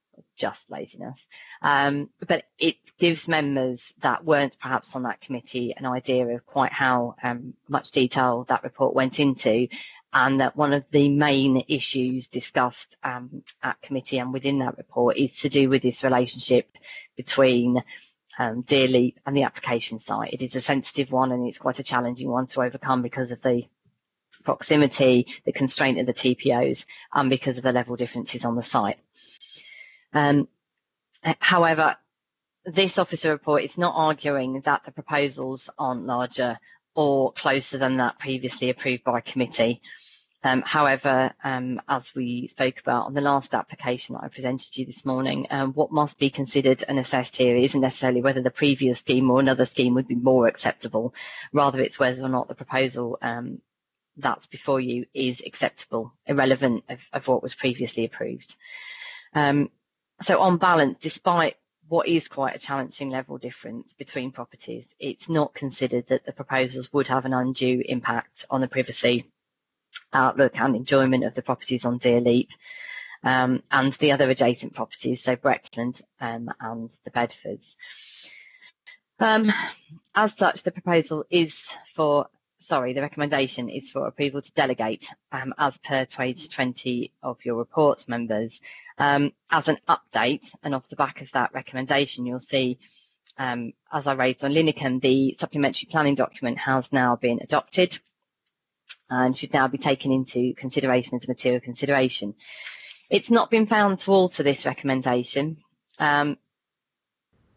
Speaker 2: but it gives members that weren't perhaps on that committee an idea of quite how much detail that report went into, and that one of the main issues discussed at committee and within that report is to do with this relationship between Deerleap and the application site. It is a sensitive one, and it's quite a challenging one to overcome because of the proximity, the constraint of the TPOs, and because of the level differences on the site. However, this officer report is not arguing that the proposals aren't larger or closer than that previously approved by committee. However, as we spoke about on the last application that I presented to you this morning, what must be considered and assessed here isn't necessarily whether the previous scheme or another scheme would be more acceptable. Rather, it's whether or not the proposal that's before you is acceptable, irrelevant of what was previously approved. So on balance, despite what is quite a challenging level difference between properties, it's not considered that the proposals would have an undue impact on the privacy, outlook and enjoyment of the properties on Deerleap and the other adjacent properties, so Brexland and the Bedfords. As such, the recommendation is for approval to delegate as per page 20 of your reports, members. As an update, and off the back of that recommendation, you'll see, as I raised on Lincoln, the supplementary planning document has now been adopted and should now be taken into consideration as a material consideration. It's not been found to alter this recommendation in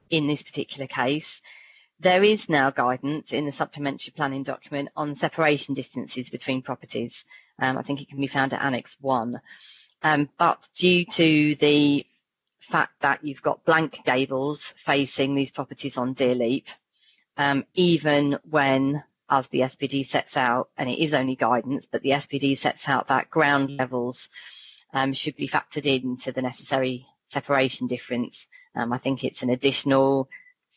Speaker 2: this particular case. There is now guidance in the supplementary planning document on separation distances between properties. I think it can be found at Annex 1. But due to the fact that you've got blank gables facing these properties on Deerleap, even when, as the SPD sets out, and it is only guidance, but the SPD sets out that ground levels should be factored into the necessary separation difference. I think it's an additional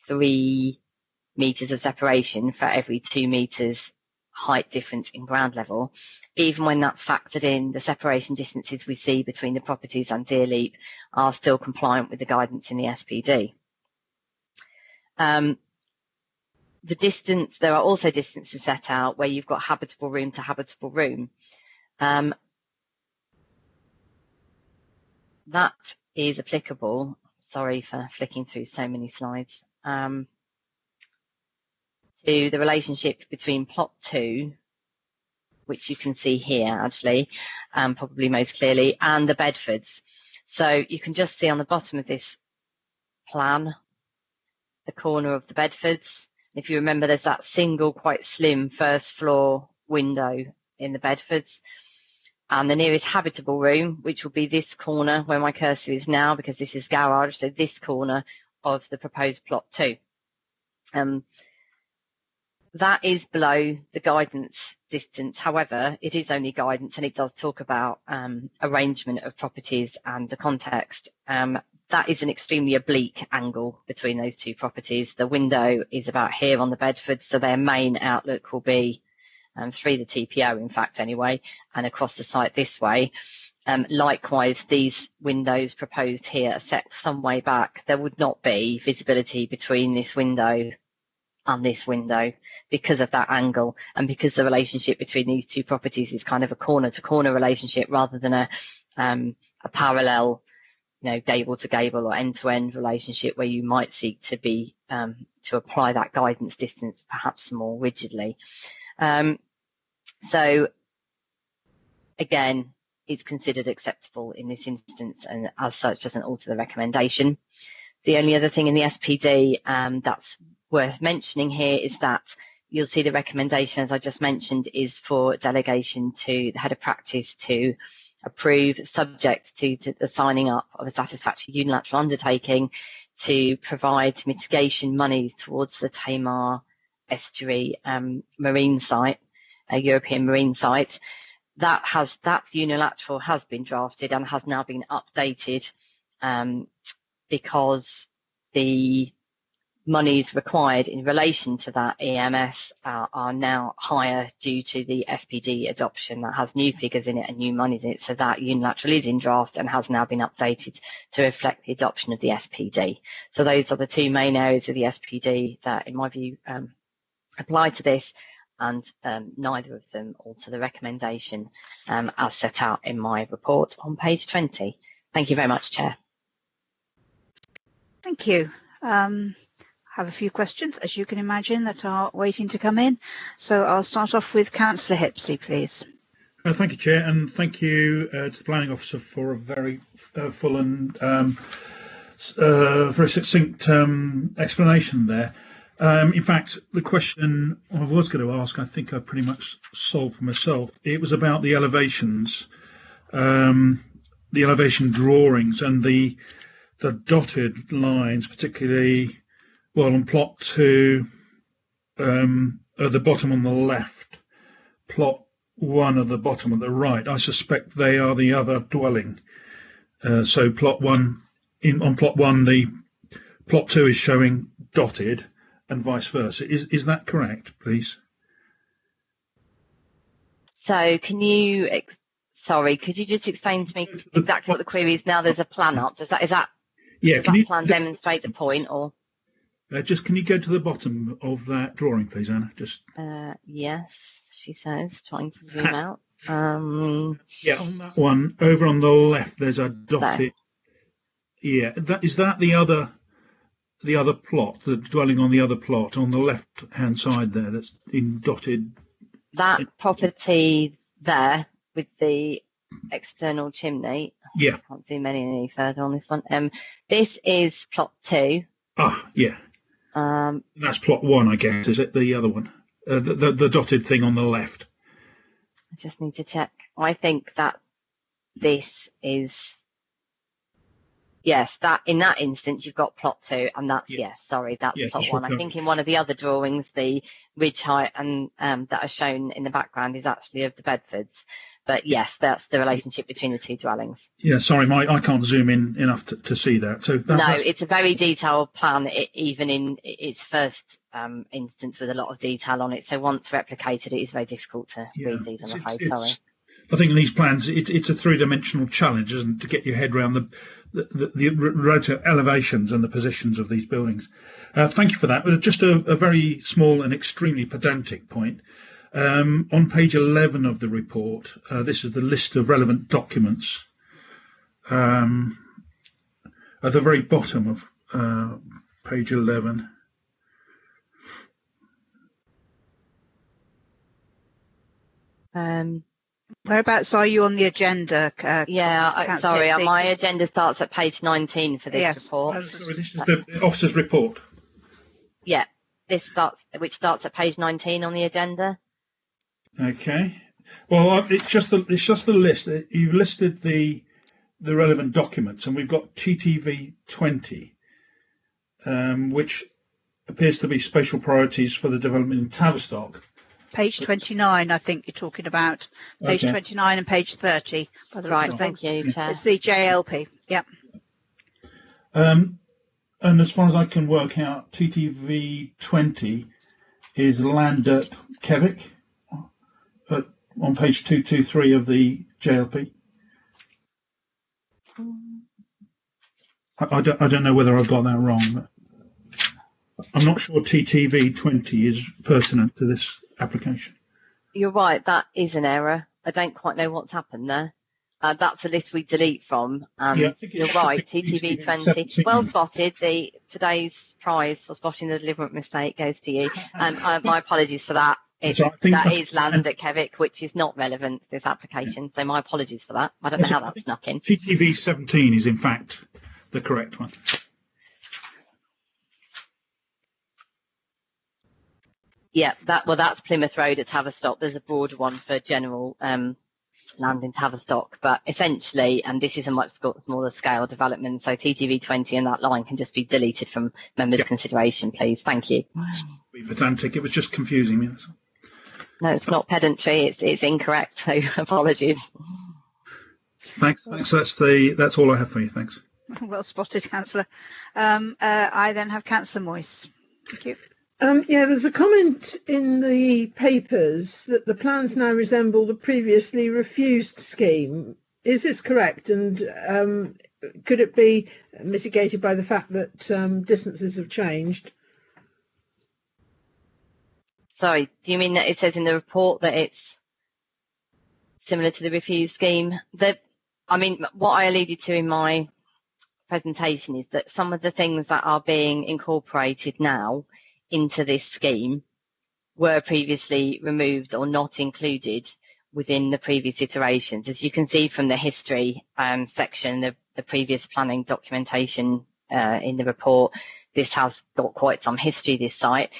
Speaker 2: 3 meters of separation for every 2 meters height difference in ground level. Even when that's factored in, the separation distances we see between the properties and Deer Leap are still compliant with the guidance in the SPD. The distance, there are also distances set out where you've got habitable room to habitable room. That is applicable, sorry for flicking through so many slides, to the relationship between plot 2, which you can see here actually, probably most clearly, and the Bedfords. So you can just see on the bottom of this plan, the corner of the Bedfords. If you remember, there's that single, quite slim first floor window in the Bedfords. And the nearest habitable room, which will be this corner where my cursor is now, because this is garage, so this corner of the proposed plot 2. That is below the guidance distance. However, it is only guidance, and it does talk about arrangement of properties and the context. That is an extremely oblique angle between those 2 properties. The window is about here on the Bedford, so their main outlook will be through the TPO, in fact, anyway, and across the site this way. Likewise, these windows proposed here are set some way back. There would not be visibility between this window and this window because of that angle, and because the relationship between these 2 properties is kind of a corner-to-corner relationship rather than a parallel, gable to gable or end-to-end relationship where you might seek to be to apply that guidance distance perhaps more rigidly. So again, it's considered acceptable in this instance, and as such doesn't alter the recommendation. The only other thing in the SPD that's worth mentioning here is that you'll see the recommendation, as I just mentioned, is for delegation to the head of practice to approve, subject to the signing up of a satisfactory unilateral undertaking to provide mitigation money towards the Tamar Estuary marine site, a European marine site. That unilateral has been drafted and has now been updated because the monies required in relation to that EMS are now higher due to the SPD adoption that has new figures in it and new monies in it. So that unilateral is in draft and has now been updated to reflect the adoption of the SPD. So those are the 2 main areas of the SPD that, in my view, apply to this, and neither of them alter the recommendation as set out in my report on page 20. Thank you very much, Chair.
Speaker 3: Thank you. Have a few questions, as you can imagine, that are waiting to come in. So I'll start off with Councillor Hipsey, please.
Speaker 12: Thank you, Chair, and thank you to the Planning Officer for a very full and very succinct explanation there. In fact, the question I was going to ask, I think I pretty much solved for myself. It was about the elevations, the elevation drawings, and the dotted lines, particularly, well, on plot 2, at the bottom on the left, plot 1 at the bottom at the right. I suspect they are the other dwelling. So plot 1, on plot 1, the plot 2 is showing dotted, and vice versa. Is that correct, please?
Speaker 2: So can you, could you just explain to me exactly what the query is now? There's a plan up. Does that plan demonstrate the point, or?
Speaker 12: Just can you go to the bottom of that drawing, please, Anna? Just.
Speaker 2: Yes, she says, trying to zoom out.
Speaker 12: Yeah, on that one, over on the left, there's a dotted. There. Yeah, is that the other plot, the dwelling on the other plot on the left-hand side there, that's in dotted.
Speaker 2: That property there with the external chimney.
Speaker 12: Yeah.
Speaker 2: I can't zoom any further on this one. This is plot 2.
Speaker 12: Ah, yeah. That's plot 1, I guess. Is it the other one? The dotted thing on the left.
Speaker 2: I just need to check. I think that this is. Yes, that in that instance you've got plot 2, and that's that's plot 1. I think in one of the other drawings, the ridge height and that are shown in the background is actually of the Bedfords. But yes, that's the relationship between the two dwellings.
Speaker 12: Yeah, sorry, I can't zoom in enough to see that. So
Speaker 2: no, it's a very detailed plan, even in its first instance with a lot of detail on it. So once replicated, it is very difficult to read these, I'm afraid. Sorry.
Speaker 12: I think in these plans, it's a three-dimensional challenge, isn't it, to get your head around the relative elevations and the positions of these buildings. Thank you for that. But just a very small and extremely pedantic point. On page 11 of the report, this is the list of relevant documents. At the very bottom of page 11.
Speaker 3: Whereabouts are you on the agenda?
Speaker 2: Sorry, my agenda starts at page 19 for this report.
Speaker 12: Sorry, this is the officer's report.
Speaker 2: Yeah, which starts at page 19 on the agenda.
Speaker 12: Okay. Well, it's just the list. You've listed the relevant documents, and we've got TTV 20, which appears to be spatial priorities for the development in Tavistock.
Speaker 3: Page 29, I think you're talking about. Page 29 and page 30.
Speaker 2: Right, thank you, Chair.
Speaker 3: It's the JLP. Yep.
Speaker 12: And as far as I can work out, TTV 20 is land at Kevick. On page 223 of the JLP. I don't know whether I've got that wrong, but I'm not sure TTV 20 is pertinent to this application.
Speaker 2: You're right, that is an error. I don't quite know what's happened there. That's a list we delete from. You're right, TTV 20. Well spotted. Today's prize for spotting the deliberate mistake goes to you. My apologies for that. That is land at Kevick, which is not relevant to this application. So my apologies for that. I don't know how that snuck in.
Speaker 12: TTV 17 is in fact the correct one.
Speaker 2: Yeah, that's Plymouth Road at Tavistock. There's a broader one for general land in Tavistock, but essentially, and this is a much smaller scale development, so TTV 20 and that line can just be deleted from members' consideration, please. Thank you.
Speaker 12: Be pedantic. It was just confusing me.
Speaker 2: No, it's not pedantry. It's incorrect. So apologies.
Speaker 12: Thanks. That's all I have for you. Thanks.
Speaker 3: Well spotted, Councillor. I then have Councillor Moyes. Thank you.
Speaker 4: There's a comment in the papers that the plans now resemble the previously refused scheme. Is this correct? And could it be mitigated by the fact that distances have changed?
Speaker 2: Sorry, do you mean that it says in the report that it's similar to the refused scheme? What I alluded to in my presentation is that some of the things that are being incorporated now into this scheme were previously removed or not included within the previous iterations. As you can see from the history section, the previous planning documentation in the report, this has got quite some history, this site.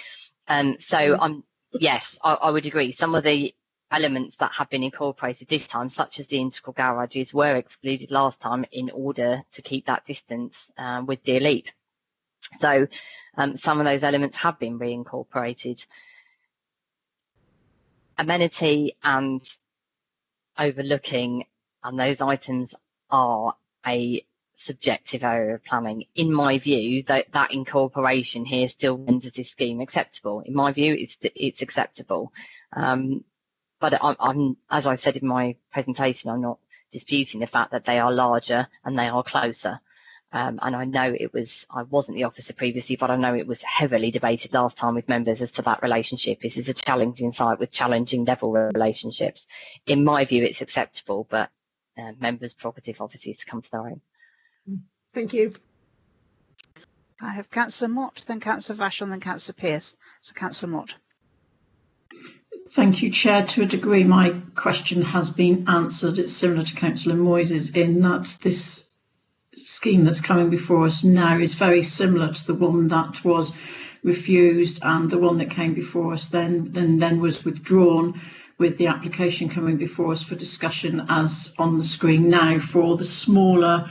Speaker 2: Yes, I would agree. Some of the elements that have been incorporated this time, such as the integral garages, were excluded last time in order to keep that distance with Deer Leap. So some of those elements have been reincorporated. Amenity and overlooking, and those items are a subjective area of planning. In my view, that incorporation here still renders this scheme acceptable. In my view, it's acceptable. But I'm, as I said in my presentation, I'm not disputing the fact that they are larger and they are closer. And I know I wasn't the officer previously, but I know it was heavily debated last time with members as to that relationship. This is a challenging site with challenging level relationships. In my view, it's acceptable, but members' prerogative obviously is to come to their own.
Speaker 4: Thank you.
Speaker 3: I have Councillor Mott, then Councillor Vashon, then Councillor Pearce. So Councillor Mott.
Speaker 5: Thank you, Chair. To a degree, my question has been answered. It's similar to Councillor Moyes' in that this scheme that's coming before us now is very similar to the one that was refused, and the one that came before us then was withdrawn, with the application coming before us for discussion as on the screen now for the smaller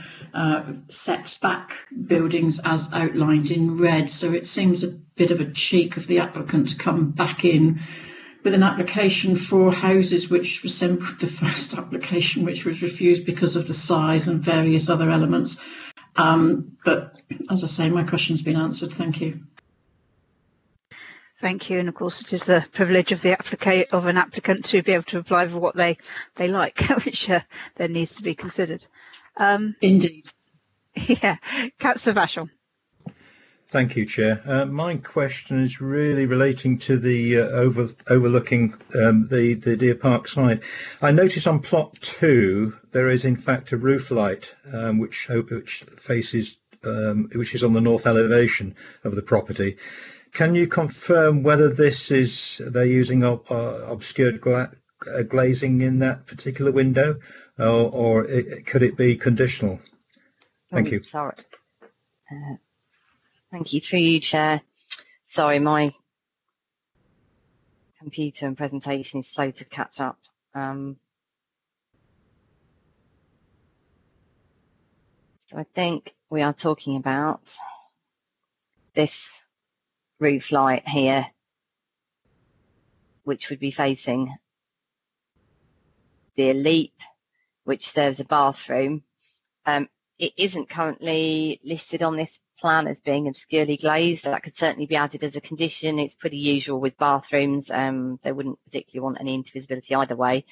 Speaker 5: setback buildings as outlined in red. So it seems a bit of a cheek of the applicant to come back in with an application for houses which resembled the first application, which was refused because of the size and various other elements. But as I say, my question's been answered. Thank you.
Speaker 3: Thank you. And of course, it is the privilege of the an applicant to be able to apply for what they like, which then needs to be considered.
Speaker 5: Indeed.
Speaker 3: Yeah, Councillor Vachon.
Speaker 6: Thank you, Chair. My question is really relating to the overlooking the Deer Park side. I notice on plot 2 there is in fact a roof light which faces which is on the north elevation of the property. Can you confirm whether this is they're using obscured glazing in that particular window, or could it be conditional? Thank you.
Speaker 2: Sorry. Thank you. Through you, Chair. Sorry, my computer and presentation is slow to catch up. So I think we are talking about this roof light here, which would be facing the Leap, which serves a bathroom. It isn't currently listed on this plan as being obscurely glazed. That could certainly be added as a condition. It's pretty usual with bathrooms. They wouldn't particularly want any intervisibility either way.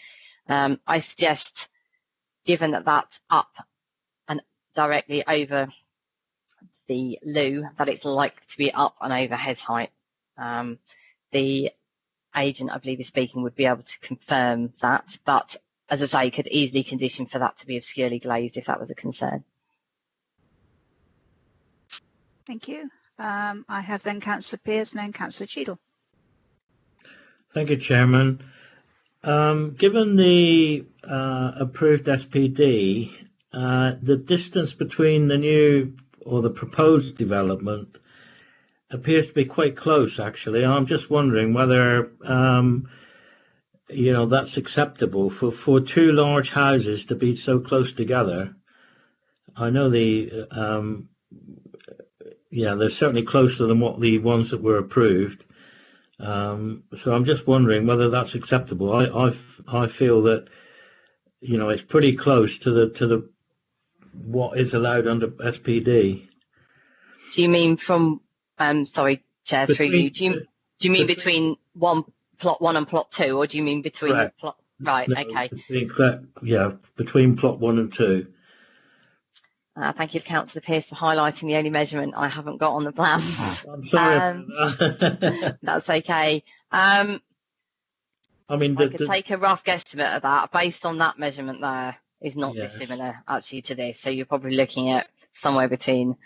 Speaker 2: I suggest, given that that's up and directly over the loo, that it's likely to be up and over head height. The agent, I believe, is speaking, would be able to confirm that, but as I say, could easily condition for that to be obscurely glazed if that was a concern.
Speaker 3: Thank you. I have then Councillor Pearce and then Councillor Cheadle.
Speaker 6: Thank you, Chairman. Given the approved SPD, the distance between the new or the proposed development appears to be quite close, actually. I'm just wondering whether that's acceptable for two large houses to be so close together. I know they're certainly closer than what the ones that were approved. So I'm just wondering whether that's acceptable. I feel that it's pretty close to the what is allowed under SPD.
Speaker 2: Do you mean from sorry, Chair, through you? Do you mean between plot 1 and plot 2, or do you mean between the plot? Right. No, okay.
Speaker 6: Between plot 1 and 2.
Speaker 2: Thank you, Councillor Pearce, for highlighting the only measurement I haven't got on the plan.
Speaker 6: I'm sorry.
Speaker 2: That's okay. I could take a rough guesstimate of that. Based on that measurement there, is not dissimilar actually to this. So you're probably looking at somewhere between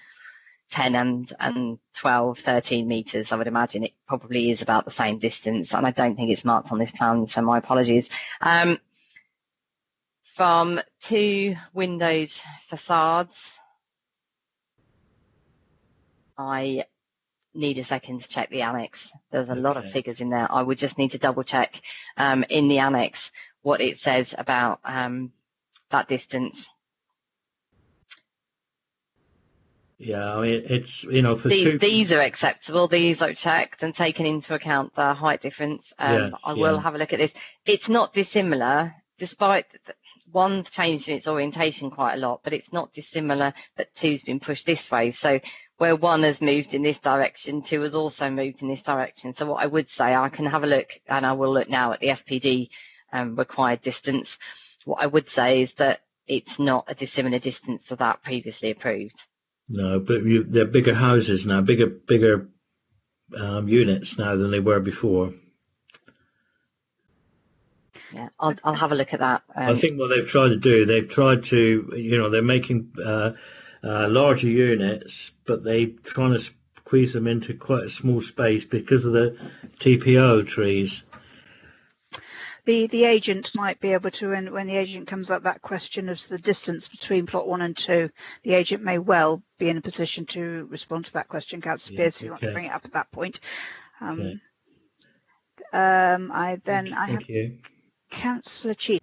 Speaker 2: 10 and 12, 13 metres. I would imagine it probably is about the same distance, and I don't think it's marked on this plan, so my apologies. From 2 windowed facades, I need a second to check the annex. There's a lot of figures in there. I would just need to double check in the annex what it says about that distance.
Speaker 6: Yeah, I mean, it's, for
Speaker 2: these are acceptable. These are checked and taken into account the height difference. I will have a look at this. It's not dissimilar, despite one's changed in its orientation quite a lot, but it's not dissimilar, but 2's been pushed this way. So where 1 has moved in this direction, 2 has also moved in this direction. So what I would say, I can have a look, and I will look now at the SPD required distance. What I would say is that it's not a dissimilar distance to that previously approved.
Speaker 6: No, but they're bigger houses now, bigger units now than they were before.
Speaker 2: Yeah, I'll have a look at that.
Speaker 6: I think what they've tried to do, they're making larger units, but they're trying to squeeze them into quite a small space because of the TPO trees.
Speaker 3: The agent might be able to, when the agent comes up that question of the distance between plot 1 and 2, the agent may well be in a position to respond to that question, Councillor Pearce, if you want to bring it up at that point. I have Councillor Cheadle.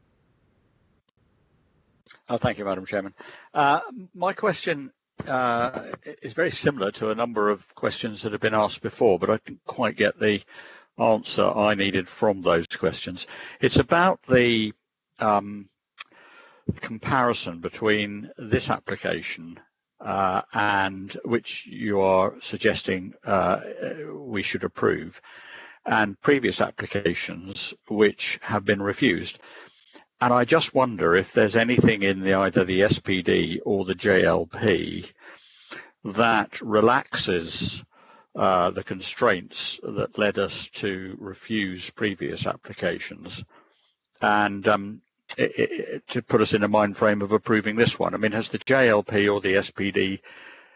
Speaker 16: Thank you, Madam Chairman. My question is very similar to a number of questions that have been asked before, but I didn't quite get the answer I needed from those questions. It's about the comparison between this application and which you are suggesting we should approve, and previous applications which have been refused. And I just wonder if there's anything in either the SPD or the JLP that relaxes the constraints that led us to refuse previous applications, and to put us in a mind frame of approving this one. I mean, has the JLP or the SPD,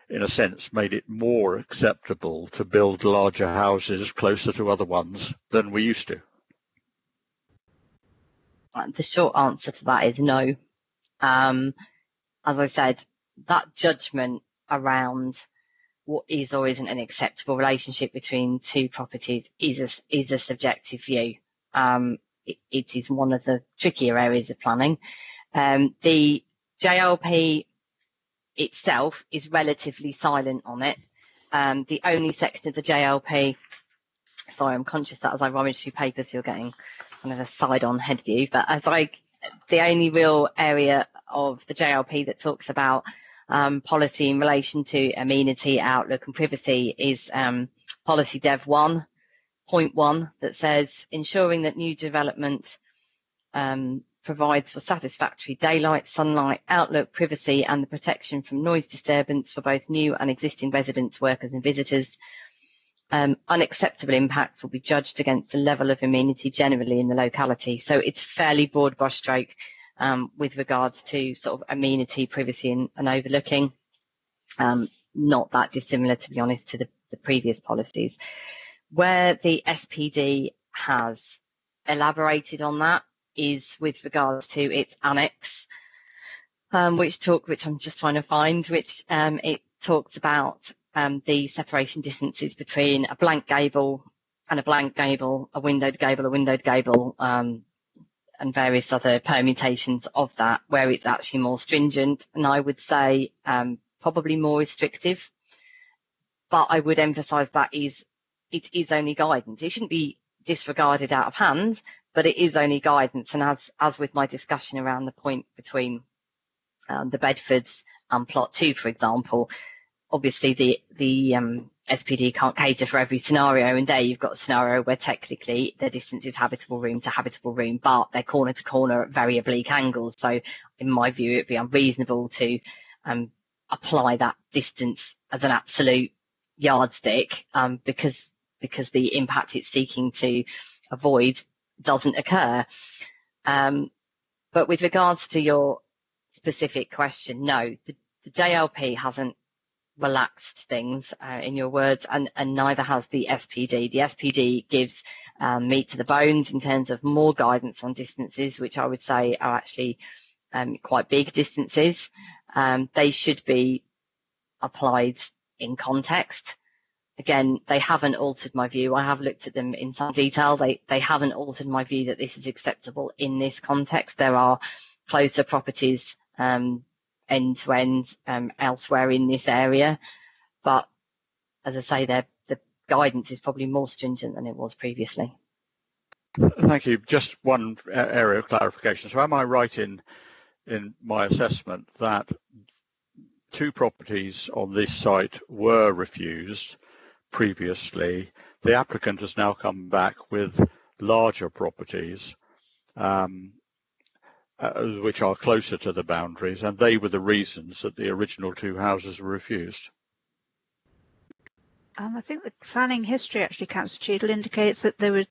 Speaker 16: in a sense, made it more acceptable to build larger houses closer to other ones than we used to?
Speaker 2: The short answer to that is no. As I said, that judgment around what is or isn't an acceptable relationship between two properties is a subjective view. It is one of the trickier areas of planning. The JLP itself is relatively silent on it. The only section of the JLP, sorry, I'm conscious that as I rummage through papers, you're getting kind of a side-on head view, but the only real area of the JLP that talks about policy in relation to amenity, outlook and privacy is policy Dev 1.1 that says ensuring that new development provides for satisfactory daylight, sunlight, outlook, privacy and the protection from noise disturbance for both new and existing residents, workers and visitors. Unacceptable impacts will be judged against the level of amenity generally in the locality. So it's fairly broad brushstroke with regards to sort of amenity, privacy and overlooking. Not that dissimilar, to be honest, to the previous policies. Where the SPD has elaborated on that is with regards to its annex, which I'm just trying to find, which it talks about the separation distances between a blank gable and a blank gable, a windowed gable, and various other permutations of that, where it's actually more stringent, and I would say probably more restrictive. But I would emphasise that it is only guidance. It shouldn't be disregarded out of hand, but it is only guidance. And as with my discussion around the point between the Bedfords and Plot 2, for example, obviously the SPD can't cater for every scenario, and there you've got a scenario where technically the distance is habitable room to habitable room, but they're corner to corner at very oblique angles. So in my view, it'd be unreasonable to apply that distance as an absolute yardstick because the impact it's seeking to avoid doesn't occur. But with regards to your specific question, no, the JLP hasn't relaxed things, in your words, and neither has the SPD. The SPD gives meat to the bones in terms of more guidance on distances, which I would say are actually quite big distances. They should be applied in context. Again, they haven't altered my view. I have looked at them in some detail. They haven't altered my view that this is acceptable in this context. There are closer properties end to end elsewhere in this area, but as I say, the guidance is probably more stringent than it was previously.
Speaker 16: Thank you. Just one area of clarification. So am I right in my assessment that two properties on this site were refused previously? The applicant has now come back with larger properties which are closer to the boundaries, and they were the reasons that the original two houses were refused.
Speaker 3: I think the planning history, actually, Councillor Cheadle, indicates that there were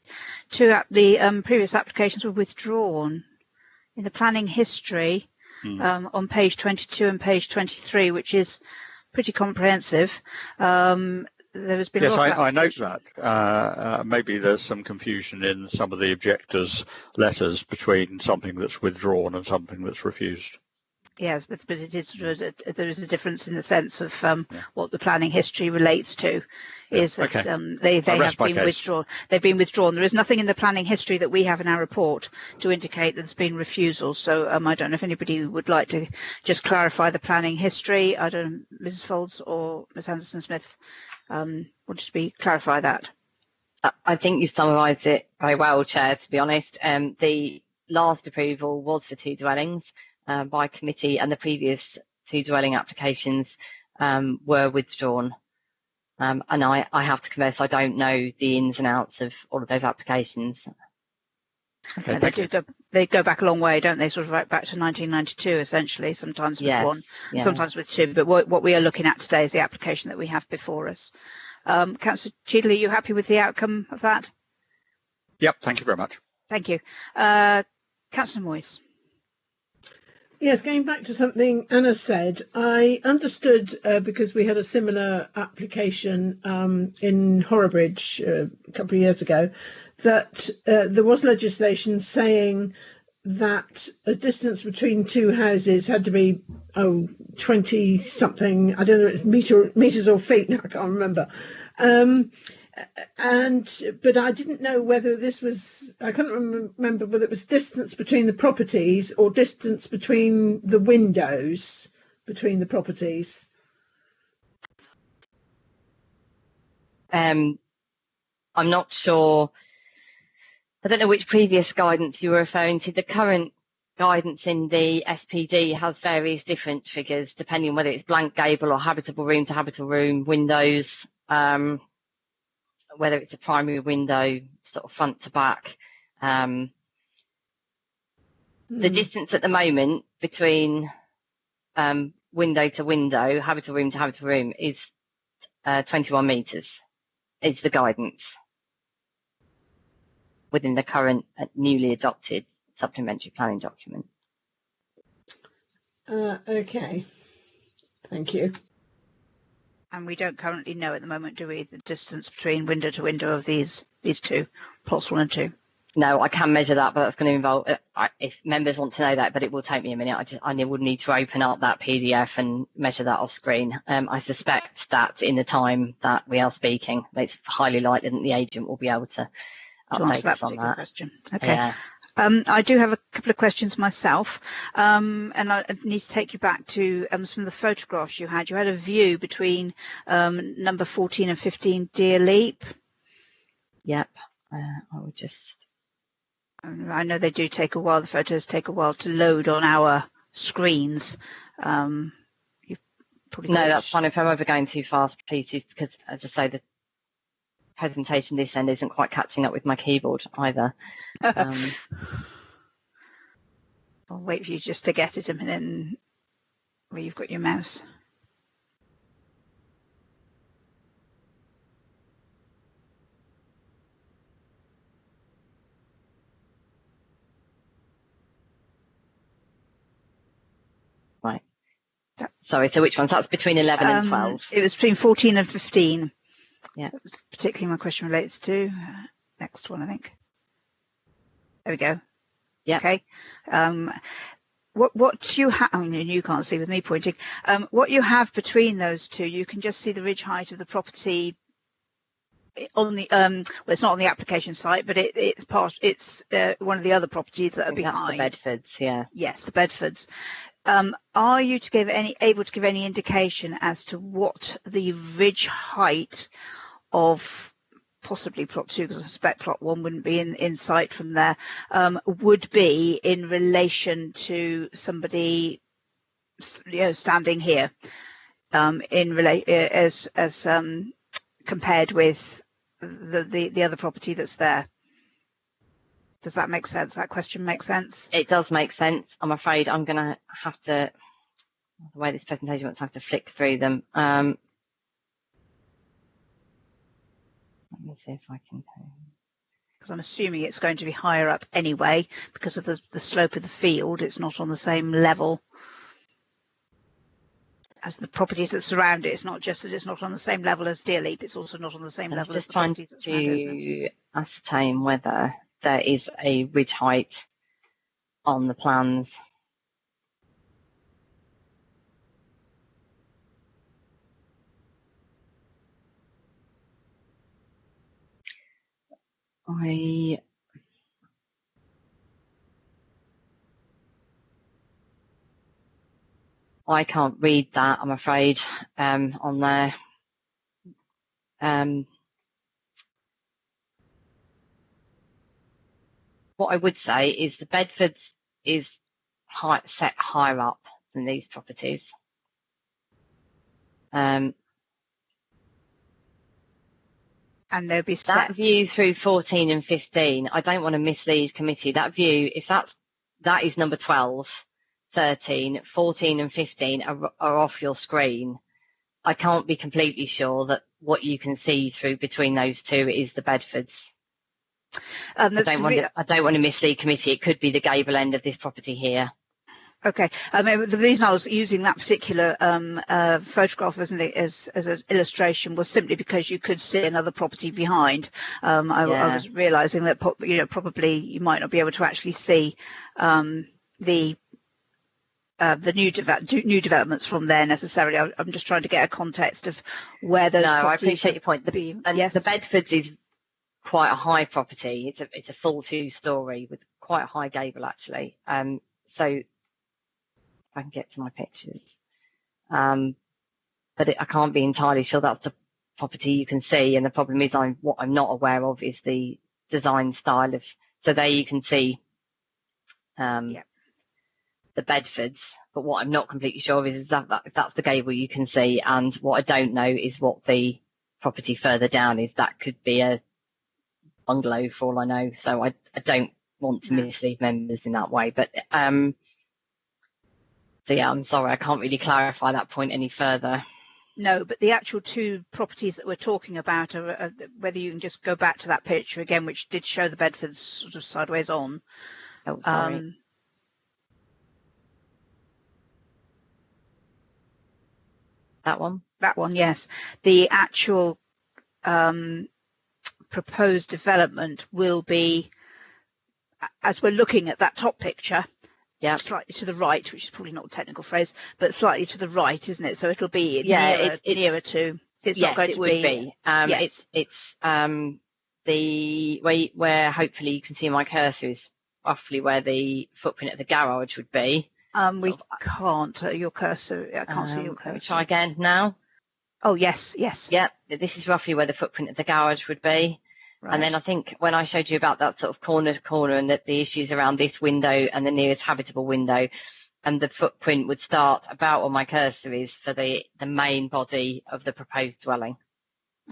Speaker 3: the previous applications were withdrawn. In the planning history, on page 22 and page 23, which is pretty comprehensive, there has been
Speaker 16: yes, I note that. Maybe there's some confusion in some of the objectors' letters between something that's withdrawn and something that's refused.
Speaker 3: Yes, but it is there is a difference in the sense of what the planning history relates to. Is that they have been withdrawn. They've been withdrawn. There is nothing in the planning history that we have in our report to indicate there's been refusal. So I don't know if anybody would like to just clarify the planning history. I don't know, Mrs. Folds or Ms. Henderson-Smith wanted to clarify that.
Speaker 2: I think you summarised it very well, Chair, to be honest. The last approval was for 2 dwellings by committee, and the previous 2 dwelling applications were withdrawn. And I have to confess, I don't know the ins and outs of all of those applications.
Speaker 3: Okay, they go back a long way, don't they? Sort of right back to 1992, essentially. Sometimes with one, sometimes with 2. But what we are looking at today is the application that we have before us. Councillor Cheadle, are you happy with the outcome of that?
Speaker 16: Yep, thank you very much.
Speaker 3: Thank you. Councillor Moyes.
Speaker 4: Yes, going back to something Anna said, I understood because we had a similar application in Horrabridge a couple of years ago, that there was legislation saying that a distance between 2 houses had to be 20 something. I don't know if it's meters or feet now, I can't remember. But I didn't know whether this was, I couldn't remember whether it was distance between the properties or distance between the windows between the properties.
Speaker 2: I'm not sure. I don't know which previous guidance you were referring to. The current guidance in the SPD has various different triggers depending on whether it's blank gable or habitable room to habitable room, windows, whether it's a primary window, sort of front to back. The distance at the moment between window to window, habitable room to habitable room is 21 metres is the guidance within the current newly adopted supplementary planning document.
Speaker 4: Okay, thank you.
Speaker 3: And we don't currently know at the moment, do we, the distance between window to window of these 2, plots 1 and 2?
Speaker 2: No, I can measure that, but that's going to involve, if members want to know that, but it will take me a minute. I would need to open up that PDF and measure that off screen. I suspect that in the time that we are speaking, it's highly likely that the agent will be able to update us on that.
Speaker 3: Question. Okay. Yeah. I do have a couple of questions myself, and I need to take you back to some of the photographs you had. You had a view between number 14 and 15, Deer Leap.
Speaker 2: Yep. I would just...
Speaker 3: I know they do take a while. The photos take a while to load on our screens.
Speaker 2: No, that's fine. If I'm ever going too fast, please, because as I say, the presentation this end isn't quite catching up with my keyboard either.
Speaker 3: I'll wait for you just to get it a minute where you've got your mouse.
Speaker 2: Right. Sorry, so which ones? That's between 11 and 12.
Speaker 3: It was between 14 and 15.
Speaker 2: Yeah.
Speaker 3: That's particularly my question relates to. Next one, I think. There we go.
Speaker 2: Yeah.
Speaker 3: Okay. What you have, I mean, you can't see with me pointing. What you have between those 2, you can just see the ridge height of the property on the well, it's not on the application site, but it's one of the other properties that are behind.
Speaker 2: That's the Bedfords, yeah.
Speaker 3: Yes, the Bedfords. Are you able to give any indication as to what the ridge height of possibly plot 2, because I suspect plot 1 wouldn't be in sight from there, would be in relation to somebody, standing here, as compared with the other property that's there? Does that make sense? That question makes sense?
Speaker 2: It does make sense. I'm afraid I'm going to have to, the way this presentation works, I have to flick through them. Let me see if I can.
Speaker 3: Because I'm assuming it's going to be higher up anyway, because of the slope of the field. It's not on the same level as the properties that surround it. It's not just that it's not on the same level as Deer Leap, it's also not on the same level as the properties that surround it.
Speaker 2: Just trying to ascertain whether there is a ridge height on the plans. I can't read that, I'm afraid, on there. what I would say is the Bedfords is set higher up than these properties.
Speaker 3: And they'll be set.
Speaker 2: That view through 14 and 15, I don't want to mislead committee. That view, if that is number 12, 13, 14 and 15 are off your screen. I can't be completely sure that what you can see through between those two is the Bedfords. I don't want to mislead committee. It could be the gable end of this property here.
Speaker 3: Okay. I mean, the reason I was using that particular photograph as an illustration was simply because you could see another property behind. I was realising that probably you might not be able to actually see the new developments from there necessarily. I'm just trying to get a context of where those. No,
Speaker 2: I appreciate your point. Yes. The Bedfords is quite a high property. It's a full 2-storey with quite a high gable actually. So if I can get to my pictures, but I can't be entirely sure that's the property you can see. And the problem is, what I'm not aware of is the design style of. So there you can see the Bedfords, but what I'm not completely sure of is that if that's the gable you can see, and what I don't know is what the property further down is. That could be a bungalow for all I know, so I don't want to mislead members in that way, but so yeah, I'm sorry, I can't really clarify that point any further.
Speaker 3: No, but the actual two properties that we're talking about are whether you can just go back to that picture again, which did show the Bedfords sort of sideways on.
Speaker 2: Oh, sorry. That one?
Speaker 3: That one, yes. The actual proposed development will be, as we're looking at that top picture, slightly to the right, which is probably not a technical phrase, but slightly to the right, isn't it? So it'll be nearer to. It's not going to be.
Speaker 2: It's the way where hopefully you can see my cursor is roughly where the footprint of the garage would be.
Speaker 3: We can't. Your cursor. I can't see your cursor.
Speaker 2: Try again now.
Speaker 3: Oh yes.
Speaker 2: Yep. This is roughly where the footprint of the garage would be. Right. And then I think when I showed you about that sort of corner to corner and that the issues around this window and the nearest habitable window, and the footprint would start about where my cursor is for the main body of the proposed dwelling.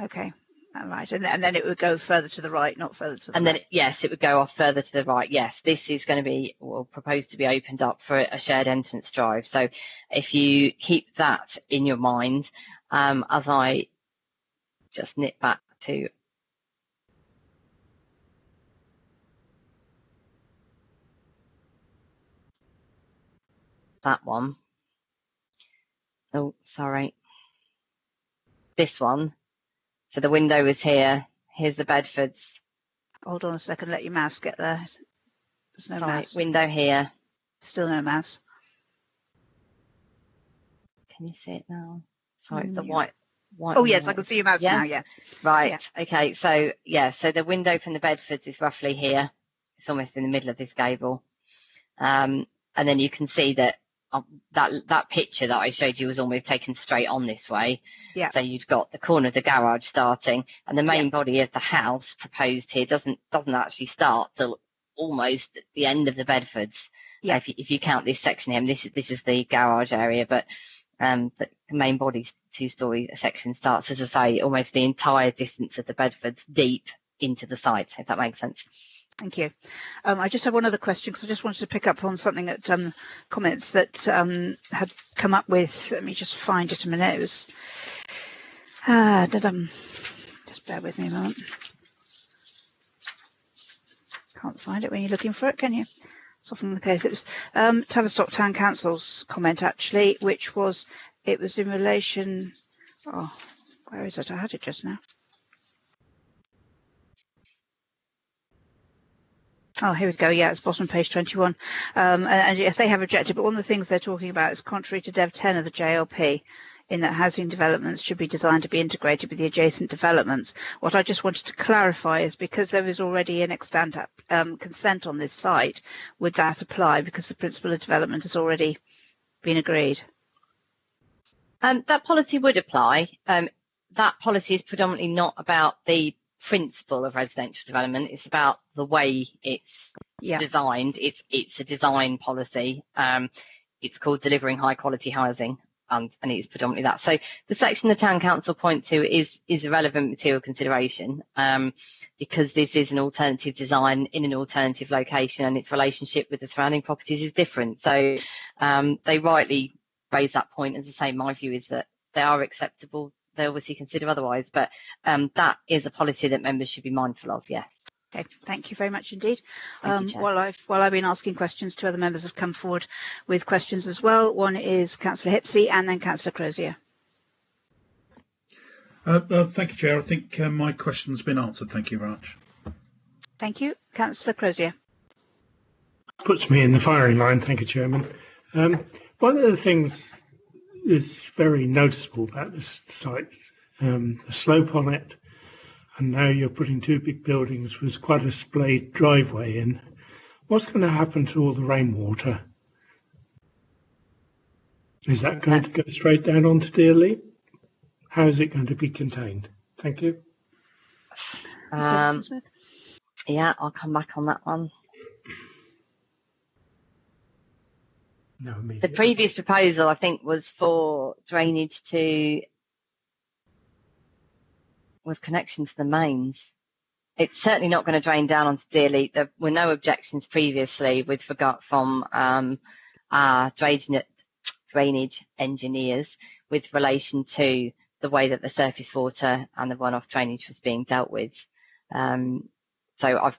Speaker 3: Okay. All right. And then it would go further to the right, not further to the
Speaker 2: right. Then, yes, it would go off further to the right. Yes, this is going to be proposed to be opened up for a shared entrance drive. So if you keep that in your mind, as I just nip back to that one. Oh, sorry. This one. So the window is here. Here's the Bedfords.
Speaker 3: Hold on a second. Let your mouse get there. There's no mouse.
Speaker 2: Window here.
Speaker 3: Still no mouse.
Speaker 2: Can you see it now? Sorry, the white.
Speaker 3: Oh yes, I can see your mouse now. Yes.
Speaker 2: Right. Yeah. Okay. So so the window from the Bedfords is roughly here. It's almost in the middle of this gable, and then you can see that. That picture that I showed you was almost taken straight on this way.
Speaker 3: Yeah.
Speaker 2: So you've got the corner of the garage starting, and the main body of the house proposed here doesn't actually start till almost at the end of the Bedfords.
Speaker 3: Yeah.
Speaker 2: If you count this section here, and this is the garage area, but the main body's 2-storey section starts, as I say, almost the entire distance of the Bedfords deep into the site. If that makes sense.
Speaker 3: Thank you. I just have one other question because I just wanted to pick up on something that comments that had come up with. Let me just find it a minute. It was just bear with me a moment. Can't find it when you're looking for it, can you? It's often the case. It was Tavistock Town Council's comment actually, which was it was in relation. Oh, where is it? I had it just now. Oh, here we go. Yeah, it's bottom page 21. And yes, they have objected, but one of the things they're talking about is contrary to Dev 10 of the JLP, in that housing developments should be designed to be integrated with the adjacent developments. What I just wanted to clarify is because there is already an extant consent on this site, would that apply because the principle of development has already been agreed?
Speaker 2: That policy would apply. That policy is predominantly not about the principle of residential development. It's about the way it's designed. It's a design policy. It's called delivering high quality housing, and it is predominantly that. So the section the Town Council point to is a relevant material consideration, because this is an alternative design in an alternative location, and its relationship with the surrounding properties is different. So they rightly raise that point. As I say, my view is that they are acceptable. They obviously consider otherwise, but that is a policy that members should be mindful of, yes.
Speaker 3: Okay, thank you very much indeed.
Speaker 2: Thank you,
Speaker 3: while I've been asking questions, 2 other members have come forward with questions as well. One is Councillor Hipsey and then Councillor Crozier.
Speaker 12: Thank you, Chair. I think my question's been answered. Thank you very much.
Speaker 3: Thank you. Councillor Crozier.
Speaker 7: Puts me in the firing line. Thank you, Chairman. One of the things is very noticeable about this site, the slope on it, and now you're putting 2 big buildings with quite a splayed driveway in. What's going to happen to all the rainwater? Is that going to go straight down onto Deer Leap? How is it going to be contained? Thank you.
Speaker 2: Yeah, I'll come back on that one.
Speaker 7: No,
Speaker 2: the previous proposal, I think, was for drainage with connection to the mains. It's certainly not going to drain down onto Deer Leap. There were no objections previously with regard from our drainage engineers with relation to the way that the surface water and the runoff drainage was being dealt with. So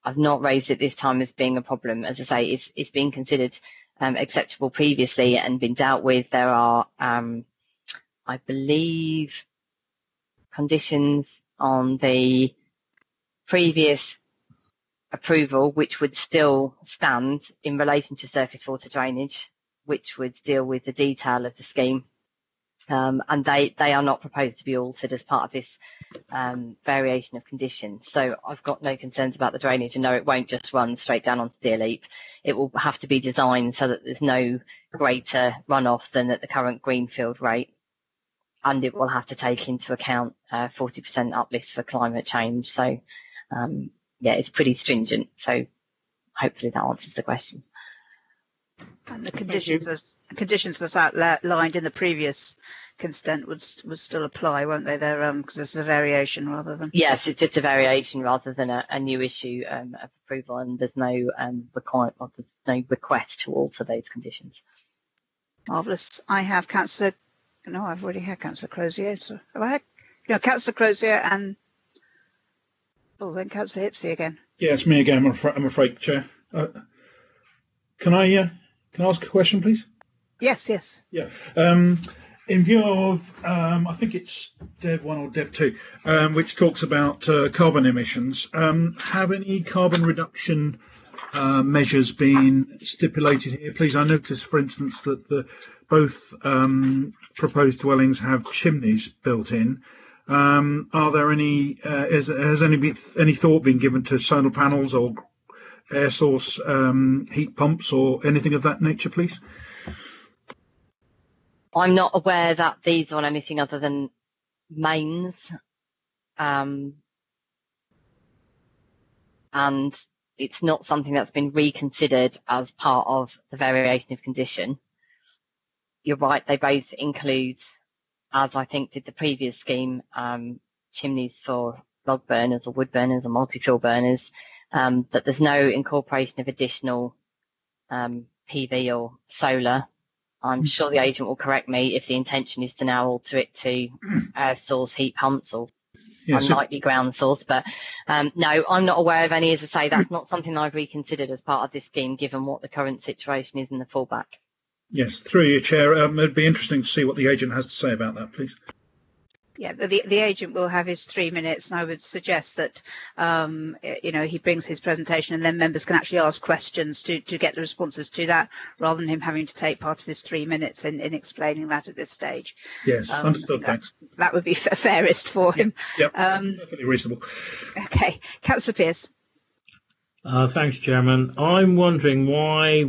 Speaker 2: I've not raised it this time as being a problem. As I say, it's been considered acceptable previously and been dealt with. There are, I believe, conditions on the previous approval which would still stand in relation to surface water drainage, which would deal with the detail of the scheme. And they are not proposed to be altered as part of this variation of conditions. So I've got no concerns about the drainage, and no, it won't just run straight down onto Deer Leap. It will have to be designed so that there's no greater runoff than at the current greenfield rate, and it will have to take into account 40% uplift for climate change. So yeah, it's pretty stringent. So hopefully that answers the question.
Speaker 3: And the conditions as outlined in the previous consent would still apply, won't they? They're because it's a variation rather than.
Speaker 2: Yes, it's just a variation rather than a new issue of approval, and there's no no request to alter those conditions.
Speaker 3: Marvellous. I have Councillor. No, I've already had Councillor Crozier. So have I had? No, Councillor Crozier and then Councillor Hipsey again.
Speaker 12: Yeah, it's me again. I'm afraid, Chair. Can I ask a question, please?
Speaker 3: Yes.
Speaker 12: Yeah. In view of, I think it's Dev 1 or Dev 2, which talks about carbon emissions, have any carbon reduction measures been stipulated here, please? I noticed, for instance, that both proposed dwellings have chimneys built in. Are there any? Has any thought been given to solar panels or air source heat pumps or anything of that nature, please?
Speaker 2: I'm not aware that these are on anything other than mains, and it's not something that's been reconsidered as part of the variation of condition. You're right, they both include, as I think did the previous scheme, chimneys for log burners or wood burners or multi-fuel burners, that there's no incorporation of additional PV or solar. I'm sure the agent will correct me if the intention is to now alter it to air source heat pumps or unlikely ground source. But no, I'm not aware of any. As I say, that's not something I've reconsidered as part of this scheme, given what the current situation is in the fallback.
Speaker 12: Yes, through you, Chair. It'd be interesting to see what the agent has to say about that, please.
Speaker 3: Yeah, the agent will have his 3 minutes, and I would suggest that he brings his presentation, and then members can actually ask questions to get the responses to that, rather than him having to take part of his 3 minutes in explaining that at this stage.
Speaker 12: Yes, understood. Thanks.
Speaker 3: That would be fairest for him.
Speaker 12: Yep, perfectly reasonable.
Speaker 3: Okay, Councillor Pearce.
Speaker 6: Thanks, Chairman. I'm wondering why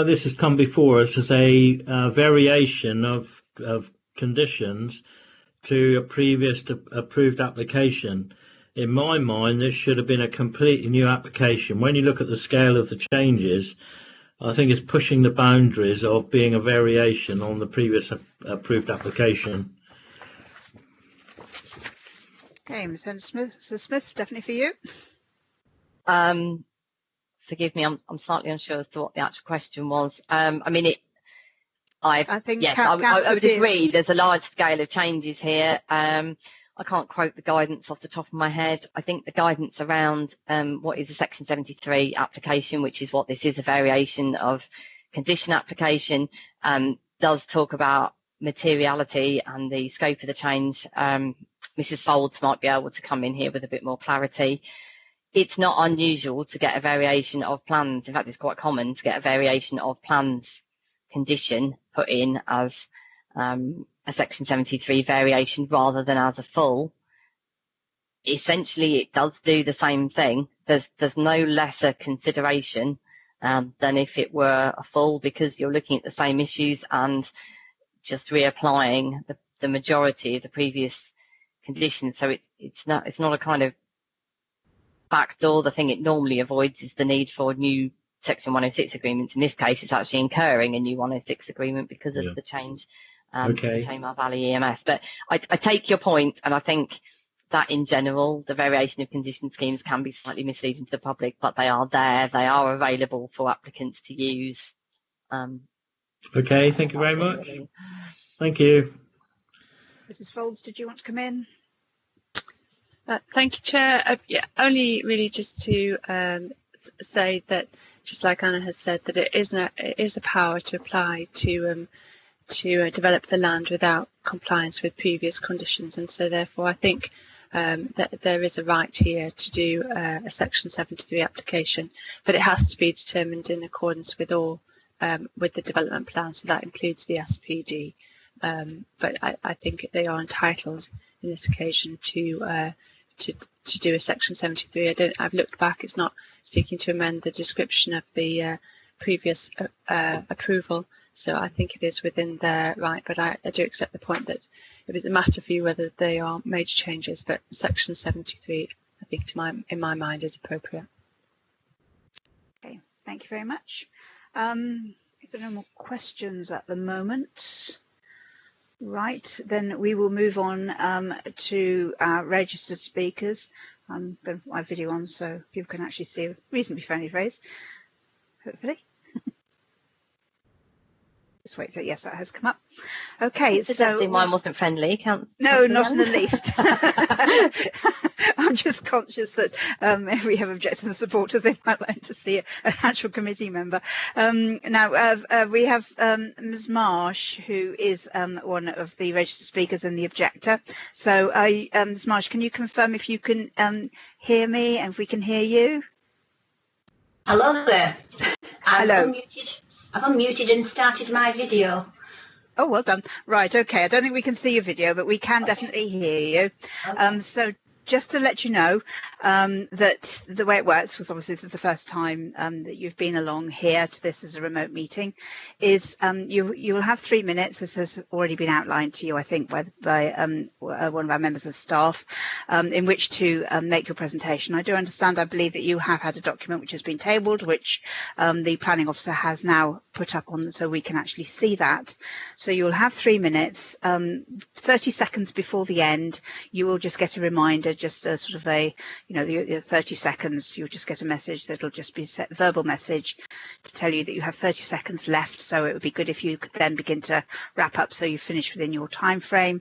Speaker 6: this has come before us as a variation of conditions to a previous approved application. In my mind, this should have been a completely new application. When you look at the scale of the changes, I think it's pushing the boundaries of being a variation on the previous approved application.
Speaker 3: Okay, Ms. Henderson-Smith. So Smith, definitely for you.
Speaker 2: Forgive me, I'm slightly unsure as to what the actual question was. I mean, I think yes, I would agree. There's a large scale of changes here. I can't quote the guidance off the top of my head. I think the guidance around what is a Section 73 application, which is what this is, a variation of condition application, does talk about materiality and the scope of the change. Mrs. Folds might be able to come in here with a bit more clarity. It's not unusual to get a variation of plans. In fact, it's quite common to get a variation of plans condition put in as a Section 73 variation rather than as a full. Essentially, it does do the same thing. There's no lesser consideration than if it were a full, because you're looking at the same issues and just reapplying the majority of the previous conditions. So it's not a kind of backdoor. The thing it normally avoids is the need for new Section 106 agreements. In this case, it's actually incurring a new 106 agreement because of the change to the Tamar Valley EMS. But I take your point, and I think that in general, the variation of condition schemes can be slightly misleading to the public, but they are there. They are available for applicants to use.
Speaker 6: Okay, thank you very much. Thank you.
Speaker 3: Mrs. Folds, did you want to come in?
Speaker 9: Thank you, Chair. Yeah, only really just to say that, just like Anna has said, that it is a power to apply to develop the land without compliance with previous conditions, and so therefore I think that there is a right here to do a Section 73 application, but it has to be determined in accordance with all with the development plan, so that includes the SPD. But I think they are entitled in this occasion to do a Section 73. I've looked back; it's not seeking to amend the description of the previous approval. So I think it is within their right, but I do accept the point that it was a matter for you whether they are major changes, but Section 73, I think in my mind, is appropriate.
Speaker 3: Okay, thank you very much. If there are no more questions at the moment, right, then we will move on to our registered speakers. I'm going to put my video on so people can actually see a reasonably friendly face, hopefully. Just wait. Yes, that has come up. Okay, so
Speaker 2: mine wasn't friendly.
Speaker 3: No, not in the least. I'm just conscious that if we have objectors and supporters, they might like to see an actual committee member. Now we have Ms. Marsh, who is one of the registered speakers and the objector. So, Ms. Marsh, can you confirm if you can hear me and if we can hear you?
Speaker 20: Hello there.
Speaker 3: Hello.
Speaker 20: I've unmuted and started my video.
Speaker 3: Oh, well done. Right, okay. I don't think we can see your video, but we can definitely hear you. Okay. So just to let you know that the way it works, because obviously this is the first time that you've been along here to this as a remote meeting, is you will have 3 minutes. This has already been outlined to you, I think, by one of our members of staff, in which to make your presentation. I do understand, I believe that you have had a document which has been tabled, which the planning officer has now put up on so we can actually see that. So you'll have 3 minutes, 30 seconds before the end, you will just get a reminder, just a sort of a, your 30 seconds, you'll just get a message that'll just be a verbal message to tell you that you have 30 seconds left. So it would be good if you could then begin to wrap up so you finish within your time frame.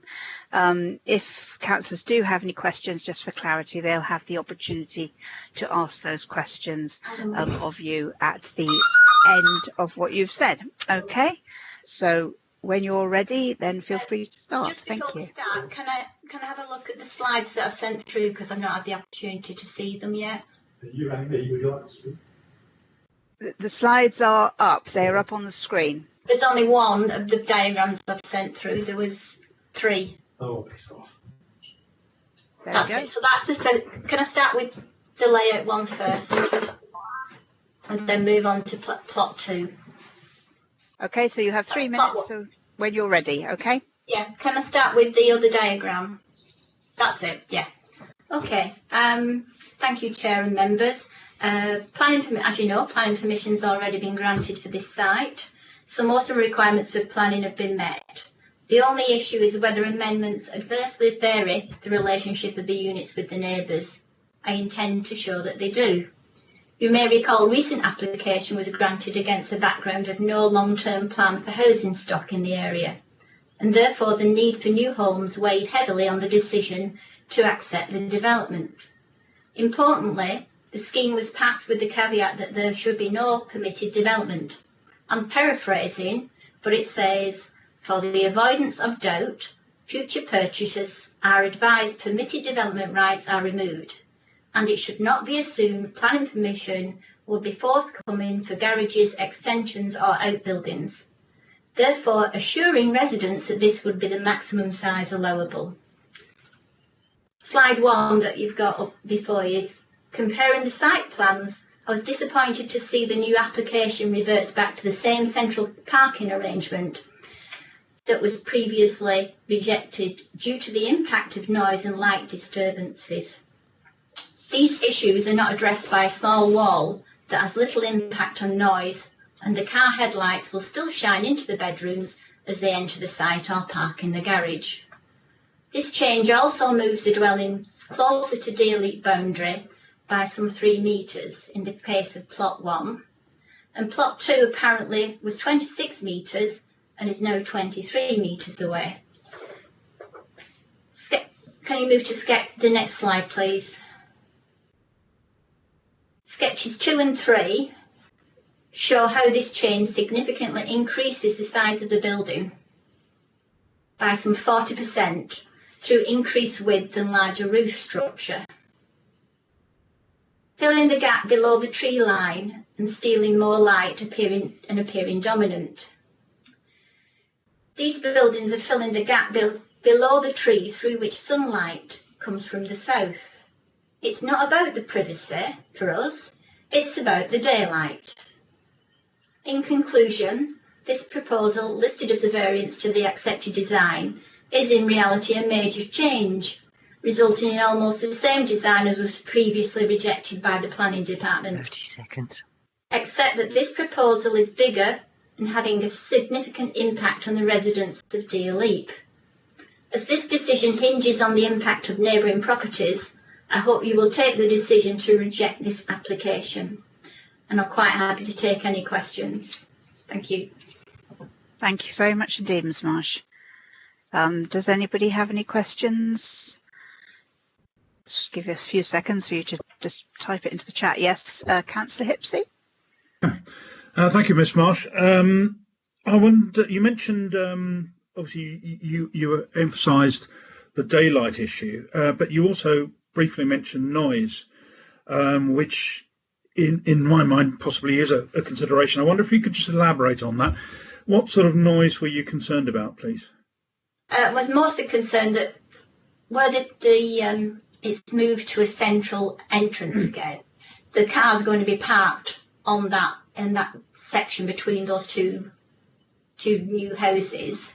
Speaker 3: If councillors do have any questions, just for clarity, they'll have the opportunity to ask those questions of you at the end of what you've said. Okay, so when you're ready, then feel free to start.
Speaker 20: Thank you. Start, can I have a look at the slides that I've sent through, because I've not had the opportunity to see them yet?
Speaker 3: The slides are up. They're up on the screen.
Speaker 20: There's only one of the diagrams I've sent through. There was 3.
Speaker 3: Oh,
Speaker 20: that's it. So that's the first. Can I start with the layout one first, and then move on to plot 2?
Speaker 3: Okay, so you have 3 minutes. So when you're ready, okay?
Speaker 20: Yeah, can I start with the other diagram? That's it, yeah. Okay, thank you, Chair and members. As you know, planning permission's already been granted for this site, so most of the requirements of planning have been met. The only issue is whether amendments adversely vary the relationship of the units with the neighbours. I intend to show that they do. You may recall recent application was granted against the background of no long-term plan for housing stock in the area, and therefore the need for new homes weighed heavily on the decision to accept the development. Importantly, the scheme was passed with the caveat that there should be no permitted development. I'm paraphrasing, but it says, for the avoidance of doubt, future purchasers are advised permitted development rights are removed, and it should not be assumed planning permission will be forthcoming for garages, extensions or outbuildings, therefore assuring residents that this would be the maximum size allowable. Slide 1 that you've got up before you is comparing the site plans. I was disappointed to see the new application reverts back to the same central parking arrangement that was previously rejected due to the impact of noise and light disturbances. These issues are not addressed by a small wall that has little impact on noise, and the car headlights will still shine into the bedrooms as they enter the site or park in the garage. This change also moves the dwellings closer to the elite boundary by some 3 metres in the case of plot 1, and plot 2 apparently was 26 metres and is now 23 metres away. Can you move to the next slide, please? Sketches 2 and 3 show how this change significantly increases the size of the building by some 40% through increased width and larger roof structure. Filling the gap below the tree line and stealing more light appearing dominant. These buildings are filling the gap below the trees through which sunlight comes from the south. It's not about the privacy for us, it's about the daylight. In conclusion, this proposal, listed as a variance to the accepted design, is in reality a major change, resulting in almost the same design as was previously rejected by the planning department.
Speaker 2: 30 seconds.
Speaker 20: Except that this proposal is bigger and having a significant impact on the residents of Deer Leap. As this decision hinges on the impact of neighbouring properties, I hope you will take the decision to reject this application. And I'm quite happy to take any questions. Thank you.
Speaker 3: Thank you very much indeed, Ms. Marsh. Does anybody have any questions? Just give you a few seconds for you to just type it into the chat. Yes, Councillor Hipsey.
Speaker 12: Thank you, Ms. Marsh. I wonder, you mentioned obviously you emphasised the daylight issue, but you also briefly mentioned noise, which in my mind possibly is a consideration. I wonder if you could just elaborate on that. What sort of noise were you concerned about, please?
Speaker 20: I was mostly concerned that where it's moved to a central entrance gate, the car's going to be parked on that in that section between those two new houses,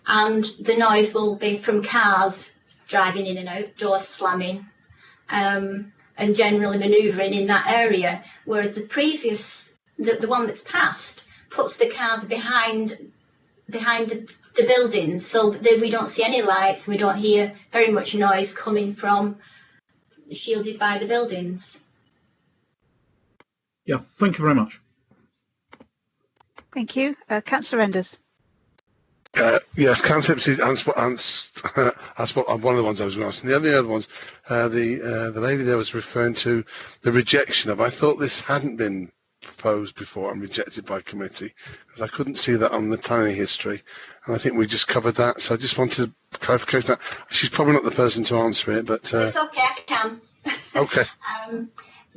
Speaker 20: and the noise will be from cars driving in and out, doors slamming, and generally manoeuvring in that area. Whereas the one that's passed puts the cars behind the buildings, so that we don't see any lights, we don't hear very much noise coming from shielded by the buildings.
Speaker 12: Yeah, thank you very much.
Speaker 3: Thank you. Councillor Enders.
Speaker 13: Yes, Councillor that's one of the ones I was going to ask. And the other ones, the lady there was referring to the rejection of. I thought this hadn't been proposed before and rejected by committee, because I couldn't see that on the planning history, and I think we just covered that. So I just wanted clarification that. She's probably not the person to answer it, but
Speaker 20: it's okay, I can.
Speaker 13: Okay.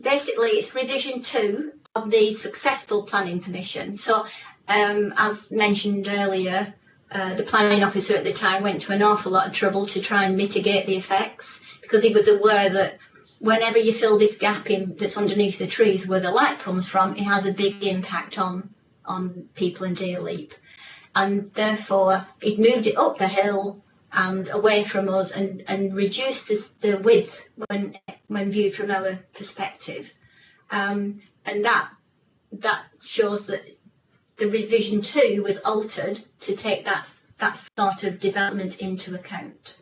Speaker 20: Basically, it's revision 2 of the successful planning permission. So, as mentioned earlier, the planning officer at the time went to an awful lot of trouble to try and mitigate the effects, because he was aware that whenever you fill this gap in that's underneath the trees where the light comes from, it has a big impact on people in Deer Leap. and therefore it moved it up the hill and away from us, and reduced the width when viewed from our perspective, and that shows that the revision 2 was altered to take that sort of development into account.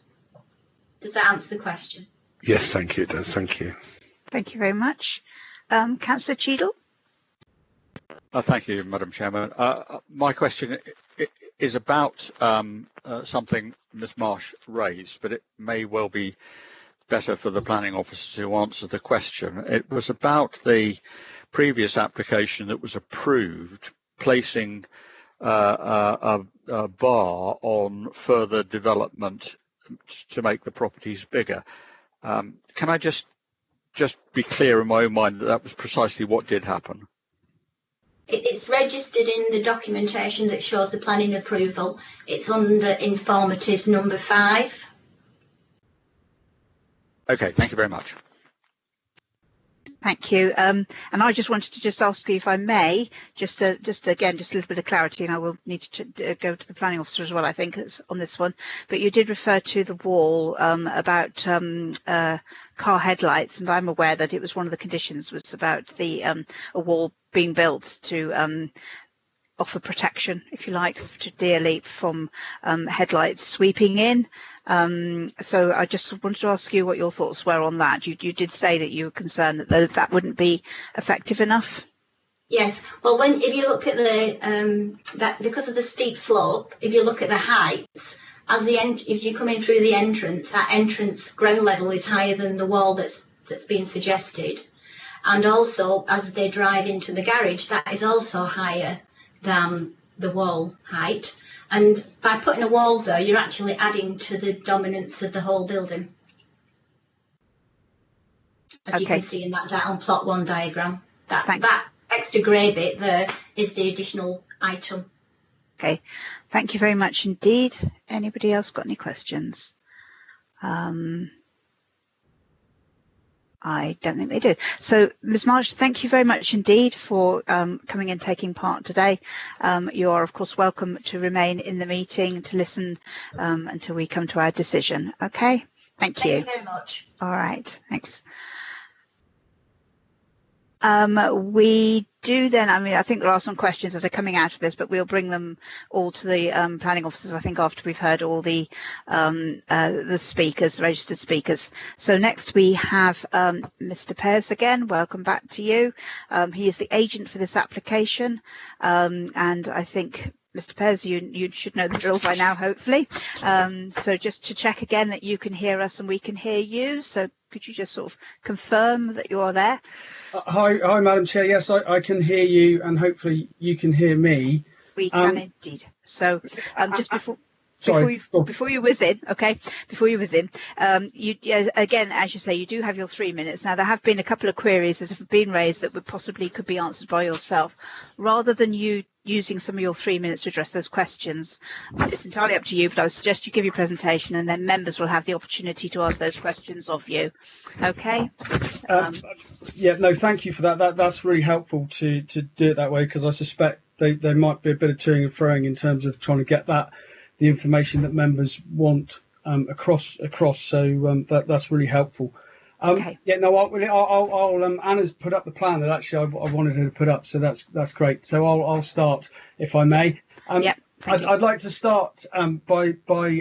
Speaker 20: Does that answer the question?
Speaker 13: Yes, thank you, it does. Thank you.
Speaker 3: Thank you very much. Councillor Cheadle?
Speaker 16: Thank you, Madam Chairman. My question is about something Ms Marsh raised, but it may well be better for the planning officer to answer the question. It was about the previous application that was approved, placing a bar on further development to make the properties bigger. Can I just be clear in my own mind that was precisely what did happen?
Speaker 20: It's registered in the documentation that shows the planning approval. It's under informatives number 5.
Speaker 16: Okay, thank you very much.
Speaker 3: Thank you. And I just wanted to just ask you, if I may, just a little bit of clarity, and I will need to go to the planning officer as well, I think, on this one. But you did refer to the wall about car headlights, and I'm aware that it was one of the conditions was about the a wall being built to offer protection, if you like, to Deer Leap from headlights sweeping in. So I just wanted to ask you what your thoughts were on that. You did say that you were concerned that that wouldn't be effective enough.
Speaker 20: Yes. Well, if you look at that, because of the steep slope, if you look at the heights, as you come in through the entrance, that entrance ground level is higher than the wall that's been suggested, and also as they drive into the garage, that is also higher than the wall height. And by putting a wall there, you're actually adding to the dominance of the whole building. As you can see in that on plot 1 diagram. That extra grey bit there is the additional item.
Speaker 3: Okay, thank you very much indeed. Anybody else got any questions? I don't think they do. So, Ms Marsh, thank you very much indeed for coming and taking part today. You are, of course, welcome to remain in the meeting to listen until we come to our decision. Okay? Thank you.
Speaker 20: Thank you very much.
Speaker 3: All right. Thanks. We do then, I think there are some questions that are coming out of this, but we'll bring them all to the planning officers, I think, after we've heard all the speakers, the registered speakers. So next we have Mr. Pears again. Welcome back to you. He is the agent for this application, and I think, Mr. Pears, you should know the drill by now, hopefully. So just to check again that you can hear us and we can hear you. So could you just sort of confirm that you are there?
Speaker 8: Hi, Madam Chair. Yes, I can hear you, and hopefully you can hear me.
Speaker 3: We can indeed. So just before you whiz in, again, as you say, you do have your 3 minutes. Now, there have been a couple of queries that have been raised that could be answered by yourself. Rather than you using some of your 3 minutes to address those questions, it's entirely up to you, but I would suggest you give your presentation and then members will have the opportunity to ask those questions of you. Okay?
Speaker 8: Yeah, no, thank you for that. That's really helpful to do it that way, because I suspect there might be a bit of toing and froing in terms of trying to get the information that members want across. So that's really helpful.
Speaker 3: Okay.
Speaker 8: Yeah, no, I'll Anna's put up the plan that actually I wanted her to put up, so that's great. So I'll start, if I may.
Speaker 3: Yep.
Speaker 8: I'd like to start by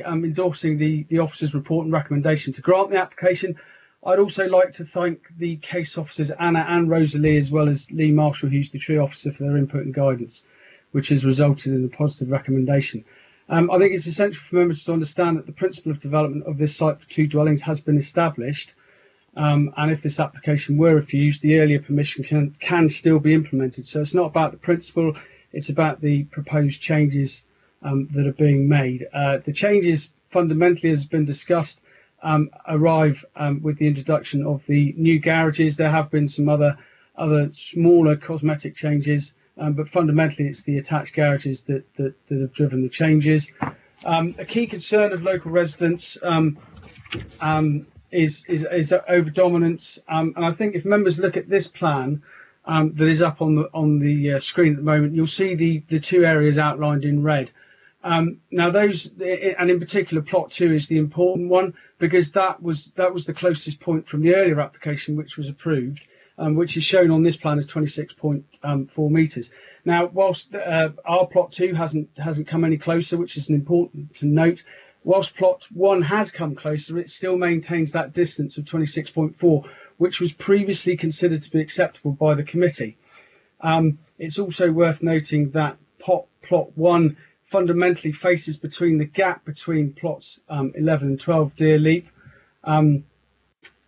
Speaker 8: endorsing the officer's report and recommendation to grant the application. I'd also like to thank the case officers Anna and Rosalie, as well as Lee Marshall, who's the tree officer, for their input and guidance, which has resulted in a positive recommendation. I think it's essential for members to understand that the principle of development of this site for 2 dwellings has been established, and if this application were refused, the earlier permission can still be implemented. So it's not about the principle, it's about the proposed changes that are being made. The changes fundamentally, as has been discussed, arrive with the introduction of the new garages. There have been some other smaller cosmetic changes, but fundamentally it's the attached garages that have driven the changes. A key concern of local residents is over dominance, and I think if members look at this plan that is up on the screen at the moment, you'll see the 2 areas outlined in red. Now those, and in particular plot 2 is the important one, because that was the closest point from the earlier application which was approved, which is shown on this plan as 26.4 metres. Now, whilst our plot 2 hasn't come any closer, which is important to note, whilst plot 1 has come closer, it still maintains that distance of 26.4, which was previously considered to be acceptable by the committee. It's also worth noting that plot 1 fundamentally faces between the gap between plots 11 and 12 Deer Leap.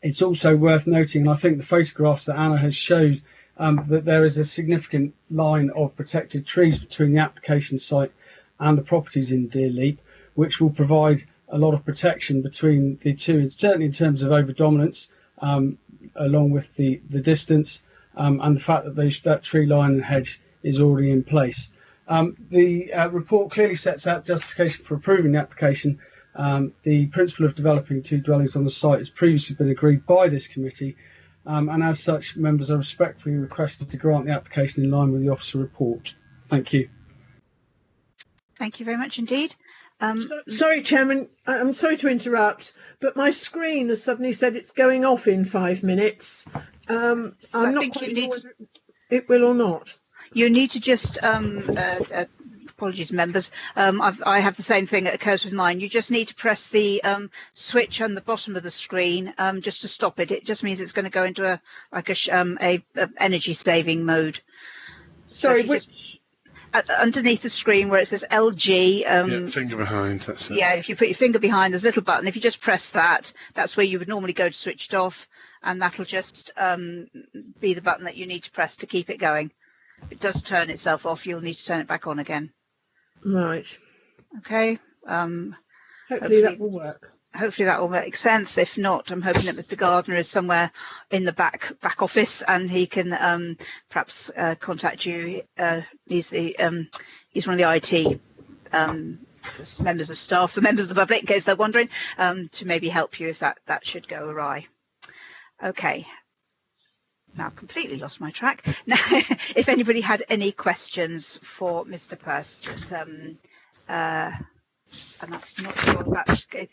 Speaker 8: It's also worth noting, and I think the photographs that Anna has showed, that there is a significant line of protected trees between the application site and the properties in Deer Leap, which will provide a lot of protection between the two, certainly in terms of over-dominance, along with the distance, and the fact that that tree line and hedge is already in place. The report clearly sets out justification for approving the application. The principle of developing 2 dwellings on the site has previously been agreed by this committee, and as such, members are respectfully requested to grant the application in line with the officer report. Thank you.
Speaker 3: Thank you very much indeed.
Speaker 4: Sorry, Chairman, I'm sorry to interrupt, but my screen has suddenly said it's going off in 5 minutes. I'm not quite sure whether it will or not.
Speaker 3: You need to just, apologies members, I have the same thing that occurs with mine. You just need to press the switch on the bottom of the screen just to stop it. It just means it's going to go into a energy saving mode.
Speaker 4: Sorry,
Speaker 3: so which? Underneath the screen where it says LG.
Speaker 13: Yeah, finger behind, that's it.
Speaker 3: Yeah, if you put your finger behind, there's a little button. If you just press that, that's where you would normally go to switch it off, and that'll just be the button that you need to press to keep it going. If it does turn itself off, you'll need to turn it back on again.
Speaker 4: Right.
Speaker 3: Okay.
Speaker 4: Hopefully that will work.
Speaker 3: Hopefully that will make sense. If not, I'm hoping that Mr. Gardner is somewhere in the back office and he can perhaps contact you. He's one of the IT members of staff, for members of the public, in case they're wondering, to maybe help you if that should go awry. Okay. Now I've completely lost my track. Now, if anybody had any questions for Mr. Pearce, and I'm not sure if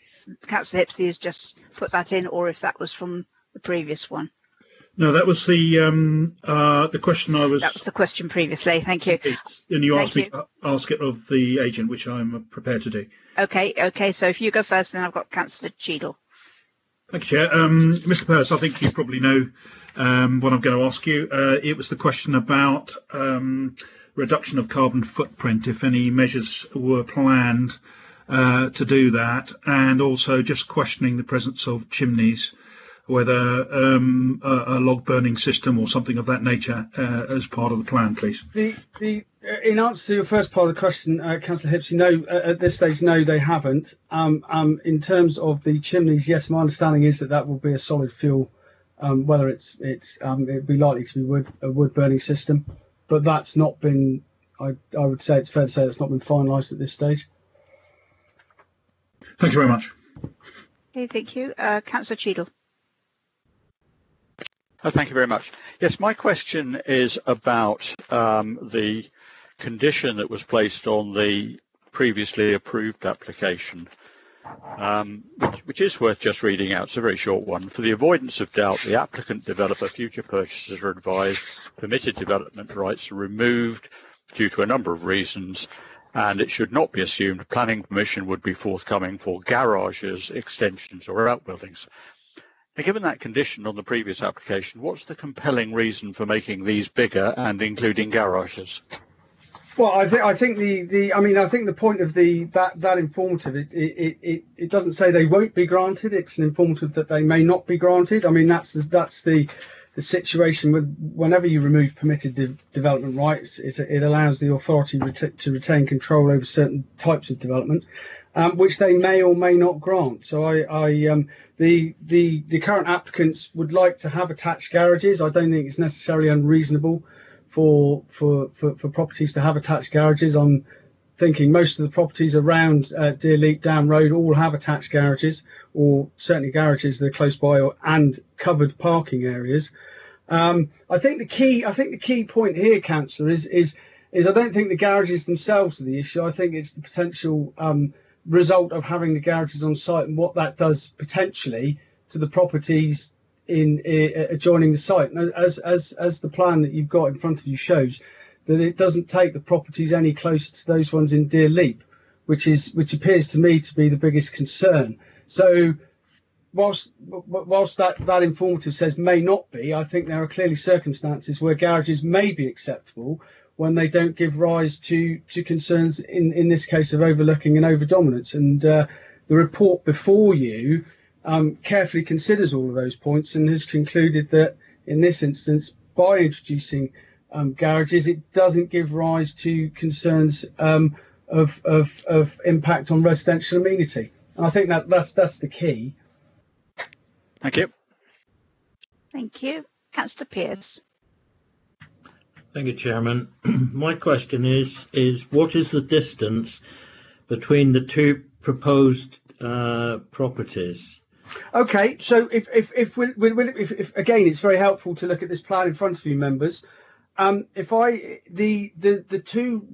Speaker 3: Councillor Hipsey has just put that in, or if that was from the previous one.
Speaker 12: No, that was the question I was.
Speaker 3: That was the question previously. Thank you.
Speaker 12: And you asked me to ask it of the agent, which I'm prepared to do.
Speaker 3: Okay. So if you go first, then I've got Councillor Cheadle.
Speaker 12: Thank you, Chair. Mr. Pearce, I think you probably know what I'm going to ask you. It was the question about reduction of carbon footprint, if any measures were planned to do that, and also just questioning the presence of chimneys, whether a log burning system or something of that nature as part of the plan, please.
Speaker 8: In answer to your first part of the question, Councillor Hipsey, no, at this stage, no, they haven't. In terms of the chimneys, yes, my understanding is that will be a solid fuel, whether it'd be likely to be a wood burning system, but that's not been. I would say it's fair to say it's not been finalised at this stage.
Speaker 12: Thank you very much.
Speaker 3: Okay, thank you, Councillor Cheadle.
Speaker 16: Thank you very much. Yes, my question is about the condition that was placed on the previously approved application, which is worth just reading out. It's a very short one. For the avoidance of doubt, the applicant, developer, future purchasers are advised permitted development rights are removed due to a number of reasons, and it should not be assumed planning permission would be forthcoming for garages, extensions or outbuildings. Now, given that condition on the previous application, what's the compelling reason for making these bigger and including garages?
Speaker 8: Well, I think the point of that informative is it doesn't say they won't be granted. It's an informative that they may not be granted. I mean, that's the situation with whenever you remove permitted development rights, it allows the authority to retain control over certain types of development, which they may or may not grant. So the current applicants would like to have attached garages. I don't think it's necessarily unreasonable for properties to have attached garages. I'm thinking most of the properties around Deer Leap Down Road all have attached garages, or certainly garages that are close by and covered parking areas. I think the key point here, Councillor, is is I don't think the garages themselves are the issue. I think it's the potential result of having the garages on site and what that does potentially to the properties in adjoining the site. And as the plan that you've got in front of you shows, that it doesn't take the properties any closer to those ones in Deer Leap, which appears to me to be the biggest concern. So whilst that informative says may not be, I think there are clearly circumstances where garages may be acceptable when they don't give rise to concerns in this case of overlooking and over dominance. And the report before you carefully considers all of those points and has concluded that in this instance, by introducing garages, it doesn't give rise to concerns of impact on residential amenity. And I think that's the key.
Speaker 16: Thank you.
Speaker 3: Thank you. Councillor Pearce.
Speaker 6: Thank you, Chairman. My question is what is the distance between the two proposed properties?
Speaker 8: Okay, so if again, it's very helpful to look at this plan in front of you, members. The two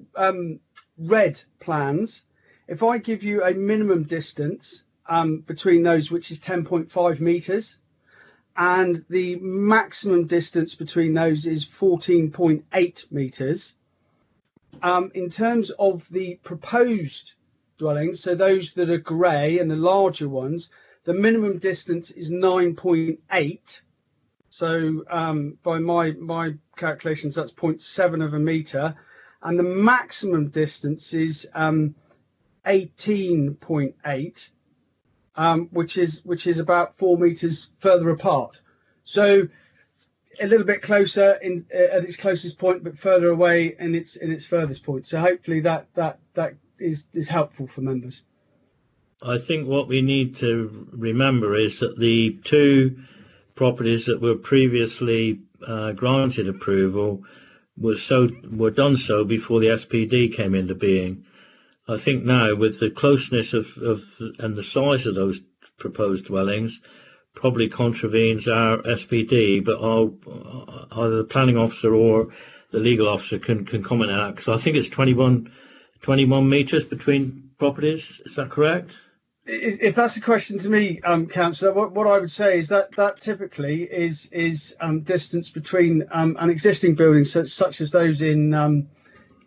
Speaker 8: red plans, if I give you a minimum distance between those, which is 10.5 meters, and the maximum distance between those is 14.8 meters. In terms of the proposed dwellings, so those that are grey and the larger ones, the minimum distance is 9.8. So by my calculations, that's 0.7 of a metre. And the maximum distance is 18.8, which is about 4 metres further apart. So a little bit closer at its closest point, but further away in its furthest point. So hopefully that is helpful for members.
Speaker 6: I think what we need to remember is that the two properties that were previously granted approval were done so before the SPD came into being. I think now, with the closeness of and the size of those proposed dwellings, probably contravenes our SPD, but either the planning officer or the legal officer can comment on that, because I think it's 21 metres between properties. Is that correct?
Speaker 8: If that's a question to me, Councillor, what I would say is that typically is distance between an existing building, such as those in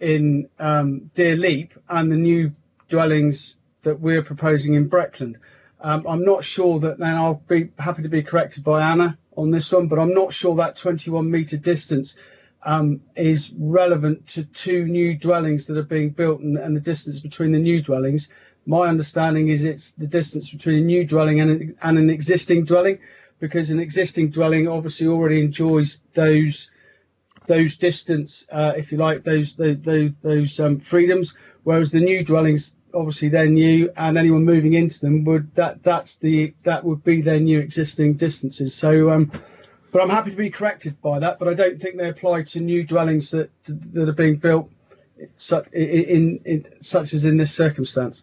Speaker 8: Deer Leap, and the new dwellings that we're proposing in Breckland. I'm not sure that, then I'll be happy to be corrected by Anna on this one, but I'm not sure that 21 metre distance is relevant to two new dwellings that are being built and the distance between the new dwellings. My understanding is it's the distance between a new dwelling and an existing dwelling, because an existing dwelling obviously already enjoys those distance, if you like, those freedoms, whereas the new dwellings, obviously they're new, and anyone moving into them that would be their new existing distances. So but I'm happy to be corrected by that, but I don't think they apply to new dwellings that are being built such as in this circumstance.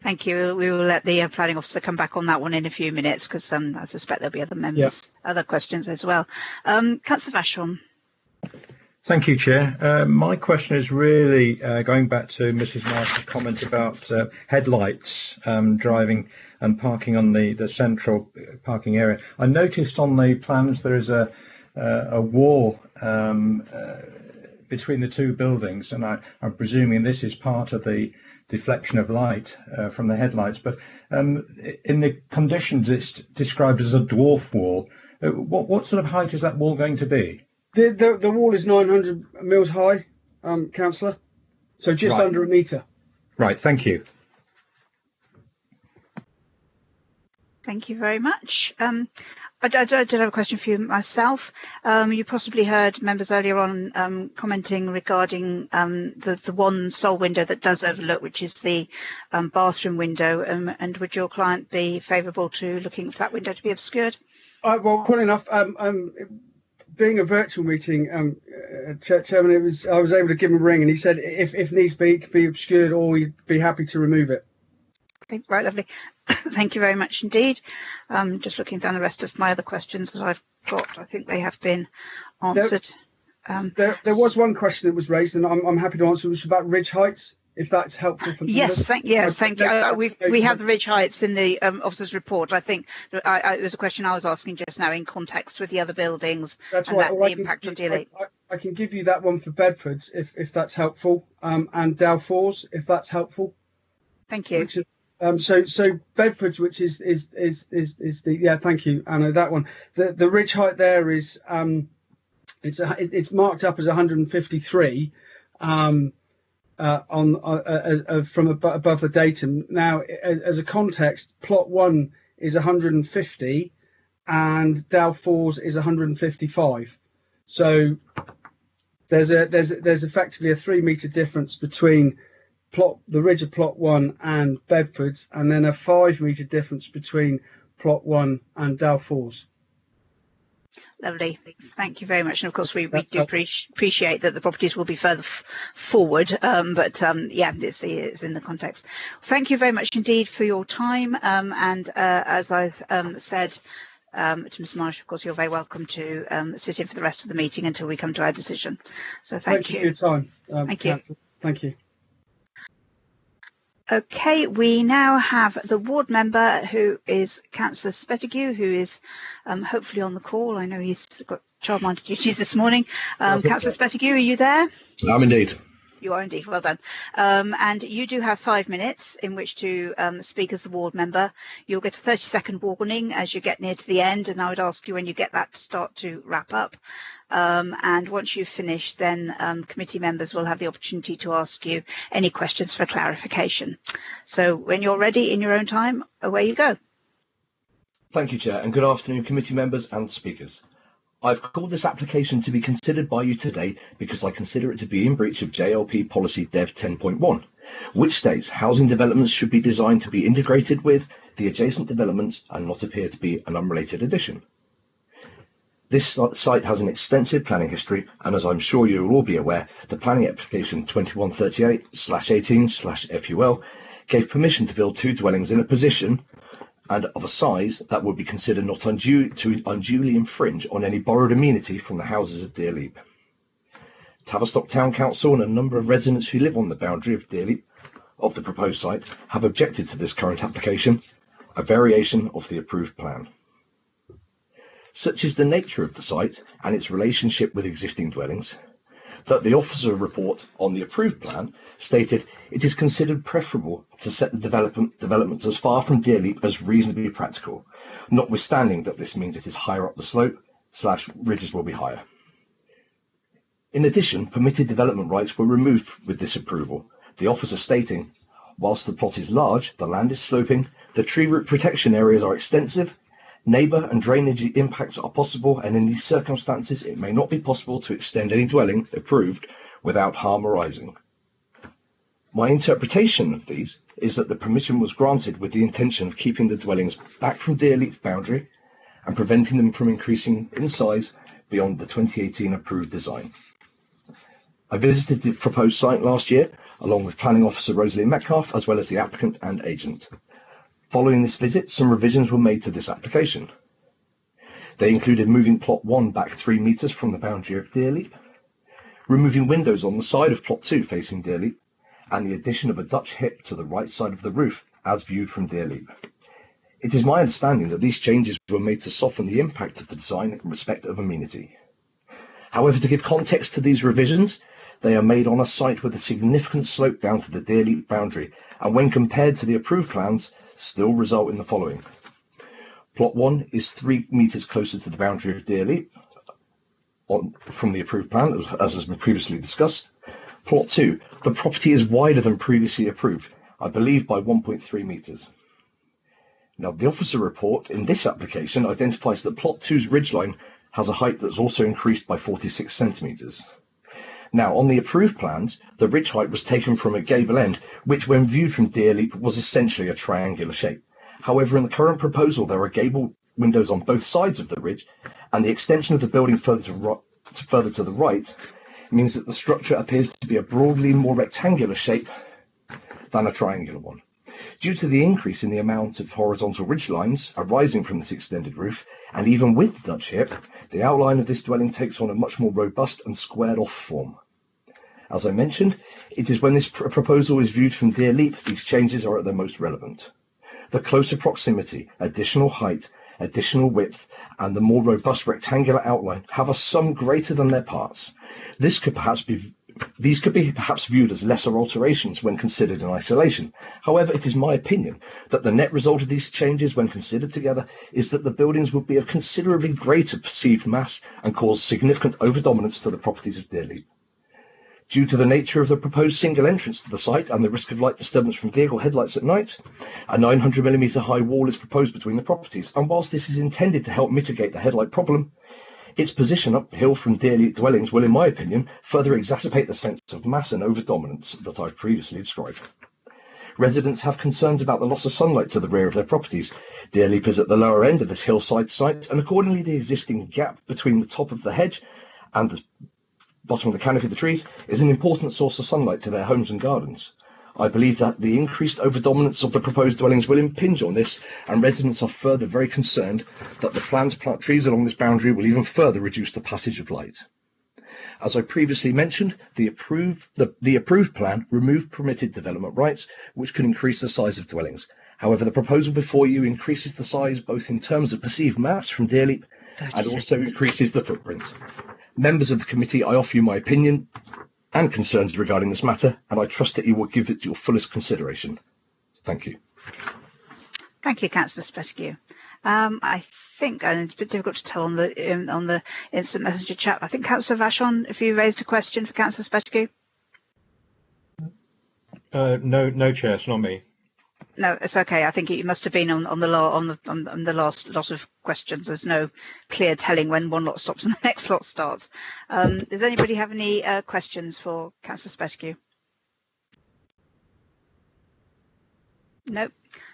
Speaker 3: Thank you. We will let the planning officer come back on that one in a few minutes, because I suspect there'll be other members, other questions as well. Councillor Vachon.
Speaker 14: Thank you, Chair. My question is really going back to Mrs. Marshall's comment about headlights driving and parking on the central parking area. I noticed on the plans there is a wall between the two buildings, and I'm presuming this is part of the deflection of light from the headlights, but in the conditions it's described as a dwarf wall. What sort of height is that wall going to be?
Speaker 8: The wall is 900 mils high, Councillor, so just under a metre.
Speaker 14: Right, thank you.
Speaker 3: Thank you very much. I did have a question for you myself. You possibly heard members earlier on commenting regarding the one sole window that does overlook, which is the bathroom window, and would your client be favourable to looking for that window to be obscured?
Speaker 8: Well, quite enough. Being a virtual meeting, Chairman, I was able to give him a ring, and he said if needs be, it could be obscured, or he'd be happy to remove it.
Speaker 3: Okay, right, lovely. Thank you very much indeed. Just looking down the rest of my other questions that I've got, I think they have been answered.
Speaker 8: There was one question that was raised, and I'm happy to answer, which was about ridge heights, if that's helpful for
Speaker 3: Yes, thank you. We have the ridge heights in the officer's report. I think it was a question I was asking just now in context with the other buildings and the impact on Dealey.
Speaker 8: I can give you that one for Bedfords if that's helpful, and Dalfords if that's helpful.
Speaker 3: Thank you.
Speaker 8: So Bedfords, which is the thank you, Anna. That one, the ridge height there is it's marked up as 153 from above the datum. Now, as a context, plot 1 is 150 and Dalfords is 155. So there's effectively a 3 metre difference between the ridge of plot 1 and Bedfords, and then a 5 metre difference between plot 1 and Dalfords.
Speaker 3: Lovely, thank you very much. And of course, we do appreciate that the properties will be further forward, but yeah, it's in the context. Thank you very much indeed for your time. And as I've said to Ms. Marsh, of course, you're very welcome to sit in for the rest of the meeting until we come to our decision. So thank you
Speaker 8: for your time.
Speaker 3: Thank you.
Speaker 8: Thank you.
Speaker 3: Okay, we now have the ward member who is Councillor Spetigue, who is hopefully on the call. I know he's got childminder duties this morning. Councillor Spetigue, are you there?
Speaker 21: I'm indeed.
Speaker 3: You are indeed, well done. And you do have 5 minutes in which to speak as the ward member. You'll get a 30-second warning as you get near to the end, and I would ask you when you get that to start to wrap up. And once you've finished, then committee members will have the opportunity to ask you any questions for clarification. So when you're ready in your own time, away you go.
Speaker 21: Thank you, Chair, and good afternoon, committee members and speakers. I've called this application to be considered by you today because I consider it to be in breach of JLP Policy Dev 10.1, which states housing developments should be designed to be integrated with the adjacent developments and not appear to be an unrelated addition. This site has an extensive planning history, and as I'm sure you will all be aware, the planning application 2138/18/FUL gave permission to build 2 dwellings in a position and of a size that would be considered not to unduly infringe on any borrowed amenity from the houses of Deerleap. Tavistock Town Council and a number of residents who live on the boundary of Deerleap of the proposed site have objected to this current application, a variation of the approved plan. Such is the nature of the site and its relationship with existing dwellings, that the officer report on the approved plan stated it is considered preferable to set the developments as far from Deerleap as reasonably practical, notwithstanding that this means it is higher up the slope / ridges will be higher. In addition, permitted development rights were removed with this approval, the officer stating, whilst the plot is large, the land is sloping, the tree root protection areas are extensive, neighbour and drainage impacts are possible, and in these circumstances it may not be possible to extend any dwelling approved without harm arising. My interpretation of these is that the permission was granted with the intention of keeping the dwellings back from Deerleap's boundary and preventing them from increasing in size beyond the 2018 approved design. I visited the proposed site last year along with Planning Officer Rosalie Metcalf as well as the applicant and agent. Following this visit, some revisions were made to this application. They included moving plot 1 back 3 metres from the boundary of Deerleap, removing windows on the side of plot 2 facing Deerleap, and the addition of a Dutch hip to the right side of the roof as viewed from Deerleap. It is my understanding that these changes were made to soften the impact of the design in respect of amenity. However, to give context to these revisions, they are made on a site with a significant slope down to the Deerleap boundary, and when compared to the approved plans, still result in the following. Plot 1 is 3 metres closer to the boundary of Deerleap from the approved plan, as has been previously discussed. Plot 2, the property is wider than previously approved, I believe by 1.3 metres. Now, the officer report in this application identifies that plot 2's ridgeline has a height that's also increased by 46 centimetres. Now, on the approved plans, the ridge height was taken from a gable end, which when viewed from Deerleap was essentially a triangular shape. However, in the current proposal, there are gable windows on both sides of the ridge, and the extension of the building further to the right means that the structure appears to be a broadly more rectangular shape than a triangular one. Due to the increase in the amount of horizontal ridge lines arising from this extended roof, and even with the Dutch hip, the outline of this dwelling takes on a much more robust and squared off form. As I mentioned, it is when this proposal is viewed from Deer Leap these changes are at their most relevant. The closer proximity, additional height, additional width, and the more robust rectangular outline have a sum greater than their parts. These could be perhaps viewed as lesser alterations when considered in isolation. However, it is my opinion that the net result of these changes when considered together is that the buildings would be of considerably greater perceived mass and cause significant overdominance to the properties of Deer Leap. Due to the nature of the proposed single entrance to the site and the risk of light disturbance from vehicle headlights at night, a 900mm high wall is proposed between the properties, and whilst this is intended to help mitigate the headlight problem, its position uphill from Deer Leap dwellings will, in my opinion, further exacerbate the sense of mass and overdominance that I've previously described. Residents have concerns about the loss of sunlight to the rear of their properties. Deer Leap is at the lower end of this hillside site, and accordingly the existing gap between the top of the hedge and the bottom of the canopy of the trees is an important source of sunlight to their homes and gardens. I believe that the increased overdominance of the proposed dwellings will impinge on this, and residents are further very concerned that the plan to plant trees along this boundary will even further reduce the passage of light. As I previously mentioned, the approved plan removed permitted development rights, which can increase the size of dwellings. However, the proposal before you increases the size both in terms of perceived mass from Deer Leap and also increases the footprint. Members of the committee, I offer you my opinion and concerns regarding this matter, and I trust that you will give it your fullest consideration. Thank you.
Speaker 3: Thank you, Councillor Spetigue. I think, and it's a bit difficult to tell on the instant messenger chat, I think Councillor Vachon, if you raised a question for Councillor Spetigue.
Speaker 14: No, Chair, it's not me.
Speaker 3: No, it's okay. I think it must have been on the last lot of questions. There's no clear telling when one lot stops and the next lot starts. Does anybody have any questions for Councillor Spetigue? Nope.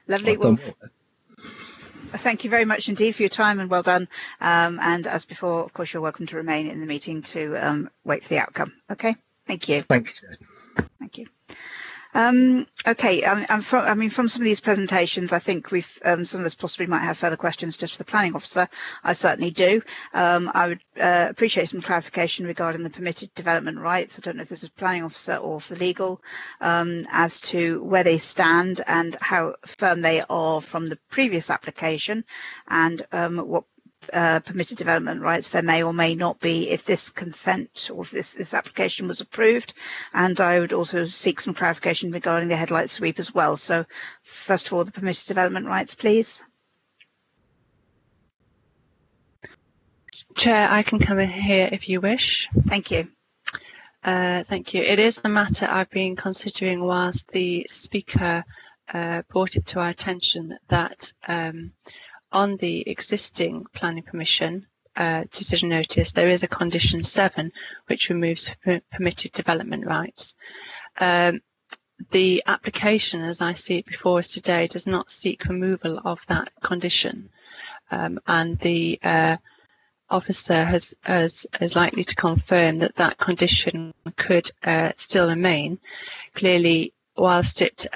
Speaker 3: Lovely. Well, thank you very much indeed for your time, and well done. And as before, of course, you're welcome to remain in the meeting to wait for the outcome. Okay. Thank you.
Speaker 21: Thank you.
Speaker 3: Thank you. Okay, from some of these presentations, I think we've some of us possibly might have further questions just for the planning officer. I certainly do. I would appreciate some clarification regarding the permitted development rights. I don't know if this is planning officer or for legal, as to where they stand and how firm they are from the previous application, and what permitted development rights there may or may not be if this consent or if this application was approved. And I would also seek some clarification regarding the headlight sweep as well. So first of all, the permitted development rights, please.
Speaker 9: Chair, I can come in here if you wish.
Speaker 3: Thank you.
Speaker 9: Thank you. It is a matter I've been considering whilst the speaker brought it to our attention that on the existing planning permission decision notice, there is a condition 7 which removes permitted development rights. The application, as I see it before us today, does not seek removal of that condition, and the officer is likely to confirm that that condition could still remain. Clearly, whilst it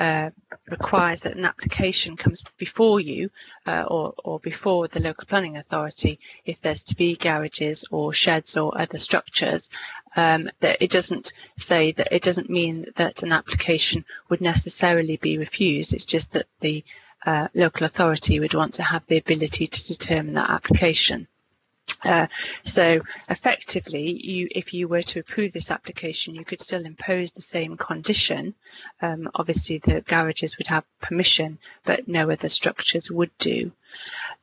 Speaker 9: requires that an application comes before you or before the local planning authority if there's to be garages or sheds or other structures, that it doesn't say that it doesn't mean that an application would necessarily be refused. It's just that the local authority would want to have the ability to determine that application. So effectively, if you were to approve this application, you could still impose the same condition. Obviously, the garages would have permission, but no other structures would do.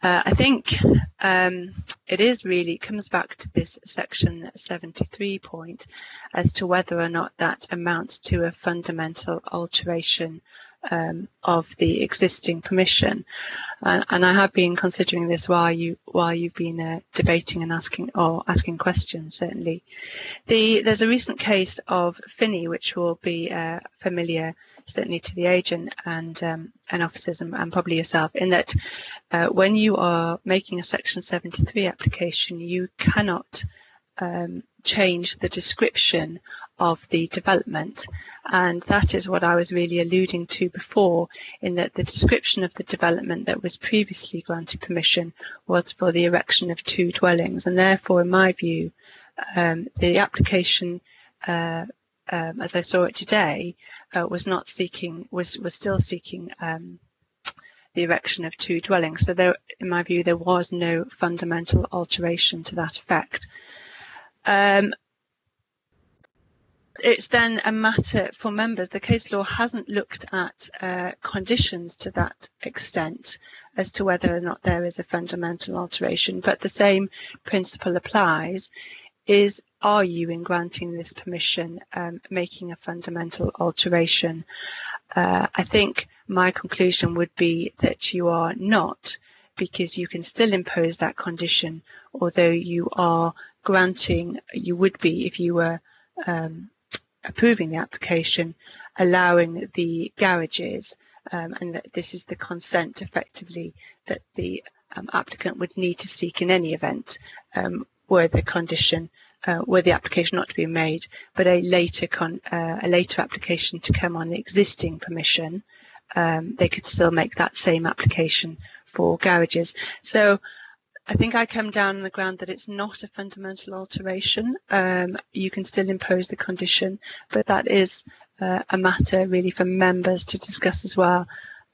Speaker 9: I think it comes back to this section 73 point as to whether or not that amounts to a fundamental alteration of the existing permission, and I have been considering this while you've been debating and asking questions. Certainly, there's a recent case of Finney which will be familiar certainly to the agent and officers and probably yourself, in that when you are making a section 73 application, you cannot change the description of the development. And that is what I was really alluding to before, in that the description of the development that was previously granted permission was for the erection of 2 dwellings, and therefore, in my view, the application as I saw it today was still seeking the erection of 2 dwellings. So there, in my view, there was no fundamental alteration to that effect. It's then a matter for members. The case law hasn't looked at conditions to that extent as to whether or not there is a fundamental alteration, but the same principle applies. Are you, in granting this permission, making a fundamental alteration? I think my conclusion would be that you are not, because you can still impose that condition, although you are granting, you would be if you were approving the application, allowing the garages, and that this is the consent effectively that the applicant would need to seek in any event, were the condition, were the application not to be made, but a later application to come on the existing permission, they could still make that same application for garages. So I think I come down on the ground that it's not a fundamental alteration. You can still impose the condition, but that is a matter really for members to discuss as well.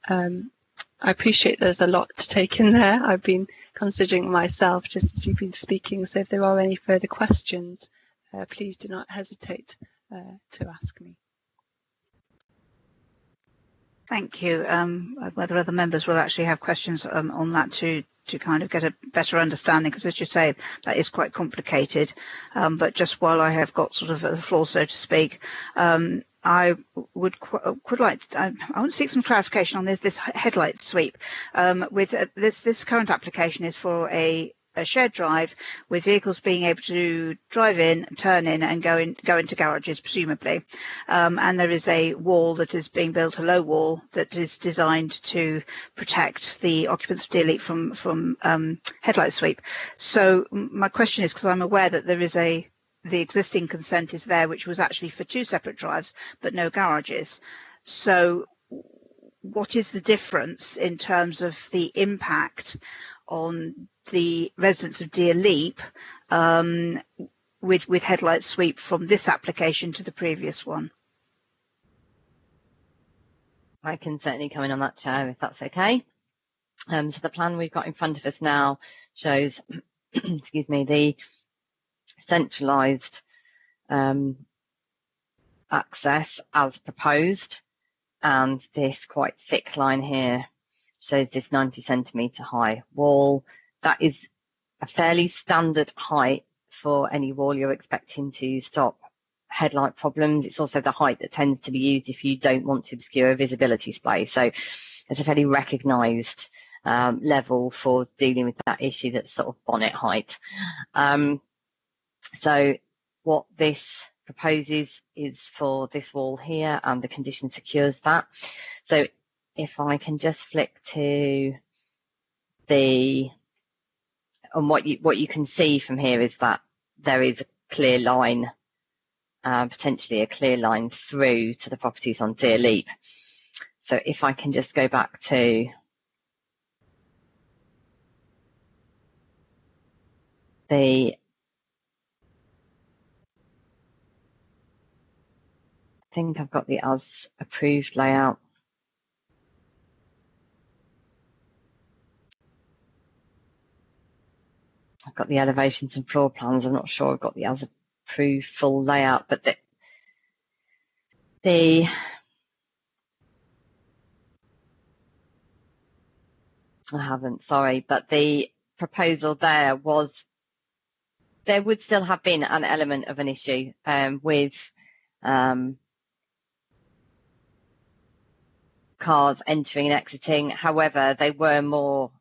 Speaker 9: I appreciate there's a lot to take in there. I've been considering myself just as you've been speaking, so if there are any further questions, please do not hesitate to ask me.
Speaker 3: Thank you. Whether other members will actually have questions on that to kind of get a better understanding, because as you say, that is quite complicated. But just while I have got sort of the floor, so to speak, I would like I want to seek some clarification on this headlight sweep. With this current application is for a shared drive with vehicles being able to drive in, turn in, and go into garages, presumably. And there is a wall that is being built, a low wall that is designed to protect the occupants of Deer Leap from headlight sweep. So my question is, because I'm aware that there is the existing consent is there, which was actually for 2 separate drives, but no garages. So what is the difference in terms of the impact on the residents of Deer Leap with headlight sweep from this application to the previous one?
Speaker 2: I can certainly come in on that, Chair, if that's okay. So the plan we've got in front of us now shows, excuse me, the centralised access as proposed, and this quite thick line here shows this 90 centimetre high wall. That is a fairly standard height for any wall you're expecting to stop headlight problems. It's also the height that tends to be used if you don't want to obscure a visibility display. So it's a fairly recognised level for dealing with that issue, that's sort of bonnet height. So what this proposes is for this wall here, and the condition secures that. So if I can just flick to what you can see from here is that there is a clear line, potentially a clear line through to the properties on Deer Leap. So if I can just go back to I think I've got the as approved layout. I've got the elevations and floor plans. I'm not sure I've got the as approved full layout, but I haven't, sorry, but the proposal there was, there would still have been an element of an issue with cars entering and exiting. However, they were more,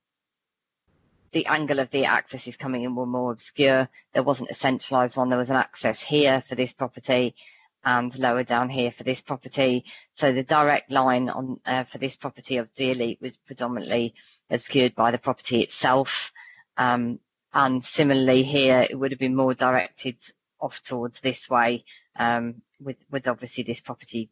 Speaker 2: the angle of the accesses coming in were more obscure. There wasn't a centralised one. There was an access here for this property and lower down here for this property. So the direct line on for this property of Deer Leap was predominantly obscured by the property itself. And similarly here, it would have been more directed off towards this way, with obviously this property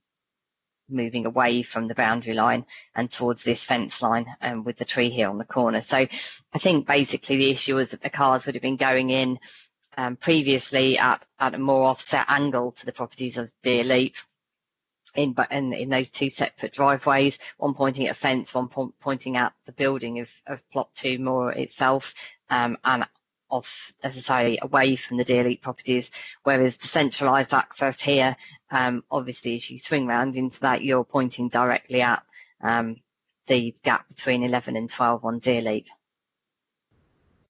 Speaker 2: moving away from the boundary line and towards this fence line, and with the tree here on the corner. So I think basically the issue was that the cars would have been going in previously at a more offset angle to the properties of Deer Leap in those two separate driveways, one pointing at a fence, one pointing at the building of Plot 2 more itself, and off, as I say, away from the Deer Leap properties, whereas the centralised access here, obviously as you swing round into that, you're pointing directly at the gap between 11 and 12 on Deer Leap.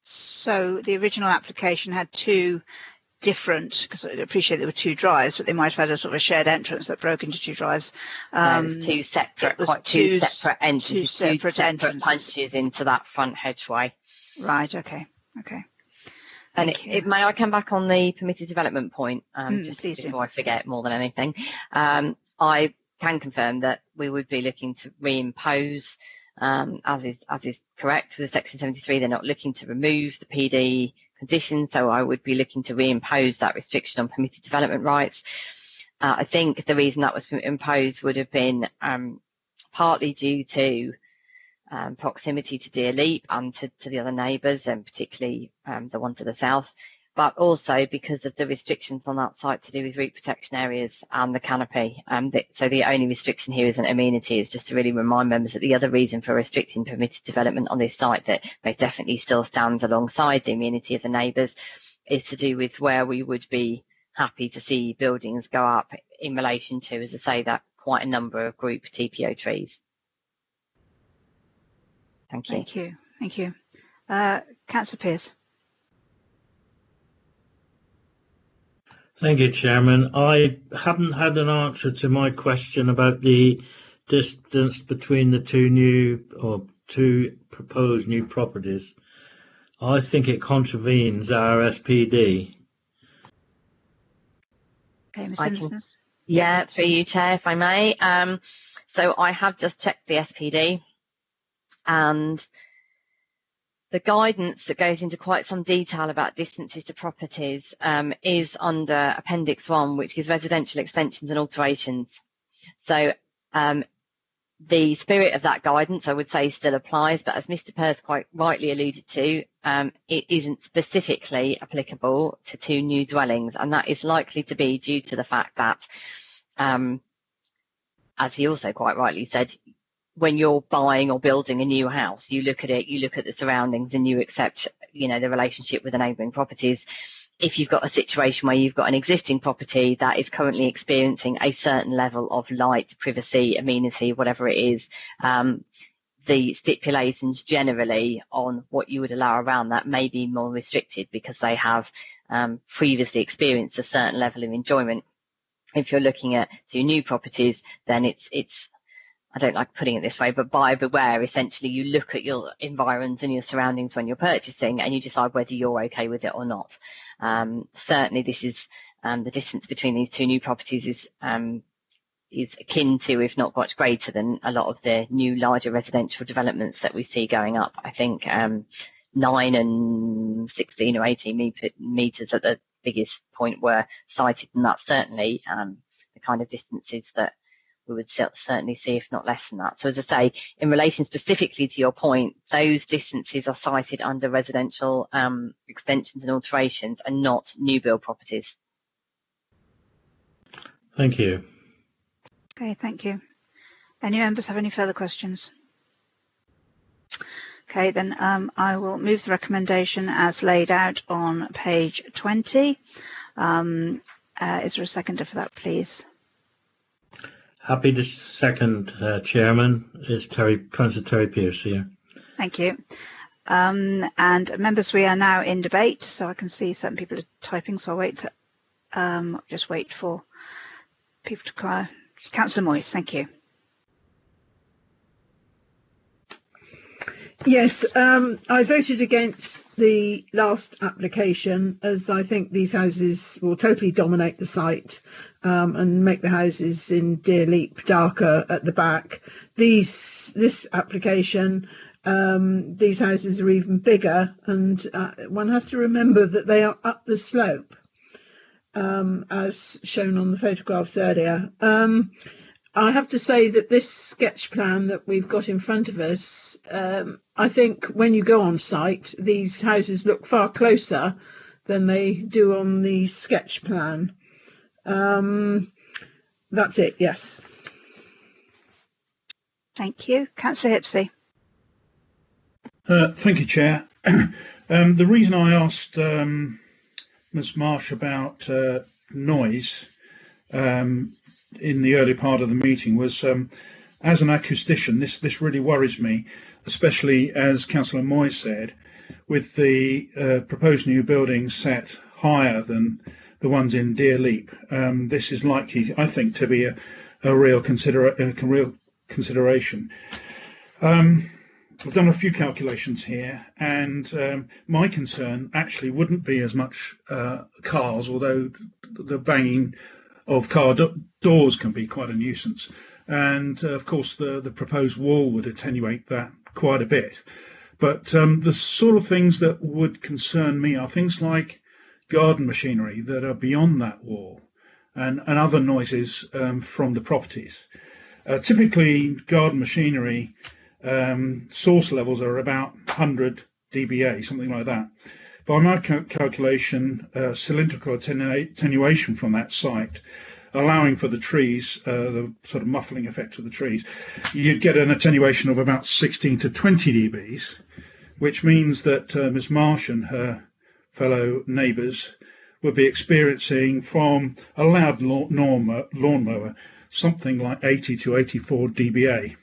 Speaker 3: So the original application had two different, because I appreciate there were two drives, but they might have had a sort of a shared entrance that broke into two drives.
Speaker 2: No, it was two separate entrances, two separate punches into that front hedgeway.
Speaker 3: Right, okay.
Speaker 2: And may I come back on the permitted development point, just before I forget more than anything? I can confirm that we would be looking to reimpose, as is correct with Section 73. They're not looking to remove the PD conditions, so I would be looking to reimpose that restriction on permitted development rights. I think the reason that was imposed would have been partly due to proximity to Deer Leap and to the other neighbours, and particularly the one to the south, but also because of the restrictions on that site to do with root protection areas and the canopy. So the only restriction here isn't amenity, is just to really remind members that the other reason for restricting permitted development on this site that most definitely still stands alongside the amenity of the neighbours is to do with where we would be happy to see buildings go up in relation to, as I say, that quite a number of group TPO trees. Thank you.
Speaker 3: Thank you. Councillor Pearce.
Speaker 6: Thank you, Chairman. I haven't had an answer to my question about the distance between the two proposed new properties. I think it contravenes our SPD.
Speaker 3: Okay, Ms. Henderson.
Speaker 2: Yeah, through you, Chair, if I may. So I have just checked the SPD, and the guidance that goes into quite some detail about distances to properties is under Appendix 1, which is residential extensions and alterations. So the spirit of that guidance, I would say, still applies, but as Mr. Pearce quite rightly alluded to, it isn't specifically applicable to two new dwellings, and that is likely to be due to the fact that, as he also quite rightly said, when you're buying or building a new house, you look at it, you look at the surroundings, and you accept, the relationship with the neighbouring properties. If you've got a situation where you've got an existing property that is currently experiencing a certain level of light, privacy, amenity, whatever it is, the stipulations generally on what you would allow around that may be more restricted because they have previously experienced a certain level of enjoyment. If you're looking at two new properties, then it's I don't like putting it this way, but buyer beware. Essentially, you look at your environs and your surroundings when you're purchasing, and you decide whether you're okay with it or not. Certainly, this is the distance between these two new properties is akin to, if not much greater than, a lot of the new larger residential developments that we see going up. I think 9 and 16 or 18 metres at the biggest point were cited, and that's certainly the kind of distances that we would certainly see, if not less than that. So as I say, in relation specifically to your point, those distances are cited under residential extensions and alterations and not new build properties.
Speaker 6: Thank you.
Speaker 3: Okay, thank you. Any members have any further questions? Okay, then I will move the recommendation as laid out on page 20. Is there a seconder for that, please?
Speaker 6: Happy to second, Chairman. It's Councillor Terry Pearce here.
Speaker 3: Thank you. And members, we are now in debate, so I can see certain people are typing, so I'll just wait for people to cry. Councillor Moyes, thank you.
Speaker 4: Yes, I voted against the last application, as I think these houses will totally dominate the site and make the houses in Deer Leap darker at the back. This application, these houses are even bigger, and one has to remember that they are up the slope. as shown on the photographs earlier. I have to say that this sketch plan that we've got in front of us, I think when you go on site, these houses look far closer than they do on the sketch plan. That's it, yes.
Speaker 3: Thank you. Councillor Hipsey.
Speaker 12: Thank you, Chair. The reason I asked Ms Marsh about noise in the early part of the meeting was, as an acoustician, this really worries me, especially as Councillor Moy said, with the proposed new buildings set higher than the ones in Deer Leap. This is likely, I think, to be a real consideration. I've done a few calculations here, and my concern actually wouldn't be as much cars, although the banging of car doors can be quite a nuisance. And of course, the proposed wall would attenuate that quite a bit. But the sort of things that would concern me are things like garden machinery that are beyond that wall, and other noises from the properties. Typically, garden machinery source levels are about 100 dBA, something like that. By my calculation, cylindrical attenuation from that site, allowing for the trees, the sort of muffling effect of the trees, you'd get an attenuation of about 16 to 20 dBs, which means that Ms Marsh and her fellow neighbours would be experiencing from a loud lawnmower something like 80 to 84 dBA.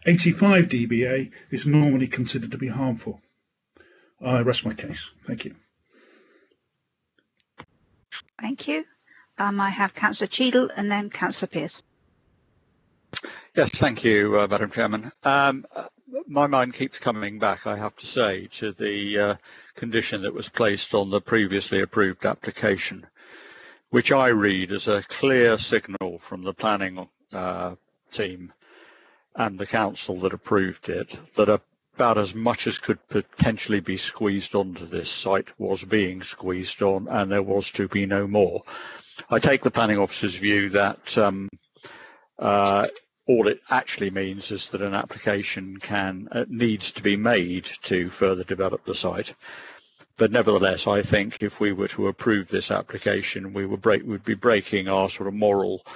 Speaker 12: 85 dBA is normally considered to be harmful. I rest my case. Thank you.
Speaker 3: Thank you. I have Councillor Cheadle and then Councillor Pearce.
Speaker 16: Yes, thank you, Madam Chairman. My mind keeps coming back, I have to say, to the condition that was placed on the previously approved application, which I read as a clear signal from the planning team and the council that approved it that about as much as could potentially be squeezed onto this site was being squeezed on, and there was to be no more. I take the planning officer's view that all it actually means is that an application needs to be made to further develop the site. But nevertheless, I think if we were to approve this application, we would be breaking our sort of moral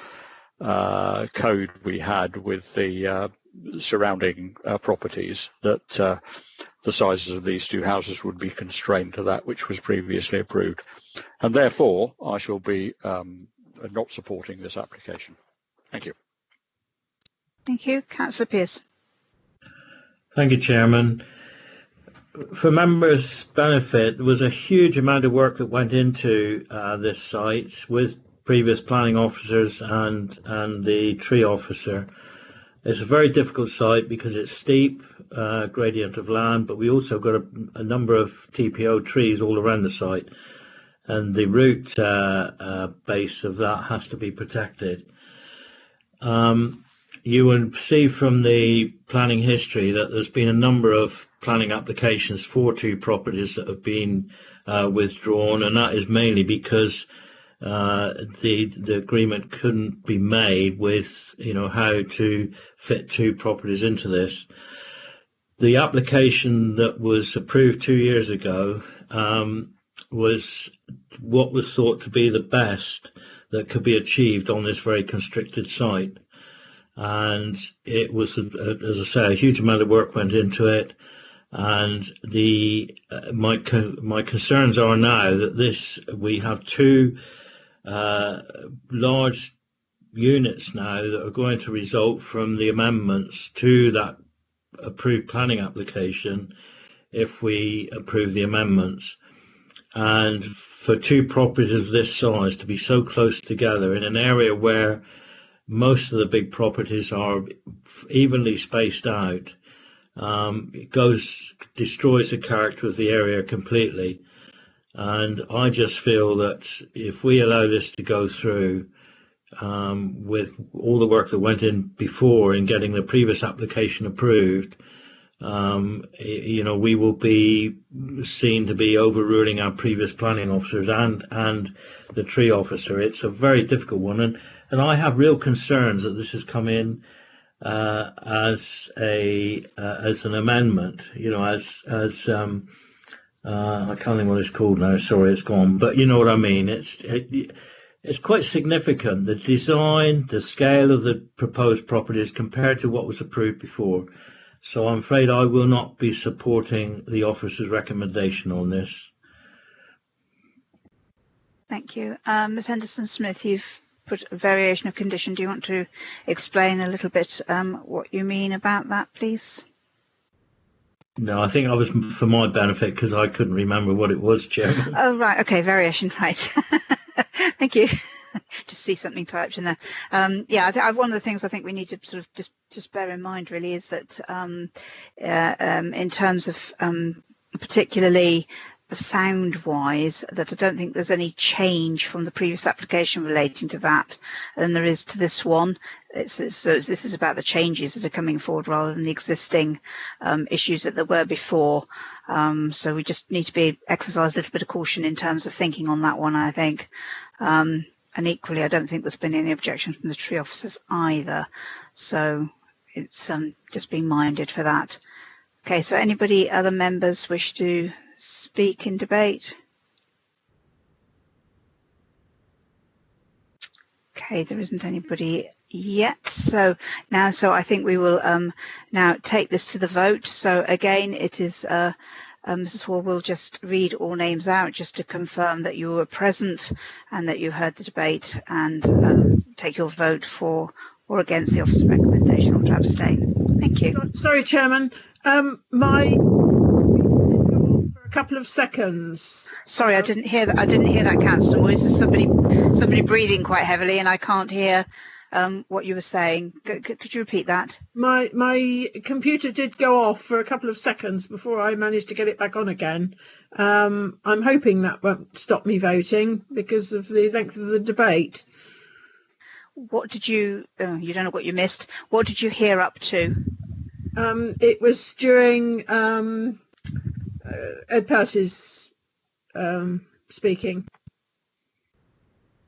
Speaker 16: code we had with the surrounding properties, that the sizes of these two houses would be constrained to that which was previously approved. And therefore, I shall be not supporting this application. Thank you.
Speaker 3: Thank you. Councillor Pearce.
Speaker 6: Thank you, Chairman. For members' benefit, there was a huge amount of work that went into this site with previous planning officers and the tree officer. It's a very difficult site because it's steep, gradient of land, but we also got a number of TPO trees all around the site, and the root base of that has to be protected. You would see from the planning history that there's been a number of planning applications for two properties that have been withdrawn, and that is mainly because the agreement couldn't be made with how to fit two properties into this. The application that was approved 2 years ago was what was thought to be the best that could be achieved on this very constricted site, and it was, as I say, a huge amount of work went into it. And my concerns are now that we have two large units now that are going to result from the amendments to that approved planning application if we approve the amendments. And for two properties of this size to be so close together in an area where most of the big properties are evenly spaced out, it destroys the character of the area completely. And I just feel that if we allow this to go through, with all the work that went in before in getting the previous application approved, we will be seen to be overruling our previous planning officers and the tree officer. It's a very difficult one, and I have real concerns that this has come in as an amendment. I can't think what it's called now. Sorry, it's gone. But you know what I mean. It's quite significant, the design, the scale of the proposed properties compared to what was approved before. So I'm afraid I will not be supporting the officer's recommendation on this.
Speaker 3: Thank you. Ms. Henderson-Smith, you've put a variation of condition. Do you want to explain a little bit what you mean about that, please?
Speaker 6: No, I think I was for my benefit because I couldn't remember what it was, Chairman.
Speaker 3: Oh, right. Okay, variation, right. Thank you. Just see something typed in there. One of the things I think we need to sort of just bear in mind really is that in terms of particularly sound-wise, that I don't think there's any change from the previous application relating to that than there is to this one. This is about the changes that are coming forward rather than the existing issues that there were before. So we just need to exercise a little bit of caution in terms of thinking on that one, I think. And equally, I don't think there's been any objection from the tree officers either. So it's just being minded for that. Okay, so other members wish to speak in debate? Okay, there isn't anybody yet. So I think we will now take this to the vote. So again, it is Mrs. Hall will just read all names out just to confirm that you were present and that you heard the debate, and take your vote for or against the officer's recommendation or to abstain. Thank you.
Speaker 4: Sorry, Chairman. For a couple of seconds.
Speaker 3: Sorry, I didn't hear that. I didn't hear that, Councillor Moyes. There's somebody breathing quite heavily, and I can't hear what you were saying. Could you repeat that?
Speaker 4: My computer did go off for a couple of seconds before I managed to get it back on again. I'm hoping that won't stop me voting because of the length of the debate.
Speaker 3: What did you? You don't know what you missed. What did you hear up to?
Speaker 4: It was during Ed Peirce's speaking.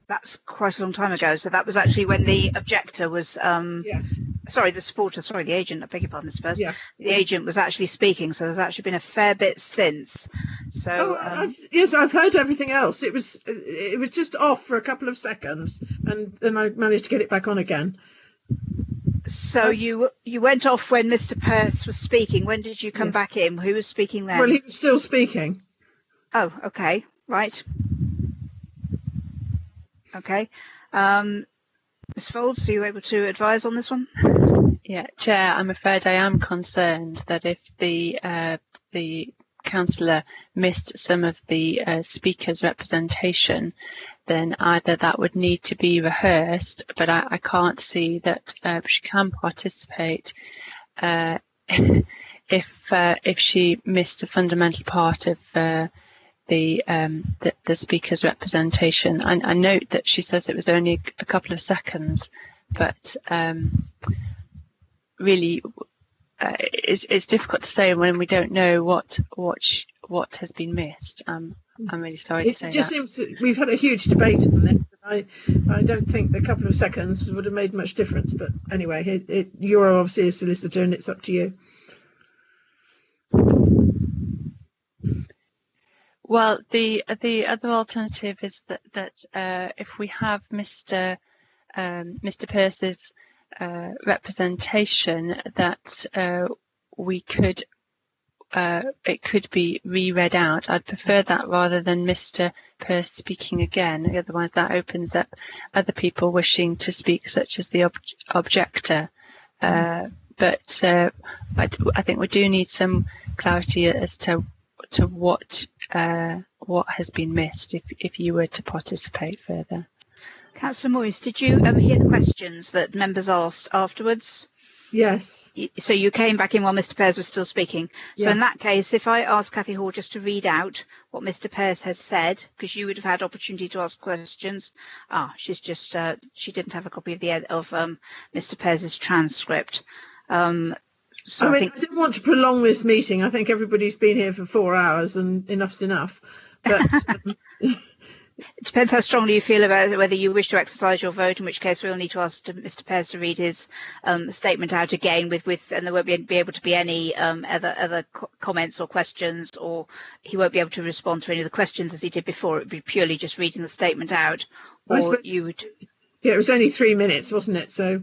Speaker 3: That's quite a long time ago. So that was actually when the objector was,
Speaker 4: yes.
Speaker 3: Sorry, the supporter, sorry, the agent, I beg your pardon, Mr. Peirce.
Speaker 4: Yeah.
Speaker 3: The agent was actually speaking, so there's actually been a fair bit since. So
Speaker 4: yes, I've heard everything else. It was just off for a couple of seconds, and then I managed to get it back on again.
Speaker 3: So you went off when Mr. Peirce was speaking. When did you come back in? Who was speaking then?
Speaker 4: Well, he was still speaking.
Speaker 3: Oh, okay, right. Okay. Ms. Folds, are you able to advise on this one?
Speaker 9: Yeah, Chair, I'm afraid I am concerned that if the councillor missed some of the speaker's representation, then either that would need to be rehearsed, but I can't see that she can participate if she missed a fundamental part of the speaker's representation. I note that she says it was only a couple of seconds, but really it's difficult to say when we don't know what has been missed. I'm really sorry to say that. It just
Speaker 4: seems that we've had a huge debate on this. I don't think a couple of seconds would have made much difference. But anyway, you're obviously a solicitor, and it's up to you.
Speaker 9: Well, the other alternative is that if we have Mr. Peirce's representation, that we could. It could be re-read out. I'd prefer that rather than Mr. Peirce speaking again. Otherwise, that opens up other people wishing to speak, such as the objector. But I think we do need some clarity as to what has been missed if you were to participate further.
Speaker 3: Councillor Moyes, did you hear the questions that members asked afterwards?
Speaker 4: Yes.
Speaker 3: So you came back in while Mr. Peirce was still speaking. So
Speaker 4: Yeah.
Speaker 3: in that case, if I ask Cathy Hall just to read out what Mr. Peirce has said, because you would have had opportunity to ask questions. She's just she didn't have a copy of Mr. Peirce's transcript. So
Speaker 4: I didn't want to prolong this meeting. I think everybody's been here for 4 hours and enough's enough. But
Speaker 3: it depends how strongly you feel about it, whether you wish to exercise your vote, in which case we'll need to ask Mr. Pears to read his statement out again and there won't be able to be any other comments or questions, or he won't be able to respond to any of the questions as he did before. It would be purely just reading the statement out, or you would...
Speaker 4: Yeah, it was only 3 minutes, wasn't it? So,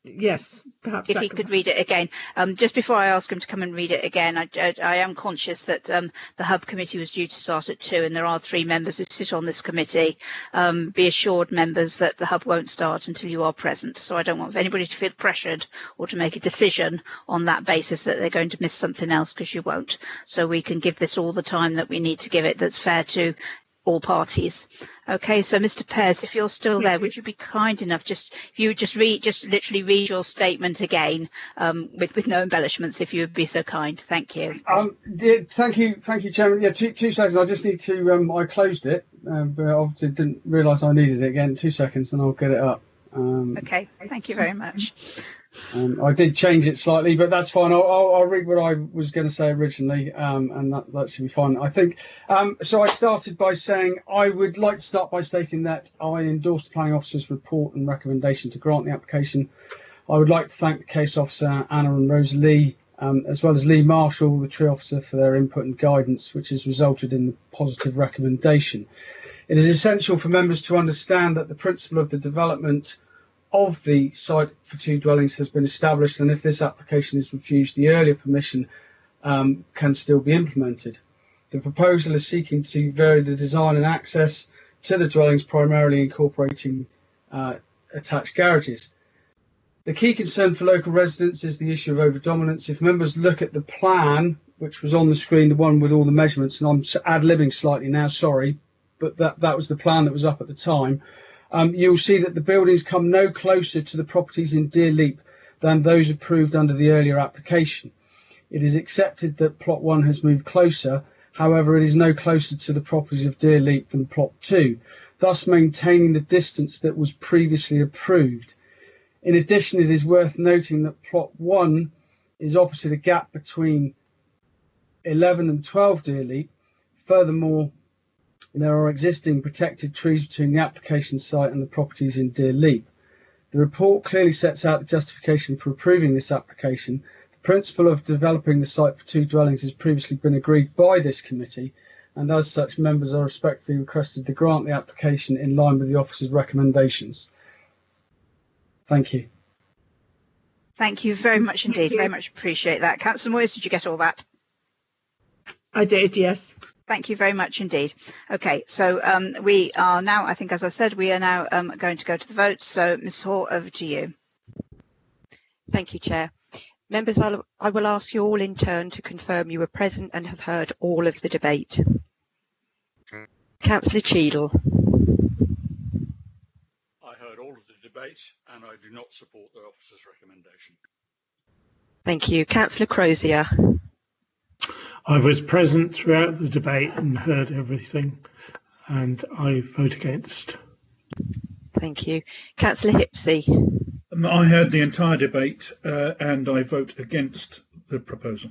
Speaker 4: yes, perhaps
Speaker 3: if he could read it again. Just before I ask him to come and read it again, I am conscious that the Hub Committee was due to start at 2, and there are 3 members who sit on this committee. Be assured, members, that the Hub won't start until you are present. So I don't want anybody to feel pressured or to make a decision on that basis that they're going to miss something else, because you won't. So we can give this all the time that we need to give it, that's fair to all parties. Okay, so Mr. Pears, if you're still there, would you be kind enough if you would just literally read your statement again, with no embellishments, if you would be so kind. Thank you.
Speaker 8: Thank you, Chairman. Yeah, two seconds. I just need to. I closed it, but obviously didn't realise I needed it again. 2 seconds, and I'll get it up.
Speaker 3: Okay, thank you very much.
Speaker 8: I did change it slightly, but that's fine. I'll read what I was going to say originally, and that should be fine. I think, so I started by saying I would like to start by stating that I endorse the planning officer's report and recommendation to grant the application. I would like to thank the case officer, Anna and Rosalie, as well as Lee Marshall, the tree officer, for their input and guidance, which has resulted in the positive recommendation. It is essential for members to understand that the principle of the development of the site for 2 dwellings has been established, and if this application is refused, the earlier permission can still be implemented. The proposal is seeking to vary the design and access to the dwellings, primarily incorporating attached garages. The key concern for local residents is the issue of over-dominance. If members look at the plan, which was on the screen, the one with all the measurements, and I'm ad-libbing slightly now, sorry, but that was the plan that was up at the time. You'll see that the buildings come no closer to the properties in Deer Leap than those approved under the earlier application. It is accepted that plot 1 has moved closer, however it is no closer to the properties of Deer Leap than plot 2, thus maintaining the distance that was previously approved. In addition, it is worth noting that plot 1 is opposite a gap between 11 and 12 Deer Leap. Furthermore, there are existing protected trees between the application site and the properties in Deer Leap. The report clearly sets out the justification for approving this application. The principle of developing the site for 2 dwellings has previously been agreed by this committee, and as such, members are respectfully requested to grant the application in line with the officer's recommendations. Thank you.
Speaker 3: Thank you very much indeed. Very much appreciate that. Councillor Moyes, did you get all that?
Speaker 4: I did, yes.
Speaker 3: Thank you very much indeed. Okay, so we are now, I think, as I said, we are now going to go to the vote. So, Ms. Hall, over to you.
Speaker 10: Thank you, Chair. Members, I will ask you all in turn to confirm you were present and have heard all of the debate. Councillor Cheadle.
Speaker 12: I heard all of the debate and I do not support the officer's recommendation.
Speaker 10: Thank you. Councillor Crozier.
Speaker 7: I was present throughout the debate and heard everything, and I vote against.
Speaker 10: Thank you. Councillor Hipsey.
Speaker 12: I heard the entire debate and I vote against the proposal.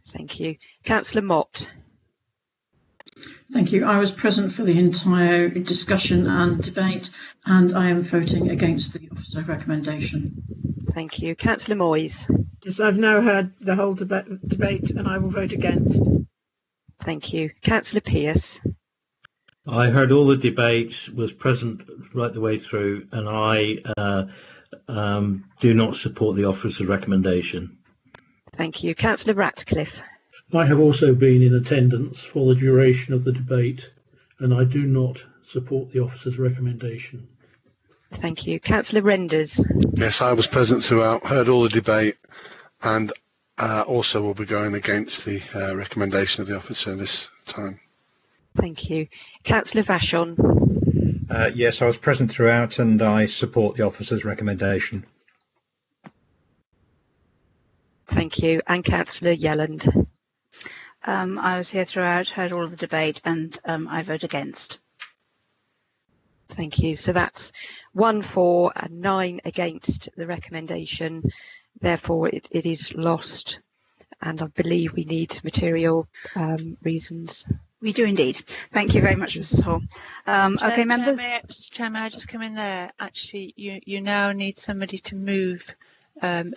Speaker 10: Thank you. Councillor Mott.
Speaker 5: Thank you. I was present for the entire discussion and debate, and I am voting against the officer recommendation.
Speaker 10: Thank you. Councillor Moyes.
Speaker 4: Yes, I've now heard the whole debate and I will vote against.
Speaker 10: Thank you. Councillor Pearce.
Speaker 6: I heard all the debates, was present right the way through, and I do not support the officer's recommendation.
Speaker 10: Thank you. Councillor Ratcliffe.
Speaker 7: I have also been in attendance for the duration of the debate, and I do not support the officer's recommendation.
Speaker 10: Thank you. Councillor Renders.
Speaker 13: Yes, I was present throughout, heard all the debate, and also will be going against the recommendation of the officer this time.
Speaker 10: Thank you. Councillor Vachon.
Speaker 14: Yes, I was present throughout and I support the officer's recommendation.
Speaker 10: Thank you. And Councillor Yelland.
Speaker 3: I was here throughout, heard all of the debate, and I vote against.
Speaker 10: Thank you. So that's 1 for and 9 against the recommendation. therefore it is lost, and I believe we need material reasons.
Speaker 3: We do indeed. Thank you very much, Mrs. Hall. Okay, members.
Speaker 9: Chair, may I just come in there? Actually, you now need somebody to move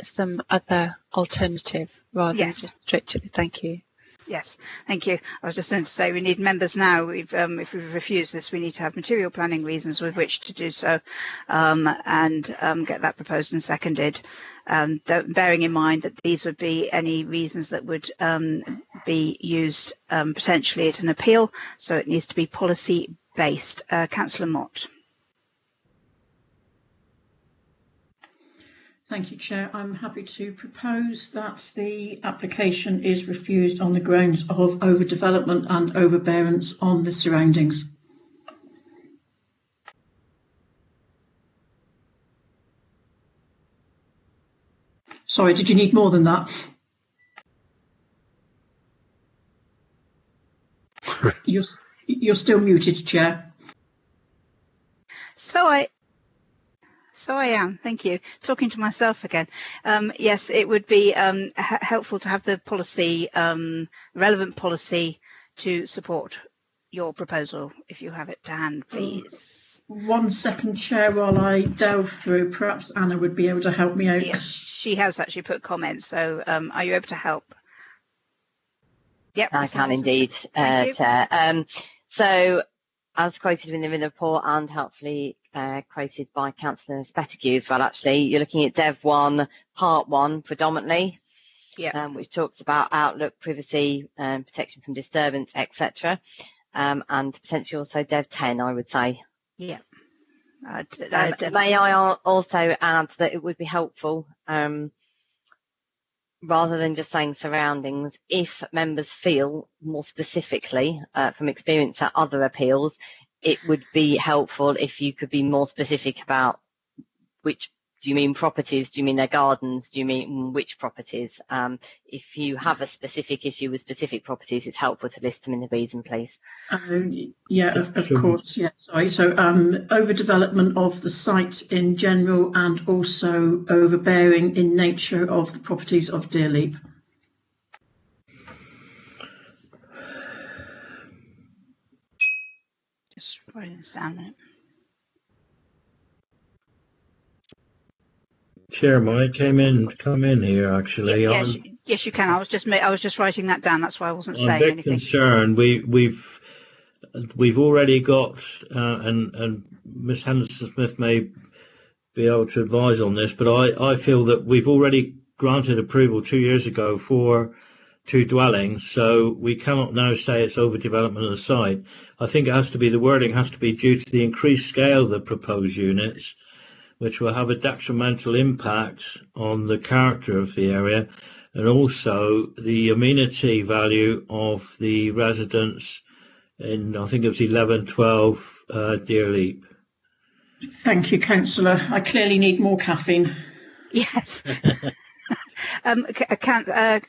Speaker 9: some other alternative rather than just strictly. Thank you.
Speaker 3: Yes, thank you. I was just going to say we need members now. If we refuse this, we need to have material planning reasons with which to do so, and get that proposed and seconded. Bearing in mind that these would be any reasons that would be used potentially at an appeal, so it needs to be policy based. Councillor Mott.
Speaker 5: Thank you, Chair. I'm happy to propose that the application is refused on the grounds of overdevelopment and overbearance on the surroundings. Sorry, did you need more than that? You're still muted, Chair.
Speaker 3: So I am. Thank you. Talking to myself again. Yes, it would be helpful to have the policy, relevant policy, to support your proposal. If you have it to hand, please.
Speaker 5: 1 second, Chair, while I delve through. Perhaps Anna would be able to help me out.
Speaker 3: Yes, she has actually put comments. So, are you able to help? Yep,
Speaker 2: I can indeed, Chair. So, as quoted in the report and helpfully quoted by Councillor Spettigue as well, actually, you're looking at Dev 1, Part 1 predominantly, which talks about outlook, privacy, protection from disturbance, etc. And potentially also Dev 10, I would say.
Speaker 3: Yeah.
Speaker 2: May I also add that it would be helpful, rather than just saying surroundings, if members feel more specifically from experience at other appeals, it would be helpful if you could be more specific about which, do you mean properties, do you mean their gardens, do you mean which properties? If you have a specific issue with specific properties, it's helpful to list them in the reason, please.
Speaker 5: Yeah, of course. Yeah, sorry. So overdevelopment of the site in general and also overbearing in nature of the properties of Deerleap.
Speaker 3: Just writing this down a minute.
Speaker 6: Chairman, I come in here actually.
Speaker 3: Yes, you can. I was just writing that down. That's why I wasn't saying anything. I'm a bit
Speaker 6: concerned. We've already got, and Miss Henderson-Smith may be able to advise on this, but I feel that we've already granted approval 2 years ago for 2 dwellings, so we cannot now say it's overdevelopment of the site. I think it has to be, the wording has to be due to the increased scale of the proposed units, which will have a detrimental impact on the character of the area, and also the amenity value of the residents in, I think it was 1112 Deerleap.
Speaker 5: Thank you, Councillor. I clearly need more caffeine.
Speaker 3: Yes. Councillor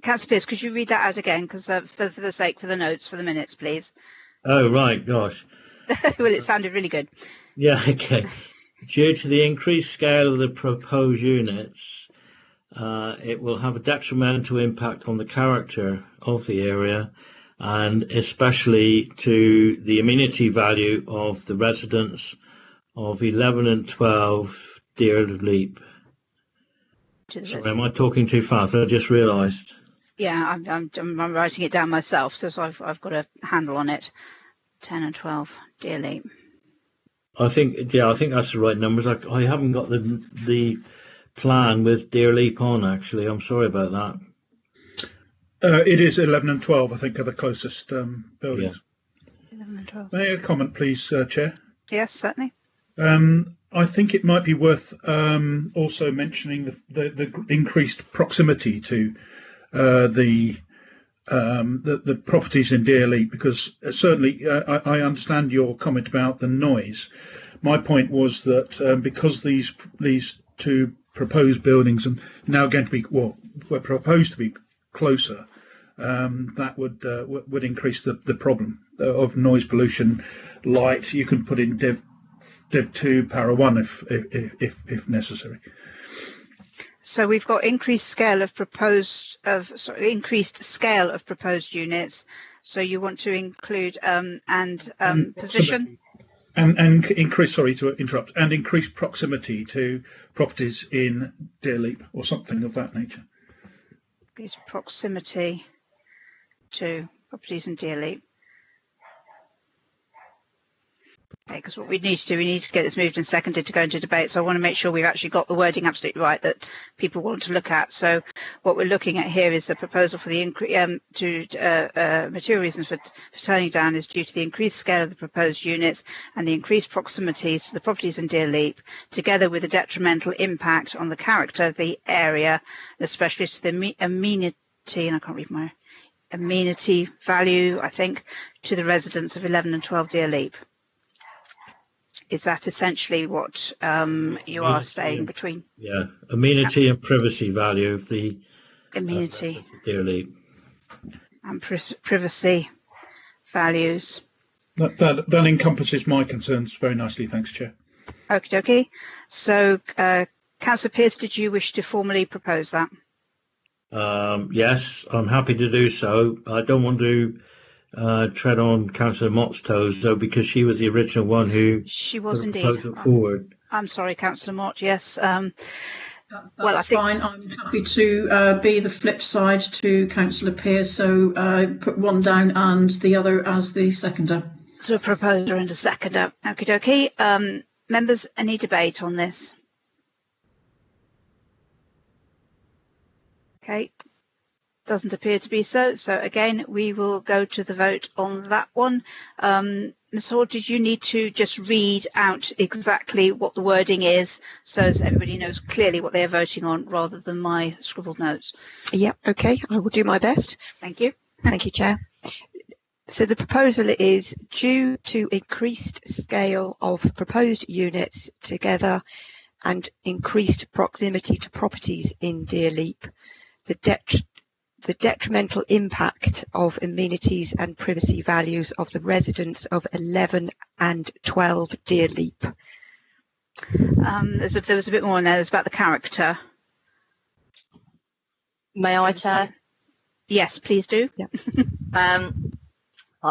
Speaker 3: Pearce, could you read that out again? Because for the sake, for the notes, for the minutes, please.
Speaker 6: Oh, right, gosh.
Speaker 3: Well, it sounded really good.
Speaker 6: Yeah, okay. Due to the increased scale of the proposed units, it will have a detrimental impact on the character of the area, and especially to the amenity value of the residents of 11 and 12 Deerleap. Sorry, am I talking too fast? I just realised.
Speaker 3: Yeah, I'm writing it down myself, so I've got a handle on it. 10 and 12 Deerleap.
Speaker 6: I think that's the right numbers. I haven't got the plan with Deerleap on, actually. I'm sorry about that.
Speaker 12: It is 11 and 12, I think, are the closest buildings.
Speaker 3: Yeah. 11 and 12.
Speaker 12: May I comment, please, Chair?
Speaker 3: Yes, certainly.
Speaker 12: I think it might be worth also mentioning the increased proximity to the properties in Deerleap, because certainly I understand your comment about the noise. My point was that because these 2 proposed buildings are now going to be, well, were proposed to be closer, that would increase the problem of noise pollution. Light, you can put in Dev 2 Para 1 if necessary.
Speaker 3: So we've got increased scale of increased scale of proposed units. So you want to include position.
Speaker 12: And increase, sorry to interrupt, and increase proximity to properties in Deerleap or something of that nature.
Speaker 3: Increase proximity to properties in Deerleap. Okay, because what we need to do, we need to get this moved and seconded to go into debate. So I want to make sure we've actually got the wording absolutely right that people want to look at. So what we're looking at here is the proposal for the material reasons for turning down is due to the increased scale of the proposed units and the increased proximities to the properties in Deerleap, together with the detrimental impact on the character of the area, especially to the amenity, and I can't read my amenity value, I think, to the residents of 11 and 12 Deerleap. Is that essentially what you are saying between?
Speaker 6: Yeah, amenity and privacy value of the
Speaker 3: amenity
Speaker 6: Deerleap
Speaker 3: and privacy values.
Speaker 12: That encompasses my concerns very nicely. Thanks, Chair.
Speaker 3: Okie dokie. So, Councillor Pearce, did you wish to formally propose that?
Speaker 6: Yes, I'm happy to do so. I don't want to tread on Councillor Mott's toes, though, because she was the original one who
Speaker 3: she was indeed
Speaker 6: proposed it forward.
Speaker 3: I'm sorry, Councillor Mott. Yes. Well,
Speaker 5: I think fine. I'm happy to be the flip side to Councillor Pearce. So put one down and the other as the seconder.
Speaker 3: So a proposer and a seconder. Okie dokie. Members, any debate on this? Okay. Doesn't appear to be so. So again, we will go to the vote on that one. Ms. Hall, did you need to just read out exactly what the wording is so as everybody knows clearly what they're voting on rather than my scribbled notes?
Speaker 10: Yeah, okay, I will do my best.
Speaker 3: Thank you.
Speaker 10: Thank you, Chair. So the proposal is due to increased scale of proposed units together and increased proximity to properties in Deerleap, the detrimental impact of amenities and privacy values of the residents of 11 and 12 Deerleap.
Speaker 3: There was a bit more in there. There's about the character.
Speaker 2: May I, Chair?
Speaker 3: Yes, please do.
Speaker 2: Yeah.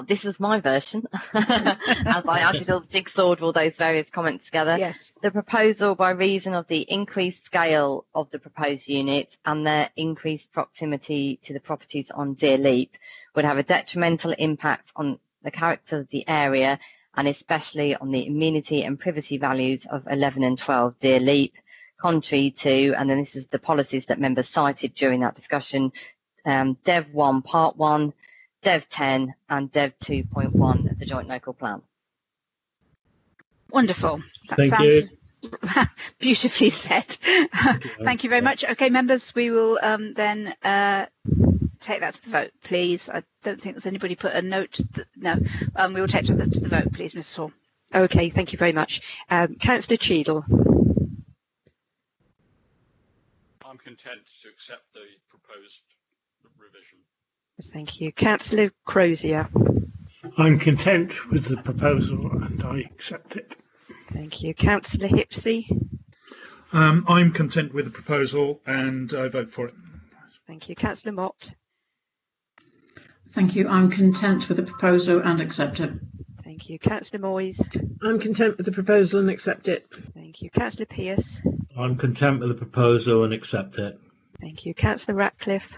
Speaker 2: This was my version, as I added all the jigsaw of all those various comments together.
Speaker 3: Yes.
Speaker 2: The proposal, by reason of the increased scale of the proposed units and their increased proximity to the properties on Deerleap, would have a detrimental impact on the character of the area and especially on the amenity and privacy values of 11 and 12 Deerleap, contrary to, and then this is the policies that members cited during that discussion, Dev 1 Part 1, Dev 10 and Dev 2.1 of the Joint Local Plan.
Speaker 3: Wonderful. That
Speaker 6: Thank
Speaker 3: sounds
Speaker 6: you.
Speaker 3: Beautifully said. Thank you very much. Okay, members, we will then take that to the vote, please. I don't think there's anybody put a note. No, we will take that to the vote, please, Mrs. Hall.
Speaker 10: Okay, thank you very much. Councillor Cheadle.
Speaker 11: I'm content to accept the proposed revision.
Speaker 10: Thank you. Councillor Crozier.
Speaker 7: I'm content with the proposal and I accept it.
Speaker 10: Thank you. Councillor Hipsey.
Speaker 12: I'm content with the proposal and I vote for it.
Speaker 10: Thank you. Councillor Mott.
Speaker 5: Thank you. I'm content with the proposal and accept it.
Speaker 10: Thank you. Councillor Moyes.
Speaker 4: I'm content with the proposal and accept it.
Speaker 10: Thank you. Councillor Pearce.
Speaker 6: I'm content with the proposal and accept it.
Speaker 10: Thank you. Councillor Ratcliffe.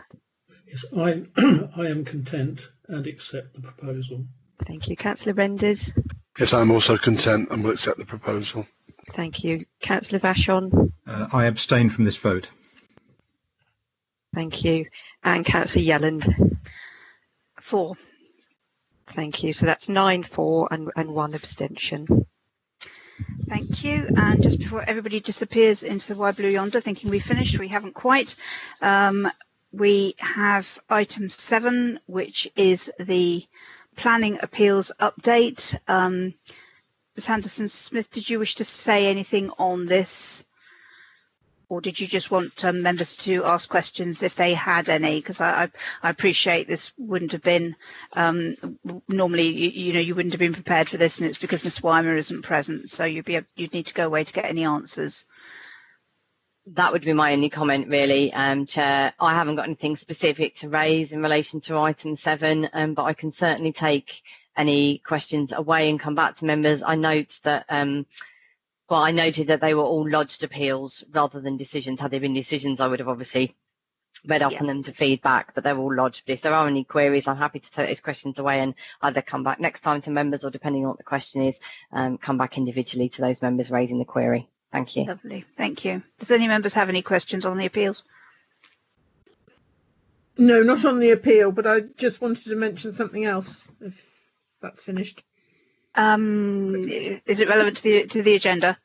Speaker 7: Yes, I am content and accept the proposal.
Speaker 10: Thank you. Councillor Renders.
Speaker 13: Yes, I'm also content and will accept the proposal.
Speaker 10: Thank you. Councillor Vachon.
Speaker 14: I abstain from this vote.
Speaker 10: Thank you. And Councillor Yelland.
Speaker 3: 4.
Speaker 10: Thank you. So that's 9 for and 1 abstention.
Speaker 3: Thank you. And just before everybody disappears into the wide blue yonder, thinking we finished, we haven't quite. We have item 7, which is the planning appeals update. Ms. Henderson-Smith, did you wish to say anything on this? Or did you just want members to ask questions if they had any? Because I appreciate this wouldn't have been, normally, you wouldn't have been prepared for this, and it's because Ms. Weimer isn't present. So you'd need to go away to get any answers.
Speaker 2: that would be my only comment, really, Chair. I haven't got anything specific to raise in relation to item 7, but I can certainly take any questions away and come back to members. I note that, I noted that they were all lodged appeals rather than decisions. Had there been decisions, I would have obviously read up on them to feedback, but they're all lodged. But if there are any queries, I'm happy to take those questions away and either come back next time to members, or depending on what the question is, come back individually to those members raising the query. Thank you.
Speaker 3: Lovely, thank you. Does any members have any questions on the appeals?
Speaker 4: No, not on the appeal, but I just wanted to mention something else, if that's finished.
Speaker 3: Is it relevant to the agenda?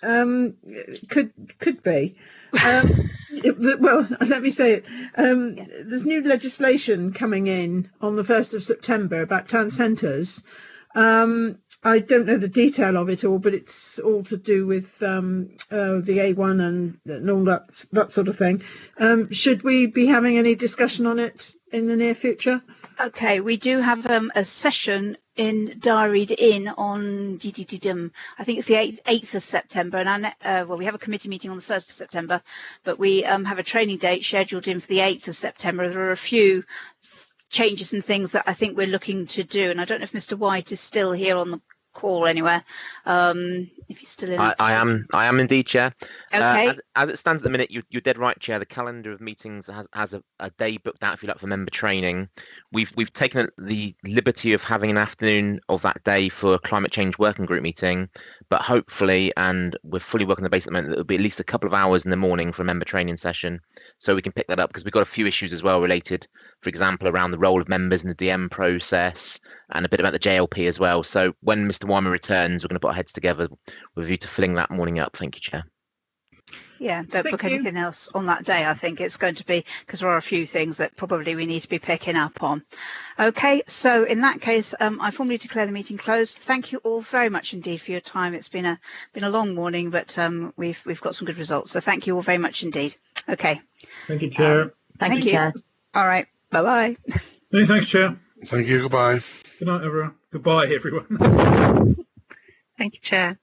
Speaker 4: Could be. Well, let me say it. There's new legislation coming in on the 1st of September about town centres. I don't know the detail of it all, but it's all to do with the A1 and all that sort of thing. Should we be having any discussion on it in the near future?
Speaker 3: Okay, we do have a session diaried in on I think it's the 8th of September, and we have a committee meeting on the 1st of September, but we have a training date scheduled in for the 8th of September. There are a few changes and things that I think we're looking to do, and I don't know if Mr. White is still here on the call anywhere. If he's still in,
Speaker 1: I am indeed, Chair.
Speaker 3: Okay.
Speaker 1: As it stands at the minute, you're dead right, Chair. The calendar of meetings has a day booked out, if you like, for member training. We've taken the liberty of having an afternoon of that day for a climate change working group meeting, but hopefully, and we're fully working the base at the moment, it'll be at least a couple of hours in the morning for a member training session, so we can pick that up, because we've got a few issues as well related, for example, around the role of members in the DM process, and a bit about the JLP as well. So when Mr. Wyman returns, we're going to put our heads together with a view to filling that morning up. Thank you, Chair.
Speaker 3: Yeah, don't book anything else on that day. I think it's going to be, because there are a few things that probably we need to be picking up on. Okay, so in that case, I formally declare the meeting closed. Thank you all very much indeed for your time. It's been a long morning, but we've got some good results. So thank you all very much indeed. Okay.
Speaker 6: Thank you, Chair.
Speaker 3: Thank you, Chair. All right. Bye bye.
Speaker 12: Many thanks, Chair.
Speaker 13: Thank you. Goodbye.
Speaker 12: Good night, everyone. Goodbye, everyone.
Speaker 9: Thank you, Chair.